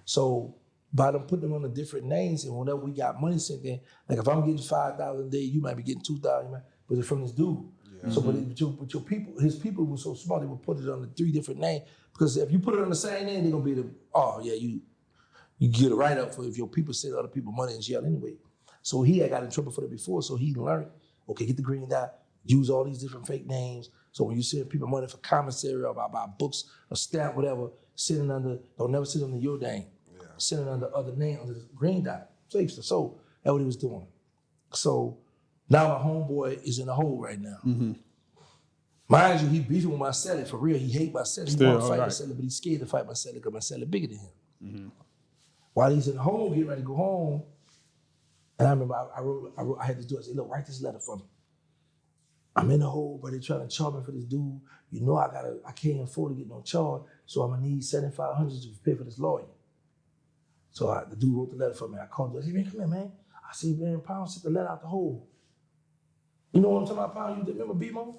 S3: So by them putting them on the different names, and whenever we got money sent in, like if I'm getting 5,000 a day, you might be getting 2,000, but it's from this dude. Yeah. So, but your people, his people were so smart, they would put it on the 3 different names, because if you put it on the same name, they're gonna be you get a write up for if your people send other people money in jail anyway. So he had got in trouble for that before, so he learned, okay, get the green dot, use all these different fake names. So when you send people money for commissary or buy books or stamp, whatever, don't never send under your name. Yeah. Send it under other name, under the green dot. Safe stuff. So that's what he was doing. So now my homeboy is in the hole right now. Mm-hmm. Mind you, he beefing with my celly for real. He hate my celly. He want to fight my celly, but he's scared to fight my celly because my celly bigger than him. Mm-hmm. While he's in the hole, getting ready to go home, and I remember I had to do it. I said, look, write this letter for me. I'm in the hole, but they're trying to charge me for this dude. You know I can't afford to get no charge, so I'm gonna need $7,500 to pay for this lawyer. So the dude wrote the letter for me. I called him. I said, man, come here, man. I said, man, Pound sent the letter out the hole. You know what I'm talking about, Pound? You remember B-Mo?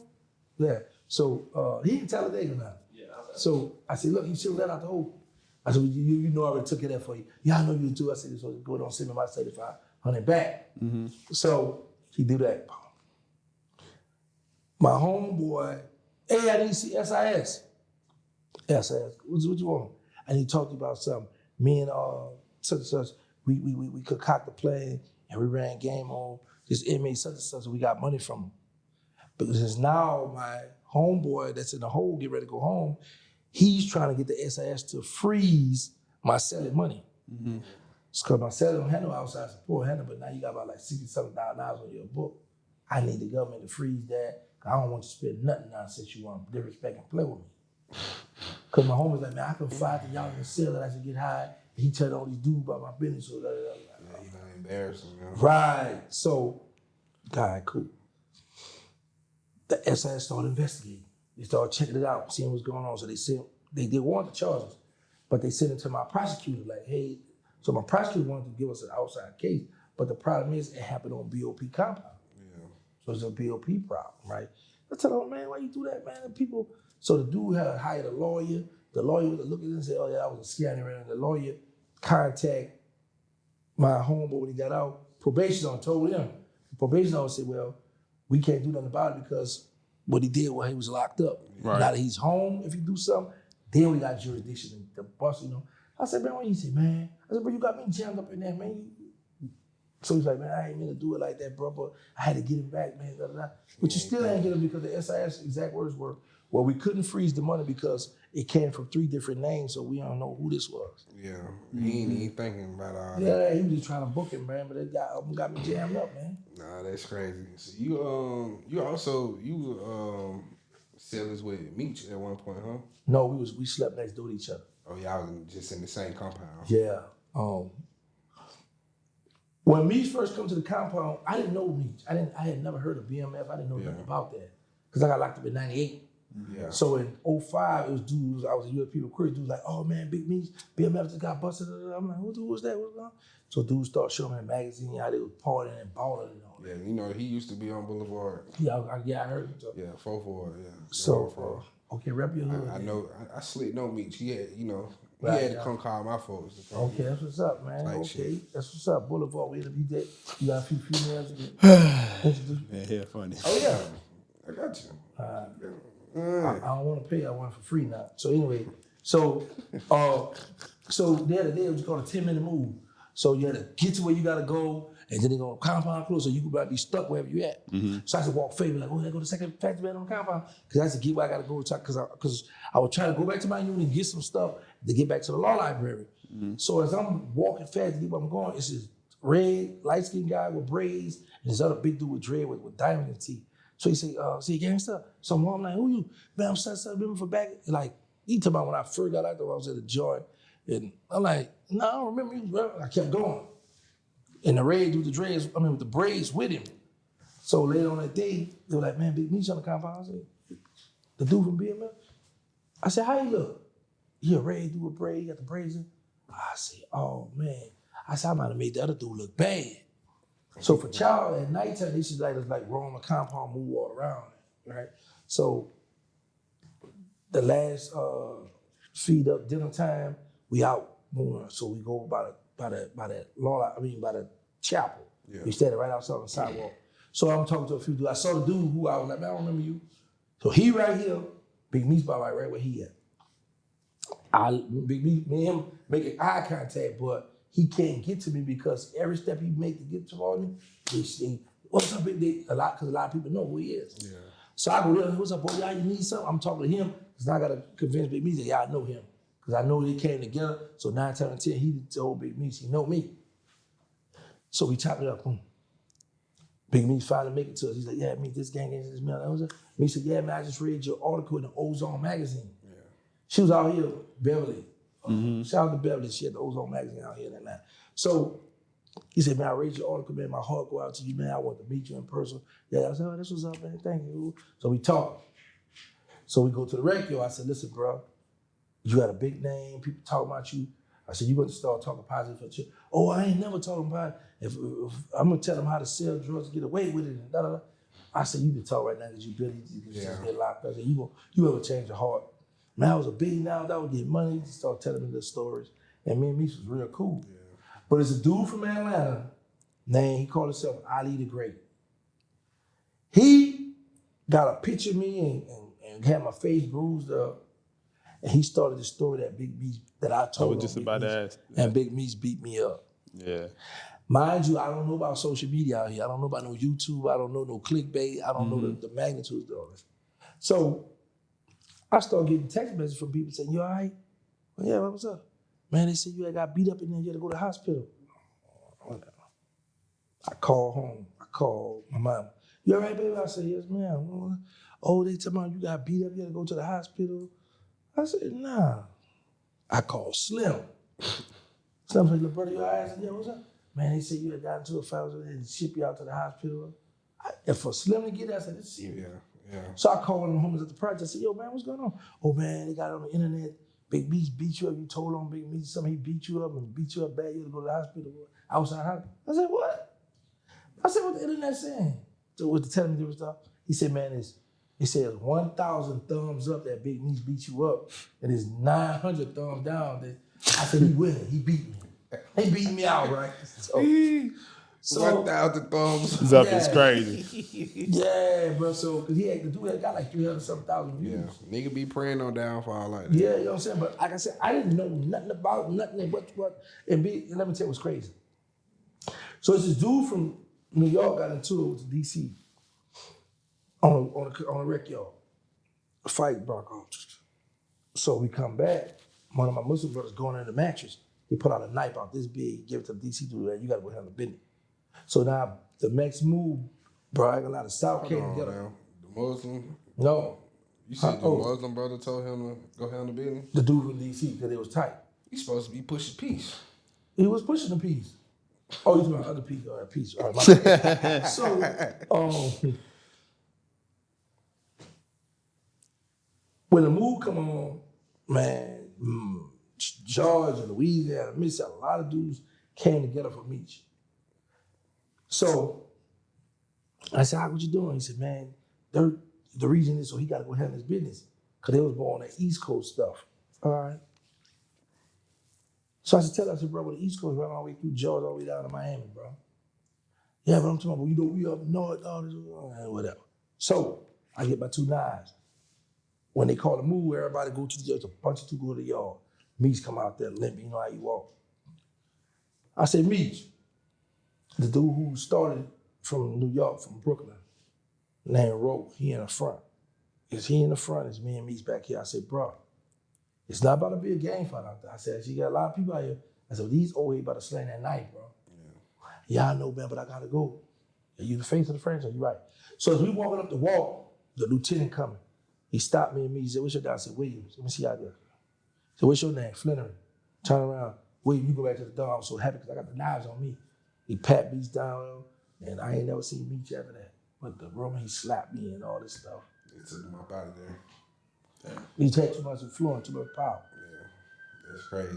S3: Yeah. So he in Talladega now. Yeah. So I said, look, he sent the letter out the hole. I said, well, you know I already took care of that for you. Yeah, I know you do. I said, so go ahead and send me my $7,500 back. Mm-hmm. So he do that. My homeboy, hey, I didn't see SIS. SIS, what you want? And he talked about something. Me and such and such, we concocted a plan and we ran game on this inmate such and such, and we got money from him. Because now my homeboy that's in the hole, get ready to go home, he's trying to get the SIS to freeze my selling money. Mm-hmm. It's because my seller don't have no outside support, but now you got about like $60,000 on your book. I need the government to freeze that. I don't want you to spend nothing now since you want to disrespect and play with me. Because my homie's like, man, I confide to y'all in the cell that I should get high. And he tell all these dudes about my business. So,
S1: Yeah, you know, embarrassing, man.
S3: right. So, God, cool. The SAS started investigating. They started checking it out, seeing what's going on. So they wanted the charges, but they sent it to my prosecutor like, hey, so my prosecutor wanted to give us an outside case, but the problem is it happened on BOP compound.
S1: Yeah.
S3: So it's a BOP problem, right? I tell them, man, why you do that, man? And people, so the dude had hired a lawyer. The lawyer would look at it and say, oh yeah, I was a scanner. And the lawyer contact my homeboy when he got out. Probation officer told him. The probation officer said, well, we can't do nothing about it because what he did while he was locked up.
S2: Right.
S3: Now that he's home, if you do something, then we got jurisdiction to bust, you know. I said, man, what you say, man? I said, bro, you got me jammed up in there, man. So he's like, man, I ain't mean to do it like that, bro, but I had to get him back, man. Da, da, da. But you still ain't get him because the SIS exact words were, well, we couldn't freeze the money because it came from 3 different names, so we don't know who this was.
S1: Yeah, he ain't even thinking about all that.
S3: Yeah, he was just trying to book him, man, but it got me jammed up, man.
S1: Nah, that's crazy. So you sellers with Meech at one point, huh?
S3: No, we slept next door to each other.
S1: Oh, y'all was just in the same compound.
S3: Yeah. When Meech first come to the compound, I didn't know Meech. I had never heard of BMF. I didn't know nothing about that. Because I got locked up in 98.
S1: Yeah.
S3: So in 05, it was dudes, I was a European query, dudes like, oh man, Big Meech, BMF just got busted. I'm like, who was that? What's going on? So dudes start showing me in magazine how they was partying and balling and all that.
S1: Yeah, you know, he used to be on Boulevard.
S3: Yeah, I heard him. So,
S1: Yeah, 4-4, yeah.
S3: so okay, rep your hood.
S1: I know, I slick no Meech. He had, you know, he
S3: Right,
S1: had to
S3: yeah.
S1: come call my folks. To come.
S3: Okay, that's what's up, man.
S1: Type
S3: Okay,
S1: shit.
S3: that's what's up. Boulevard, we interviewed that. You got a few females again. Introduce.
S2: Yeah, funny.
S3: Oh yeah.
S1: I got you.
S3: I don't want to pay. I want it for free now. So anyway, so the other day it was called a 10-minute move. So you had to get to where you gotta go, and then they're gonna compound close, so you could be stuck wherever you at. So I had to walk favor like, oh, I go to the second factory man on the compound, because I had to get where I gotta go because I was trying to go back to my unit and get some stuff to get back to the law library. So as I'm walking fast to get where I'm going, it's this red, light-skinned guy with braids, and this other big dude with dread with diamond in his teeth. So he say, see, gangsta. So I'm like, who you? Man, I'm remember from back. Like, he talking about when I first got out there, I was at a joint. And I'm like, no, I don't remember you, bro. I kept going. And the red dude, with the braids with him. So later on that day, they were like, man, Big Meech on the compound. I said, the dude from BMF? I said, how you look? He a red dude with braids, he got the braids in. I said, oh, man. I said, I might have made the other dude look bad. So for child at nighttime, they should let us like roam the compound, move all around, right? So the last feed up dinner time, we out moving. So we go by the chapel.
S1: Yeah.
S3: We standing right outside on the sidewalk. So I'm talking to a few dudes. I saw the dude who I was like, man, I don't remember you. So he right here, Big Meech by right where he at. Big Meech, me and him making eye contact, but he can't get to me because every step he make to get to me, they say, what's up, Big Dick? Because a lot of people know who he is. Yeah. So I go there, what's up, boy? Y'all, you need something? I'm talking to him because now I got to convince Big Meech that y'all know him. Because I know they came together. So 9 times out of 10, he told Big Meech he know me. So we chopped it up. Boom. Big Meech finally make it to us. He's like, yeah, Meech, this gang is this man. Meech said, yeah, man, I just read your article in the Ozone magazine. Yeah. She was out here, Beverly. Shout out to Beverly. She had the Ozone magazine out here in Atlanta. So he said, man, I read your article, man. My heart go out to you, man. I want to meet you in person. Yeah, I said, oh, this was up, man. Thank you. So we talked. So we go to the radio. I said, listen, bro, you got a big name. People talk about you. I said, you going to start talking positive for you. Oh, I ain't never talking about it. If I'm going to tell them how to sell drugs and get away with it. And da, da, da. I said, you can talk right now because you Billy. You just get locked up. I said, you ever change your heart? Man, I was a big now. I would get money. He started telling me the stories. And me and Meech was real cool. Yeah. But it's a dude from Atlanta named, he called himself Ali the Great. He got a picture of me and had my face bruised up. And he started the story that Big Meech, that I told him.
S2: I was just about to ask.
S3: And Big Meech beat me up.
S2: Yeah.
S3: Mind you, I don't know about social media out here. I don't know about no YouTube. I don't know no clickbait. I don't know the magnitude of all this. So I started getting text messages from people saying, you all right? Well, yeah, what's up? Man, they said you had got beat up in there. You had to go to the hospital. I call home. I call my mom. You all right, baby? I said, yes, ma'am. Oh, they tell me you got beat up. You got to go to the hospital. I said, nah. I called Slim. Slim said, little brother, you all right? I said, yeah, what's up? Man, they said you had gotten into a fight and ship you out to the hospital. And for Slim to get that, I said, it's serious.
S1: Yeah.
S3: So I called one of the homies at the project. I said, yo, man, what's going on? Oh, man, they got it on the internet. Big Meech beat you up. You told on Big Meech something. He beat you up and beat you up bad. You had to go to the hospital. Outside hospital. I said, what? I said, what the internet saying? So was telling me different stuff. He said, man, it says 1,000 thumbs up that Big Meech beat you up, and it's 900 thumbs down. I said, he winning. He beat me. He beat me out, right? So
S1: 1,000 thumbs.
S2: It's up. It's crazy.
S3: Yeah, bro. So, because he had to do that, got like 300-something thousand views.
S1: Yeah, nigga be praying on downfall like that.
S3: Yeah, you know what I'm saying? But like I said, I didn't know nothing about nothing. What? And let me tell you what's crazy. So it's this dude from New York got into it with DC on a rec yard. A fight broke out. So we come back. One of my Muslim brothers going in the mattress. He put out a knife out this big, give it to the DC dude. You got to go handle business. So now the next move, bro, I got a lot of South came together.
S1: Now. The Muslim.
S3: No.
S1: You said the Muslim brother told him to go handle business?
S3: The dude from DC, because it was tight.
S1: He's supposed to be pushing peace.
S3: He was pushing the piece. Oh, he's my other piece. All right, piece. All right, my bad. So, when the move come on, man, Georgia, Louisiana, Mississippi, a lot of dudes came together for Meech. So, I said, what you doing? He said, man, the reason is so he got to go handle his business. Because they was born on that East Coast stuff. All right. So I said, bro, well, the East Coast right all the way through Georgia, all the way down to Miami, bro. Yeah, but I'm talking about, we up north, all this, whatever. So I get my 2 knives. When they call the move, everybody go to the yard, a bunch of people go to the yard. Meech come out there limping, you know how you walk. I said, Meech, the dude who started from New York, from Brooklyn, named Rope, he in the front. Is he in the front? Is me and Meech back here? I said, bro, it's not about to be a gang fight out there. I said, you got a lot of people out here. I said, well, these old heads about to slang that knife, bro. Yeah, I know, man, but I gotta go. Are you the face of the franchise? You're right. So as we walking up the wall, the lieutenant coming. He stopped me and me. He said, what's your name? I said, Williams. Let me see out there. He said, what's your name? Flannery. Turn around. William, you go back to the door. I was so happy because I got the knives on me. He pat me down, and I ain't never seen Meech after that. But the room, he slapped me and all this stuff.
S1: They took him up out of there.
S3: He had too much influence, too much power.
S1: Yeah, that's crazy.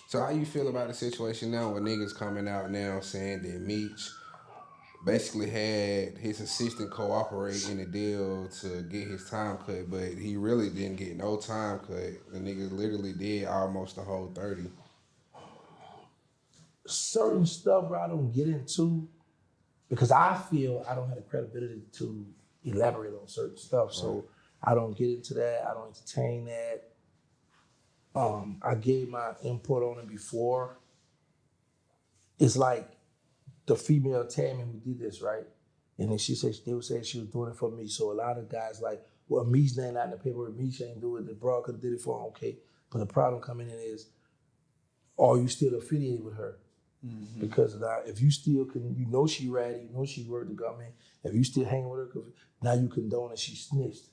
S1: So how you feel about the situation now with niggas coming out now saying that Meech basically had his assistant cooperate in the deal to get his time cut, but he really didn't get no time cut. The nigga literally did almost the whole 30.
S3: Certain stuff where I don't get into because I feel I don't have the credibility to elaborate on certain stuff. So I don't get into that. I don't entertain that. I gave my input on it before. It's like the female Tammy who did this, right? And then she said they were saying she was doing it for me. So a lot of guys like, well, Meech name not in the paper. Meech ain't do it. The broad could have did it for him. Okay, but the problem coming in is, are you still affiliated with her? Mm-hmm. Because now, if you still can, you know she ratty, you know she worked the government. If you still hanging with her, cause now you condone that she snitched.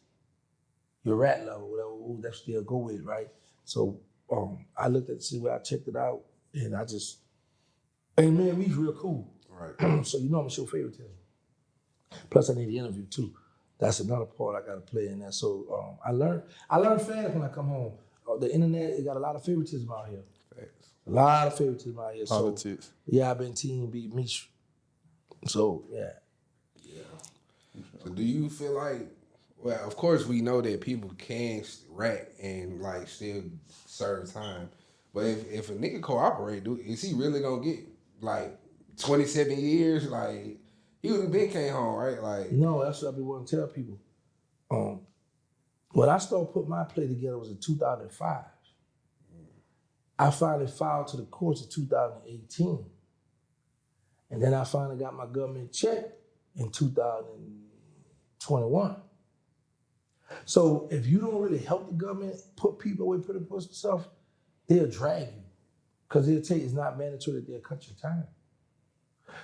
S3: Your rat level, whatever. Ooh, that still go with it, right? So I looked at the I checked it out, and I just, hey man, Meech real cool.
S1: Right.
S3: So you know I'm gonna show favoritism. Plus I need the interview too. That's another part I gotta play in that. So I learned fast when I come home. The internet, it got a lot of favoritism out here.
S1: Thanks.
S3: A lot of favoritism out here.
S2: Politics.
S3: So yeah, I've been team beat Meech. So yeah.
S1: So do you feel like, well, of course we know that people can rat and like still serve time, but if a nigga cooperate, is he really gonna get like 27 years? Like he would have been came home, right? Like
S3: no, that's what I be wanting to tell people. When I started putting my play together was in 2005. I finally filed to the courts in 2018. And then I finally got my government check in 2021. So if you don't really help the government put people away, put stuff, they'll drag you. Because they'll tell you it's not mandatory that they'll cut your time.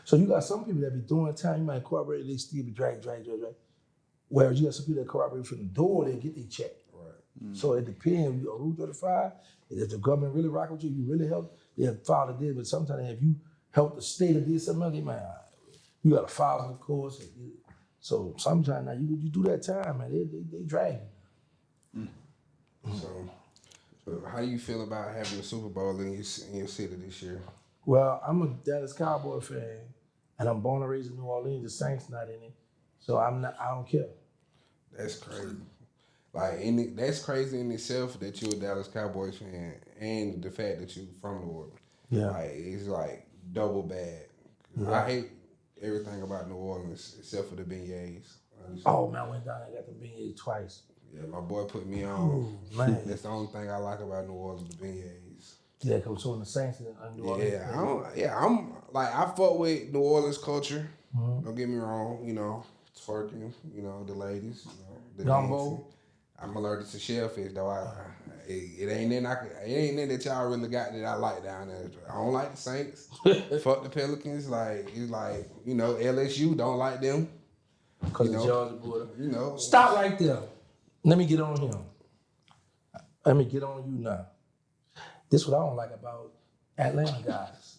S3: So you got some people that be doing time, you might cooperate, they still be drag. Whereas you got some people that cooperate from the door, they get their check. Right. So it depends. You on Route 35, if the government really rock with you, you really help, they'll file the deal. But sometimes if you help the state or did something else, they might, you got to file, of course. So sometimes now you do that time, man, they drag you.
S1: So how you feel about having the Super Bowl in your city this year?
S3: Well, I'm a Dallas Cowboy fan, and I'm born and raised in New Orleans. The Saints not in it, so I don't care.
S1: That's crazy. That's crazy in itself that you're a Dallas Cowboys fan, and the fact that you from New Orleans.
S3: Yeah.
S1: Like it's like double bad.
S3: Yeah.
S1: I hate everything about New Orleans except for the beignets.
S3: Oh man, I went down and got the beignets twice.
S1: Yeah, my boy put me on.
S3: Ooh, man.
S1: That's the only thing I like about New Orleans, the beignets.
S3: Yeah, because so in the Saints in New Orleans.
S1: I'm like I fuck with New Orleans culture.
S3: Mm-hmm.
S1: Don't get me wrong, twerking, the ladies, the
S3: Gumbo.
S1: dancing. I'm allergic to shellfish though. It ain't nothing that y'all really got that I like down there. I don't like the Saints. Fuck the Pelicans. It's like LSU don't like them.
S3: Because of Georgia border.
S1: Stop.
S3: Stop right there. Let me get on him. Let me get on you now. This is what I don't like about Atlanta guys.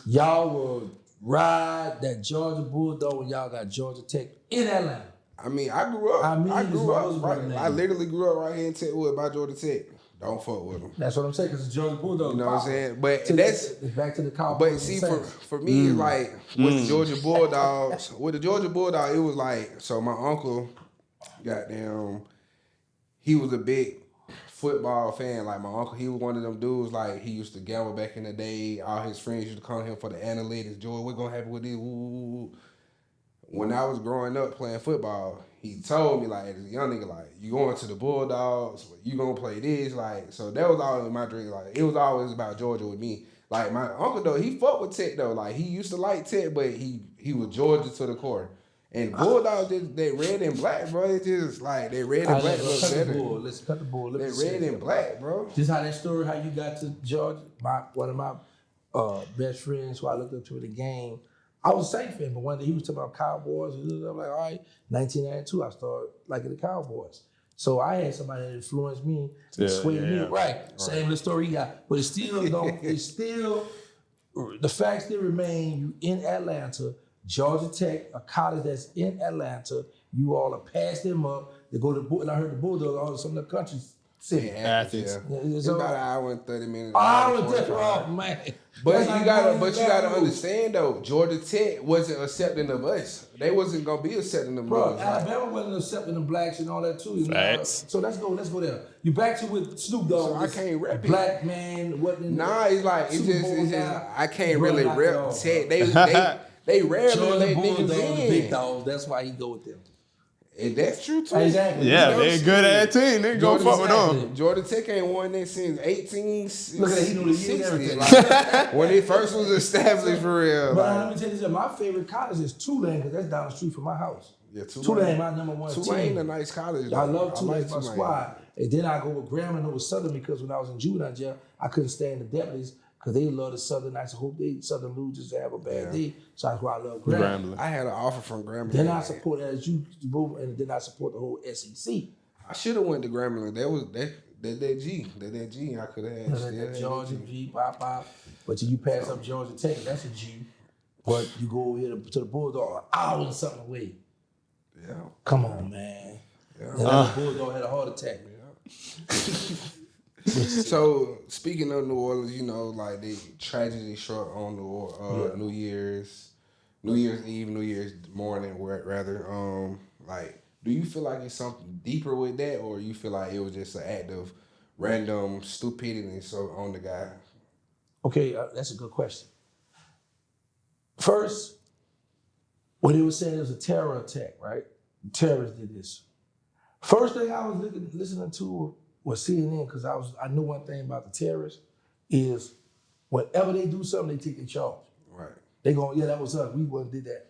S3: Y'all will ride that Georgia Bulldog when y'all got Georgia Tech in Atlanta.
S1: I mean, I grew up. I literally grew up right here in Techwood by Georgia Tech. Don't fuck with them.
S3: That's what I'm saying, because it's Georgia Bulldog.
S1: You know what I'm saying? But
S3: it's back to the Cowboys.
S1: But see, for me, it's like with the Georgia Bulldogs, it was like, so my uncle, goddamn, he was a big football fan. Like my uncle, he was one of them dudes, like he used to gamble back in the day. All his friends used to come to him for the analytics. Joy, what's gonna happen with this? Ooh. When I was growing up playing football, he told me, like, as a young nigga, like, you going to the Bulldogs, you gonna play this, like, so that was always my dream. Like, it was always about Georgia with me. Like, my uncle, though, he fucked with Tech, though. Like, he used to like Tech, but he was Georgia to the core. And Bulldogs, they red and black, bro. It's just, like, they red and black look better.
S3: Let's cut the bull.
S1: They red and black, bro.
S3: Just how that story, how you got to Georgia, one of my best friends who I looked up to in the game, I was a Saints fan, but one day he was talking about Cowboys, and I'm like, all right, 1992, I started liking the Cowboys. So I had somebody that influenced me, swayed me, right. Same little story he got. But the facts still remain, you in Atlanta, Georgia Tech, a college that's in Atlanta, you all have passed them up, they go to, and I heard the Bulldogs, all some of the countries.
S1: Athens. Yeah. It's about an hour and 30 minutes.
S3: Man.
S1: But you gotta understand though, Georgia Tech wasn't accepting of us. They wasn't gonna be accepting of us.
S3: Alabama wasn't accepting the blacks and all that too.
S2: Facts.
S3: So let's go there. You back to with Snoop Dogg.
S1: So I can't rep it.
S3: Black man wasn't.
S1: Nah, it's just I can't really rep Tech. They rarely let niggas in.
S3: Big dogs. That's why he go with them.
S1: And that's true too.
S3: Exactly.
S2: Yeah, they're good at team. They go fuck with them.
S1: Georgia Tech ain't won that since 1860.
S3: Look at he knew the year and everything.
S1: When it first was established for real.
S3: But let me tell you this: my favorite college is Tulane, because that's down the street from my house.
S1: Yeah,
S3: Tulane, my number one
S1: Tulane
S3: team.
S1: a nice college.
S3: I love Tulane,
S1: like
S3: my squad. And then I go with Grambling over Southern, because when I was in juvenile jail, I couldn't stand the deputies because they love the Southern. I hope they Southern lose just to have a bad day. So that's why I love Grambling.
S1: I had an offer from Grambling.
S3: Then I support LSU, and then I support the whole SEC.
S1: I should have went to Grambling. That G. I could have had.
S3: That Georgia G, pop. But you pass up Georgia Tech, that's a G. But you go over here to the Bulldog, an hour and something away.
S1: Yeah.
S3: Come on, man.
S1: Yeah.
S3: And the Bulldog had a heart attack.
S1: So speaking of New Orleans, like the tragedy struck on New Year's Eve, New Year's morning, rather. Like, do you feel like it's something deeper with that, or you feel like it was just an act of random stupidity on the guy?
S3: Okay, that's a good question. First, when they were saying it was a terror attack, right? Terrorists did this. First thing I was listening to was CNN, because I knew one thing about the terrorists is whenever they do something, they take their charge.
S1: Right.
S3: They go, yeah, that was us. We wouldn't did that.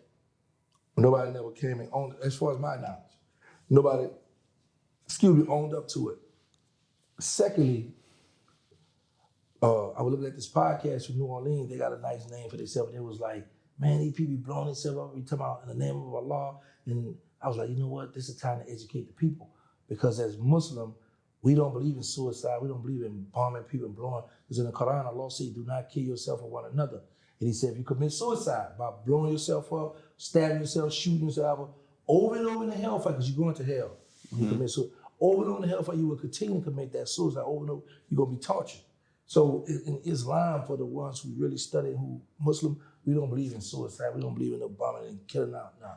S3: Nobody never came in on, as far as my knowledge. Nobody, owned up to it. Secondly, I was looking at this podcast from New Orleans. They got a nice name for themselves. It was like man, these people be blowing themselves up. We talking about in the name of Allah. And I was like, you know what? This is time to educate the people. Because as Muslim, we don't believe in suicide. We don't believe in bombing people and blowing. Because in the Quran, Allah says, do not kill yourself or one another. And he said, if you commit suicide by blowing yourself up, stabbing yourself, shooting yourself, over and over in the hellfire, because you're going to hell when you commit suicide. Over and over in the hellfire, you will continue to commit that suicide. Over and over, you're going to be tortured. So in Islam, for the ones who really study, who Muslim, we don't believe in suicide. We don't believe in no bombing and killing out. Nah.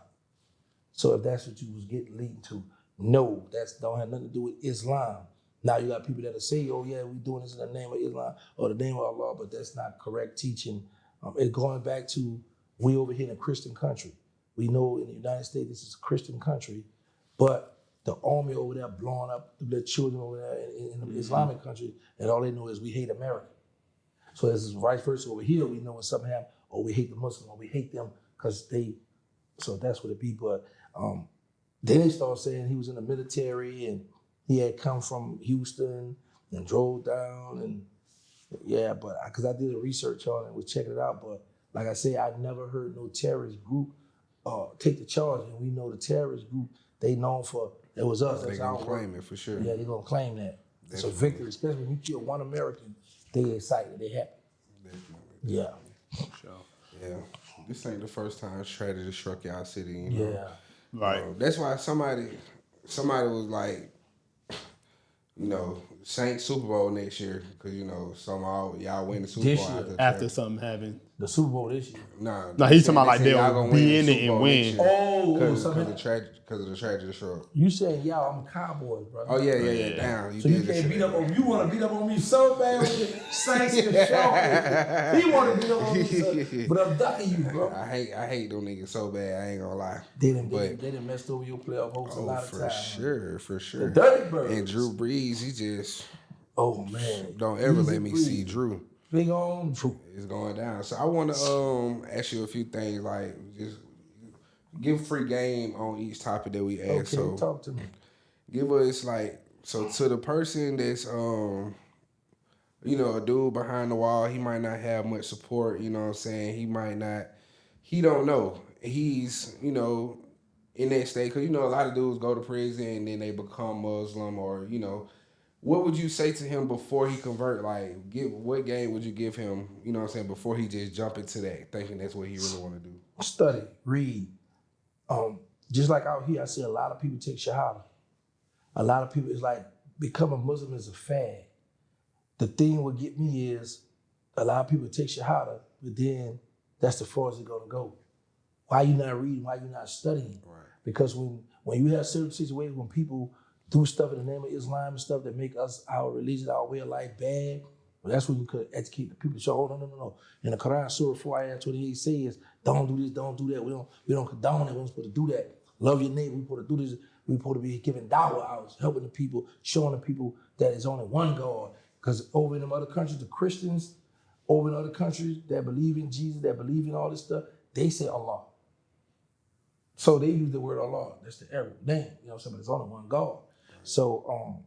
S3: So if that's what you was leading to, no, that's don't have nothing to do with Islam. Now you got people that'll say, oh yeah, we doing this in the name of Islam or the name of Allah, but that's not correct teaching. It's going back to, we over here in a Christian country. We know in the United States, this is a Christian country, but the army over there blowing up the children over there in the Islamic country, and all they know is we hate America. So this is vice versa over here. We know when something happens, or we hate the Muslim, or we hate them because they, so that's what it be. But then they start saying he was in the military and he had come from Houston and drove down and yeah, but because I did a research on it and was checking it out, but like I said, I never heard no terrorist group take the charge, and we know the terrorist group, they known for, it was us.
S1: They gonna claim it for sure.
S3: Yeah, they gonna claim that. Definitely. It's a victory, especially when you kill one American, they excited, they happy.
S1: Definitely.
S3: Yeah.
S2: Sure.
S1: Yeah. This ain't the first time tragedy struck y'all city, you know?
S3: Yeah.
S2: Right.
S1: That's why somebody was like, you know, Saints Super Bowl next year, because, you know, y'all win the Super Bowl
S2: After something happened.
S3: The Super Bowl this year.
S2: No, he's talking about like they'll be in it and win.
S1: Because of the tragedy struck.
S3: You saying, y'all, I'm Cowboys, bro.
S1: Oh, yeah. Damn.
S3: So you can't beat up on me. You want to beat up on me so bad with the Saints and the Chargers. He want to beat up on me so, but I'm ducking you, bro.
S1: I hate them niggas so bad, I ain't gonna lie.
S3: They done messed over your playoff hopes a lot of times.
S1: For sure.
S3: The Dirty Birds.
S1: And Drew Brees, he just...
S3: Oh, man.
S1: Don't ever let me see Drew.
S3: Big on Drew.
S1: It's going down. So I want to ask you a few things, like just give free game on each topic that we ask.
S3: Okay,
S1: so
S3: talk to me.
S1: Give us like, so to the person that's you know, a dude behind the wall, he might not have much support, you know what I'm saying? He don't know. He's, you know, in that state, because, you know, a lot of dudes go to prison and then they become Muslim, or, you know, what would you say to him before he convert? Like, what game would you give him, you know what I'm saying, before he just jump into that, thinking that's what he really want to do?
S3: Study, read. Just like out here, I see a lot of people take Shahada. A lot of people, it's like becoming Muslim is a fad. The thing what get me is a lot of people take Shahada, but then that's the farthest it's gonna go. Why you not reading? Why you not studying?
S1: Right.
S3: Because when you have certain situations when people do stuff in the name of Islam and stuff that make us, our religion, our way of life bad, well, that's when you could educate the people. So, oh, no. In the Quran, Surah 4, Ayah 28 says, don't do this, don't do that. We don't condone it. We're not supposed to do that. Love your neighbor. We're supposed to do this. We're supposed to be giving dawah out, helping the people, showing the people that it's only one God. Because over in them other countries, the Christians, over in other countries that believe in Jesus, that believe in all this stuff, they say Allah. So they use the word Allah. That's the Arabic name. You know what I'm saying? But there's only one God. So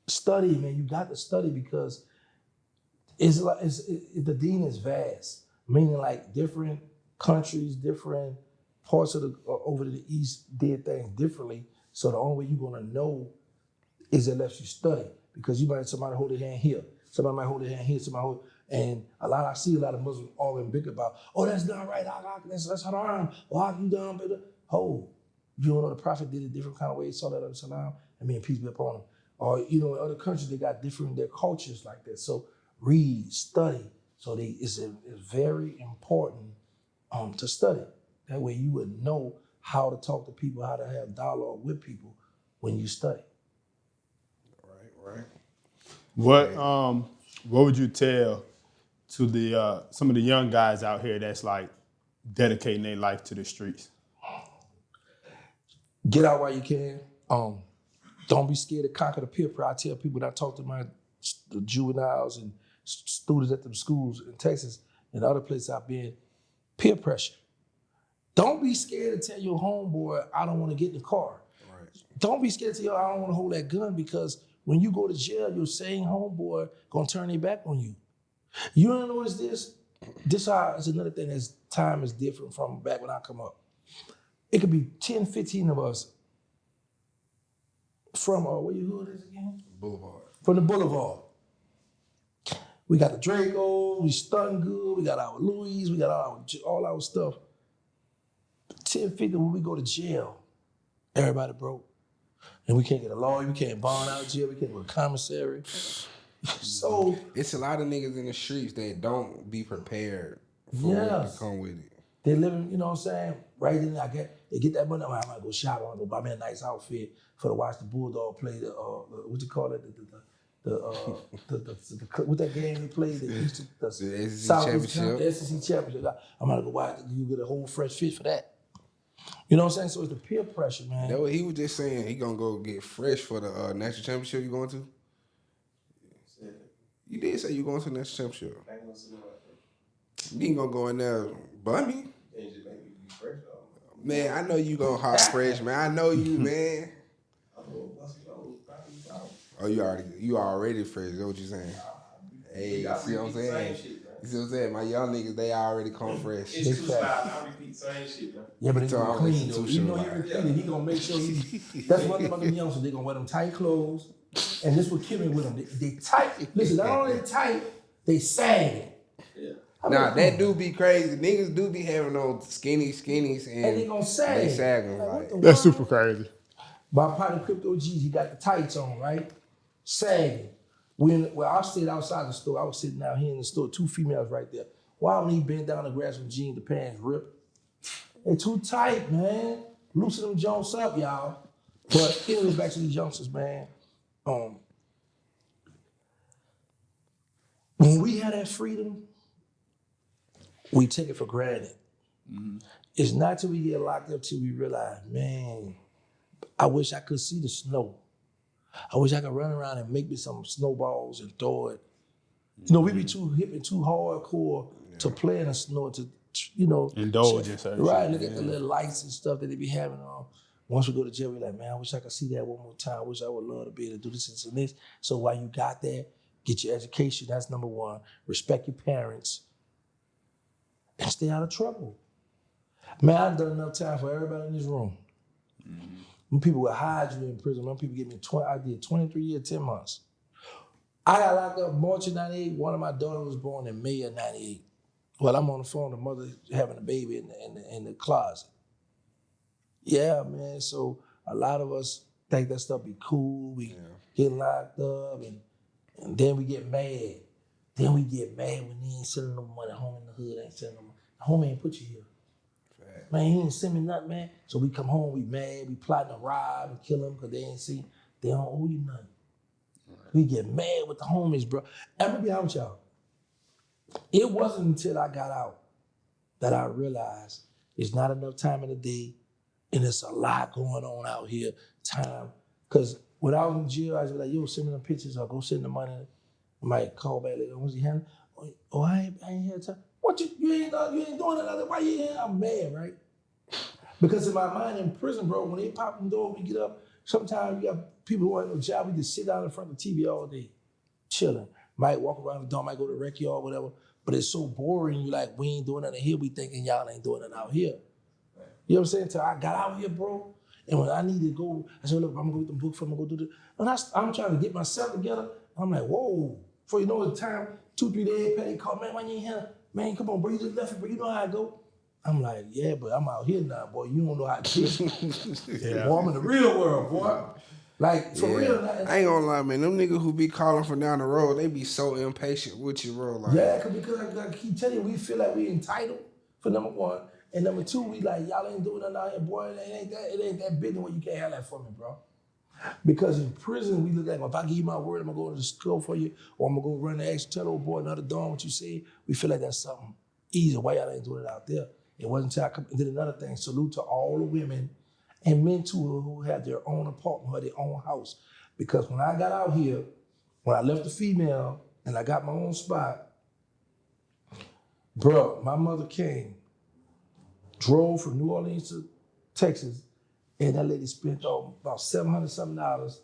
S3: study, man. You got to study because it's like the deen is vast, meaning like different countries, different parts of over to the east did things differently. So the only way you're gonna know is unless you study, because you might have somebody hold their hand here, somebody might hold their hand here, and I see a lot of Muslims always big about, oh, that's not right, that's haram, or how you done, oh, you don't know the Prophet did it different kind of ways, saw that on Salam, I mean, peace be upon him. Or, you know, in other countries, they got different, their cultures like that. So read, study. So it's very important to study. That way you would know how to talk to people, how to have dialogue with people when you study.
S1: Right.
S2: What would you tell to the some of the young guys out here that's like dedicating their life to the streets?
S3: Get out while you can. Don't be scared to conquer the peer pressure. I tell people that I talk to the juveniles and students at them schools in Texas and other places I've been, peer pressure. Don't be scared to tell your homeboy, I don't want to get in the car.
S1: Right.
S3: Don't be scared to tell, I don't want to hold that gun, because when you go to jail, your same homeboy gonna turn their back on you. You don't notice this? this is another thing that's time is different from back when I come up. It could be 10, 15 of us from, where your hood is again?
S1: Boulevard.
S3: From the Boulevard. We got the Draco, we stun good, we got our Louis, we got all our stuff. 10, 50 when we go to jail, everybody broke. And we can't get a lawyer, we can't bond out of jail, we can't go to commissary. So
S1: It's a lot of niggas in the streets that don't be prepared for what to come with it.
S3: They living, you know what I'm saying? Right then, they get that money. I might go shop, I want to go buy me a nice outfit for to watch the Bulldog play the what you call it, what that game they played? The
S1: SEC Championship.
S3: The SEC Championship. I'm gonna go watch. You get a whole fresh fit for that. You know what I'm saying? So it's the peer pressure, man.
S1: That's what he was just saying. He gonna go get fresh for the national championship. You going to? You did say you going to the national championship. You ain't gonna go in there bummy. Man, I know you gonna hot fresh, man. I know you, man. Oh, you already fresh. That's what you saying? Hey, you see what I'm saying? You see what I'm saying? My young niggas, they already come fresh.
S4: It's 2 styles. I repeat same shit, bro.
S3: Yeah, but it's gonna clean though. Even though he repeated, he gonna make sure that's one thing about them youngsters. They gonna wear them tight clothes. And this what killing with them. They tight. Listen, not only they tight, they sagging.
S4: Yeah.
S1: Nah, that do be crazy. Niggas do be having those skinnies and
S3: they gonna sag.
S1: They sagging like
S2: That's super crazy.
S3: My partner Crypto G's, he got the tights on, right? Sagging. I stayed outside the store. I was sitting out here in the store, 2 females right there. Why when he bent down to grab some jeans, the pants ripped? They too tight, man. Loosen them Jones up, y'all. But anyway, back to these youngsters, man. When we had that freedom, we take it for granted. Mm-hmm. It's not till we get locked up till we realize, man, I wish I could see the snow. I wish I could run around and make me some snowballs and throw it. You know, we be too hip and too hardcore to play in the snow, to, you know.
S2: Indulge in certain
S3: right,
S2: shit.
S3: look at the little lights and stuff that they be having on. Once we go to jail, we like, man, I wish I could see that one more time. I wish I would love to be able to do this and this. So while you got that, get your education. That's number one. Respect your parents. And stay out of trouble. Man, I've done enough time for everybody in this room. Mm-hmm. When people would hide you in prison, when people give me I did 23 years, 10 months. I got locked up March of 98. One of my daughters was born in May of 98. Well, I'm on the phone, the mother having a baby in the closet. Yeah, man, so a lot of us think that stuff be cool. We get locked up and then we get mad. Then we get mad when they ain't sending no money. Home in the hood ain't sending no money. Home ain't put you here. Right. Man, he ain't send me nothing, man. So we come home, we mad, we plotting to rob and kill them because they ain't see, they don't owe you nothing. Right. We get mad with the homies, bro. I'm gonna be honest with y'all. It wasn't until I got out that I realized it's not enough time in the day and it's a lot going on out here. Time. Because when I was in jail, I was like, yo, send me them pictures or go send the money. I might call back later. What's he handling? Oh, I ain't here time. What you ain't doing nothing. Why you here? I'm mad, right? Because in my mind in prison, bro, when they pop the door, we get up. Sometimes you got people who ain't no job. We just sit down in front of the TV all day, chilling. Might walk around the door, might go to the rec yard, whatever. But it's so boring. You like, we ain't doing nothing here. We thinking y'all ain't doing nothing out here. You know what I'm saying? Till I got out here, bro. And when I needed to go, I said, look, I'm gonna go get them books, I'm gonna go do this. And I'm trying to get myself together. I'm like, whoa. Before you know the time, 2-3 days, they call, man, why you ain't here? Man, come on, bro, you just left it, bro. You know how I go. I'm like, yeah, but I'm out here now, boy. You don't know how to kiss me. Boy, I'm in the real world, boy. Like, for real.
S1: I ain't gonna lie, man. Them niggas who be calling from down the road, they be so impatient with you, bro. Like,
S3: yeah, because I keep telling you, we feel like we entitled, for number one. And number two, we like, y'all ain't doing nothing out here, boy. It ain't that big where you can't have that for me, bro. Because in prison, we look like, well, if I give you my word, I'm gonna go to the store for you, or I'm gonna go run the extra, tell old boy another dawn what you say. We feel like that's something easy. Why y'all ain't doing it out there? It wasn't until I come. And then another thing, salute to all the women and men too who had their own apartment or their own house. Because when I got out here, when I left the female and I got my own spot, bro, my mother came, drove from New Orleans to Texas, and that lady spent about $700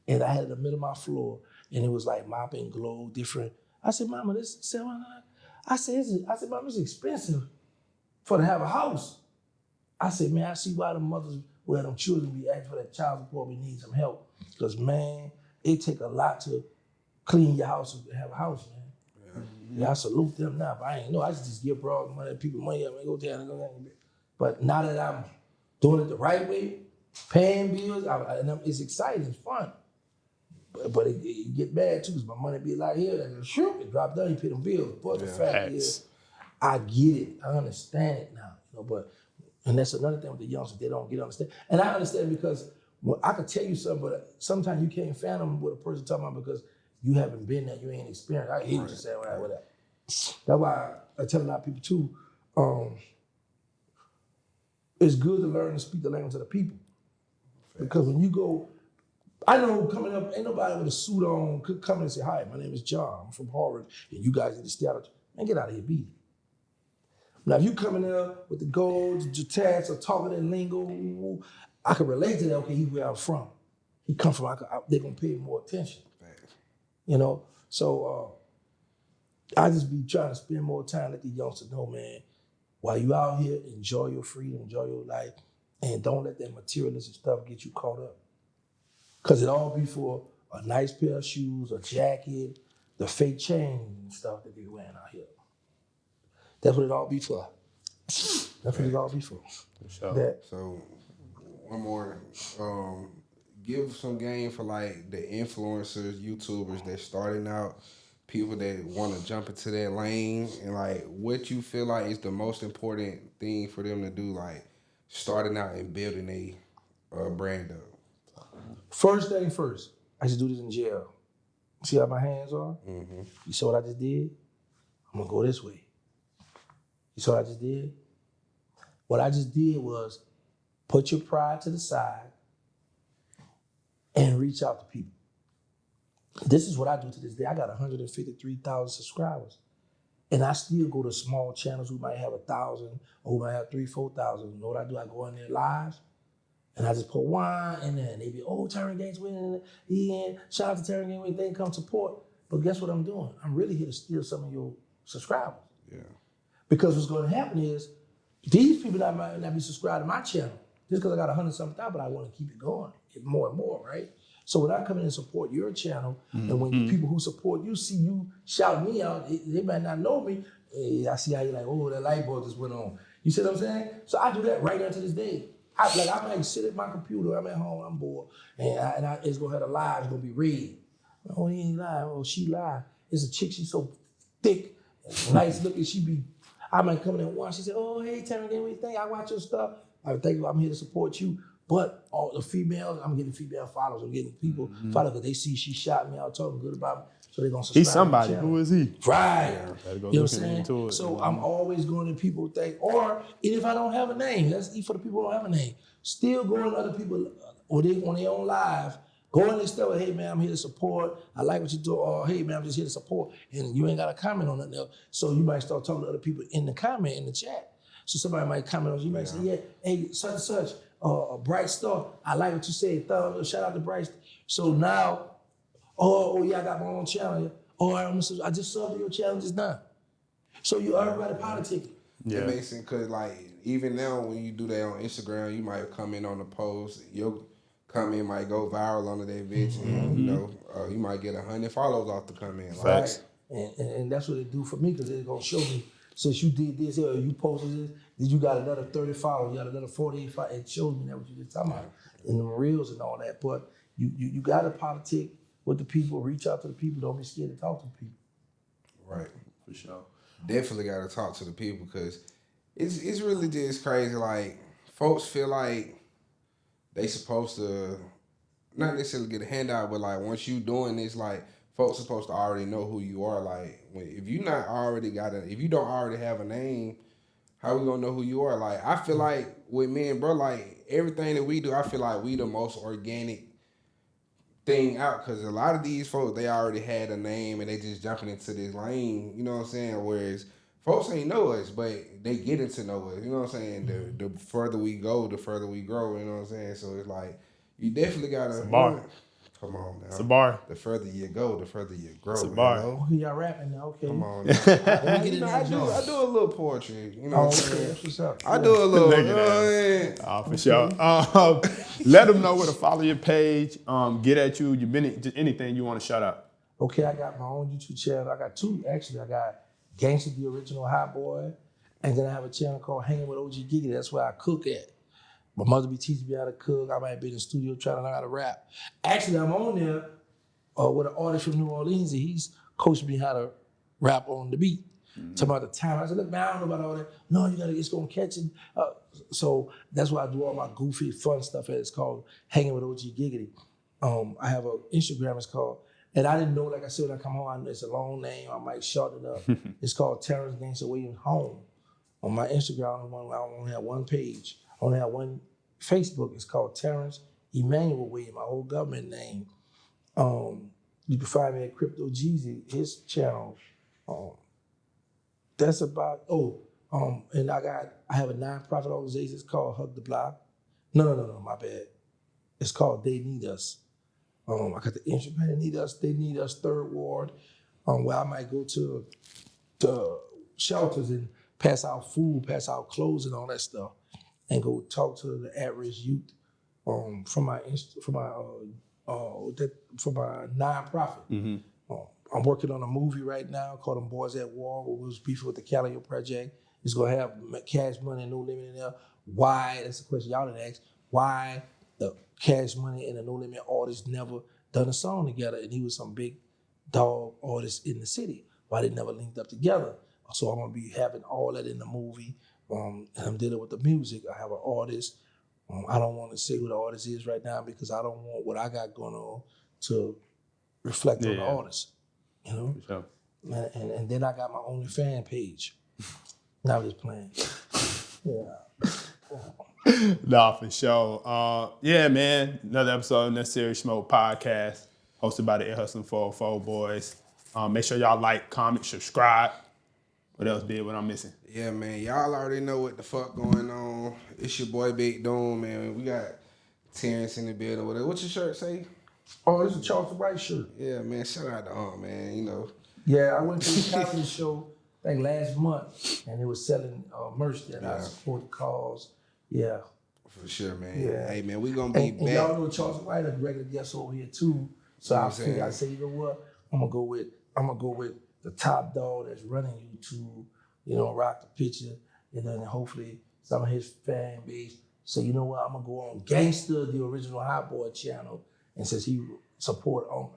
S3: and I had it in the middle of my floor, and it was like mopping, glow, different. I said, Mama, this is $700. I said, Mom, it's expensive for to have a house. I said, man, I see why the mothers, where them children be asking for that child support, we need some help. Because, man, it take a lot to clean your house and have a house, man. Yeah, I salute them now, but I ain't know. I just give broad money, people money, I mean, go down and go down. But now that I'm doing it the right way, paying bills, it's exciting, it's fun. But it get bad too, because my money be like here, and shoot, it drop down, you pay them bills. But the fact is, I get it, I understand it now, but and that's another thing with the youngsters, they don't get understand. And I understand because I could tell you something, but sometimes you can't fathom what a person talking about because you haven't been there, you ain't experienced. I hear what you're saying, right, whatever. That's why I tell a lot of people too, it's good to learn to speak the language of the people. Because when you go, I know coming up, ain't nobody with a suit on could come in and say, hi, my name is John, I'm from Harvard, and you guys need to stay out of, man, get out of here, beat it. Now, if you coming up with the gold, the tats, or talking in lingo, I can relate to that. Okay, he where I'm from. He come from. They're gonna pay more attention. So I just be trying to spend more time let the youngsters know, man. While you out here, enjoy your freedom, enjoy your life, and don't let that materialistic stuff get you caught up. Cause it all be for a nice pair of shoes, a jacket, the fake chain and stuff that they wearing out here. That's what it all be for. That's what it all be for.
S2: Sure.
S1: So one more, give some game for like the influencers, YouTubers that starting out, people that want to jump into that lane, and like what you feel like is the most important thing for them to do, like starting out and building a brand up.
S3: First thing first, I should do this in jail. See how my hands are?
S1: Mm-hmm.
S3: You saw what I just did? I'm gonna go this way. You saw what I just did? What I just did was put your pride to the side and reach out to people. This is what I do to this day. I got 153,000 subscribers. And I still go to small channels who might have 1,000 or who might have 3,000, 4,000. You know what I do? I go in there live and I just put wine in there and they be, oh, Tarrence Gaines winning. Shout out to Tarrence Gaines, they come support. But guess what I'm doing? I'm really here to steal some of your subscribers.
S1: Yeah.
S3: Because what's going to happen is these people that might not be subscribed to my channel, just because I got 100-something thousand, but I want to keep it going, get more and more, right? So when I come in and support your channel, and when the people who support you see you shout me out, they might not know me. Hey, I see how you like, oh, that light bulb just went on. You see what I'm saying? So I do that right now to this day. I might sit at my computer, I'm at home, I'm bored, and it's gonna have a live, it's gonna be red. Oh, he ain't lying. Oh, she lied. It's a chick, she's so thick, nice looking, I might come in and watch. She said, oh, hey, Tarrence, what do you think? I watch your stuff. I thank you, I'm here to support you. But all the females, I'm getting female followers. I'm getting people followers because they see she shot me out, talking good about me. So they're going to subscribe.
S2: He's somebody. Who is he?
S3: Right.
S2: Yeah,
S3: you know what I'm saying? So I'm always going to people think, or even if I don't have a name, that's for the people who don't have a name. Still going to other people or they on their own live, go in and stuff, hey man, I'm here to support. I like what you do. Or hey man, I'm just here to support. And you ain't got a comment on nothing else. So you might start talking to other people in the comment, in the chat. So somebody might comment on you, might say, yeah, hey, such and such, a Bright Star, I like what you said, shout out to Bright Star. So now, oh yeah, I got my own channel. Oh, I just subbed to your channel just now. So you already politicking.
S1: Yeah. It makes sense because like even now when you do that on Instagram, you might comment on the post, your comment might go viral under that bitch, and you might get 100 follows off the comment.
S3: Right, and that's what it do for me because it's gonna show me. Since you did this or you posted this, then you got another 30 followers, you got another 48 followers. It shows me that what you just talking about in the reels and all that. But you got to politic with the people, reach out to the people. Don't be scared to talk to the people.
S1: Right,
S2: for sure.
S1: Definitely got to talk to the people because it's really just crazy. Like folks feel like they supposed to not necessarily get a handout, but like once you doing this, like folks supposed to already know who you are. Like if you if you don't already have a name, how we gonna know who you are? Like I feel like with me and bro, like everything that we do, I feel like we the most organic thing out because a lot of these folks they already had a name and they just jumping into this lane. You know what I'm saying? Whereas folks ain't know us, but they getting to know us. You know what I'm saying? The further we go, the further we grow. You know what I'm saying? So it's like you definitely gotta Come on now.
S2: It's a bar.
S1: The further you go, the further you grow.
S2: It's a bar.
S1: Hello?
S3: Oh, y'all rapping now? Okay.
S1: Come on now.
S3: Let me get in
S1: I
S3: that
S1: do
S3: joint.
S1: a little poetry. You know
S3: Oh,
S1: what I'm
S3: okay.
S1: saying?
S3: That's what's up.
S1: I do a little.
S2: Look
S1: You
S2: at
S1: know
S2: that.
S1: what I mean?
S2: For sure. Let them know where to follow your page. Get at you. You've been just anything you want to shout out.
S3: Okay, I got my own YouTube channel. I got two, actually. I got Gangsta, the original hot boy, and then I have a channel called Hanging with OG Giggity. That's where I cook at. My mother be teaching me how to cook. I might be in the studio trying to learn how to rap. Actually, I'm on there with an artist from New Orleans, and he's coaching me how to rap on the beat. Talking about the time. I said, look, man, I don't know about all that. No, you gotta, it's gonna catch it. So that's why I do all my goofy, fun stuff. It's called Hanging with OG Giggity. I have an Instagram, it's called, and I didn't know, like I said, when I come home, I know it's a long name. I might shorten it up. It's called Tarrence Gangsta Williams Home. On my Instagram, I only have one page. I only have one Facebook. It's called Tarrence Emmanuel Williams, my whole government name. You can find me at Crypto Jeezy, his channel. That's about, and I have a nonprofit organization. It's called Hug the Block. No, my bad. It's called They Need Us. I got the Instagram, They Need Us, Third Ward, where I might go to shelters and pass out food, pass out clothes and all that stuff, and go talk to the at-risk youth from my nonprofit. I'm working on a movie right now called Them Boys at War, where we was beefing with the Callio Project. It's gonna have Cash Money and No Limit in there. Why? That's the question y'all didn't ask. Why the Cash Money and the No Limit artists never done a song together? And he was some big dog artist in the city. Why they never linked up together? So I'm gonna be having all that in the movie. And I'm dealing with the music. I have an artist. I don't want to say who the artist is right now because I don't want what I got going on to reflect on the artist. You know?
S2: For sure.
S3: And then I got my OnlyFans page. Now I'm just playing. Yeah.
S2: Nah, for sure. Yeah, man. Another episode of Necessary Smoke Podcast, hosted by the Air Hustling 404 boys. Make sure y'all like, comment, subscribe. What else, Big? What I'm missing?
S1: Yeah, man. Y'all already know what the fuck going on. It's your boy Big Doom, man. We got Tarrence in the building. What's your shirt say?
S3: Oh, this is a Charleston White shirt.
S1: Yeah, man. Shout out to man. You know.
S3: Yeah, I went to the comedy show like last month, and they was selling merch that I support the cause. Yeah.
S1: For sure, man.
S3: Yeah.
S1: Hey, man, we gonna be
S3: And
S1: back.
S3: y'all know Charleston White, a regular guest over here too. So I figured, I say, you know what? I'm gonna go with the top dog that's running YouTube. You know, rock the picture, and then hopefully some of his fan base say, you know what? I'm gonna go on Gangsta, the original Hot Boy channel, and since he support on,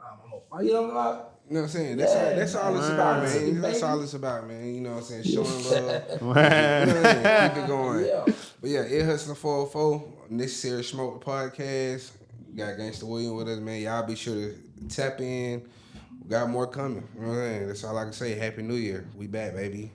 S3: you know what?
S1: You know what I'm saying?
S3: Yeah,
S1: That's all it's about, man.
S3: baby.
S1: That's all it's about, man. You know what I'm saying? Showing love. You know what I'm saying? Keep it going.
S3: Yeah.
S1: But yeah, Air Hustling 404, Necessary Smoke Podcast. We got Gangsta William with us, man. Y'all be sure to tap in. We got more coming. You know what I'm saying? That's all I can say. Happy New Year. We back, baby.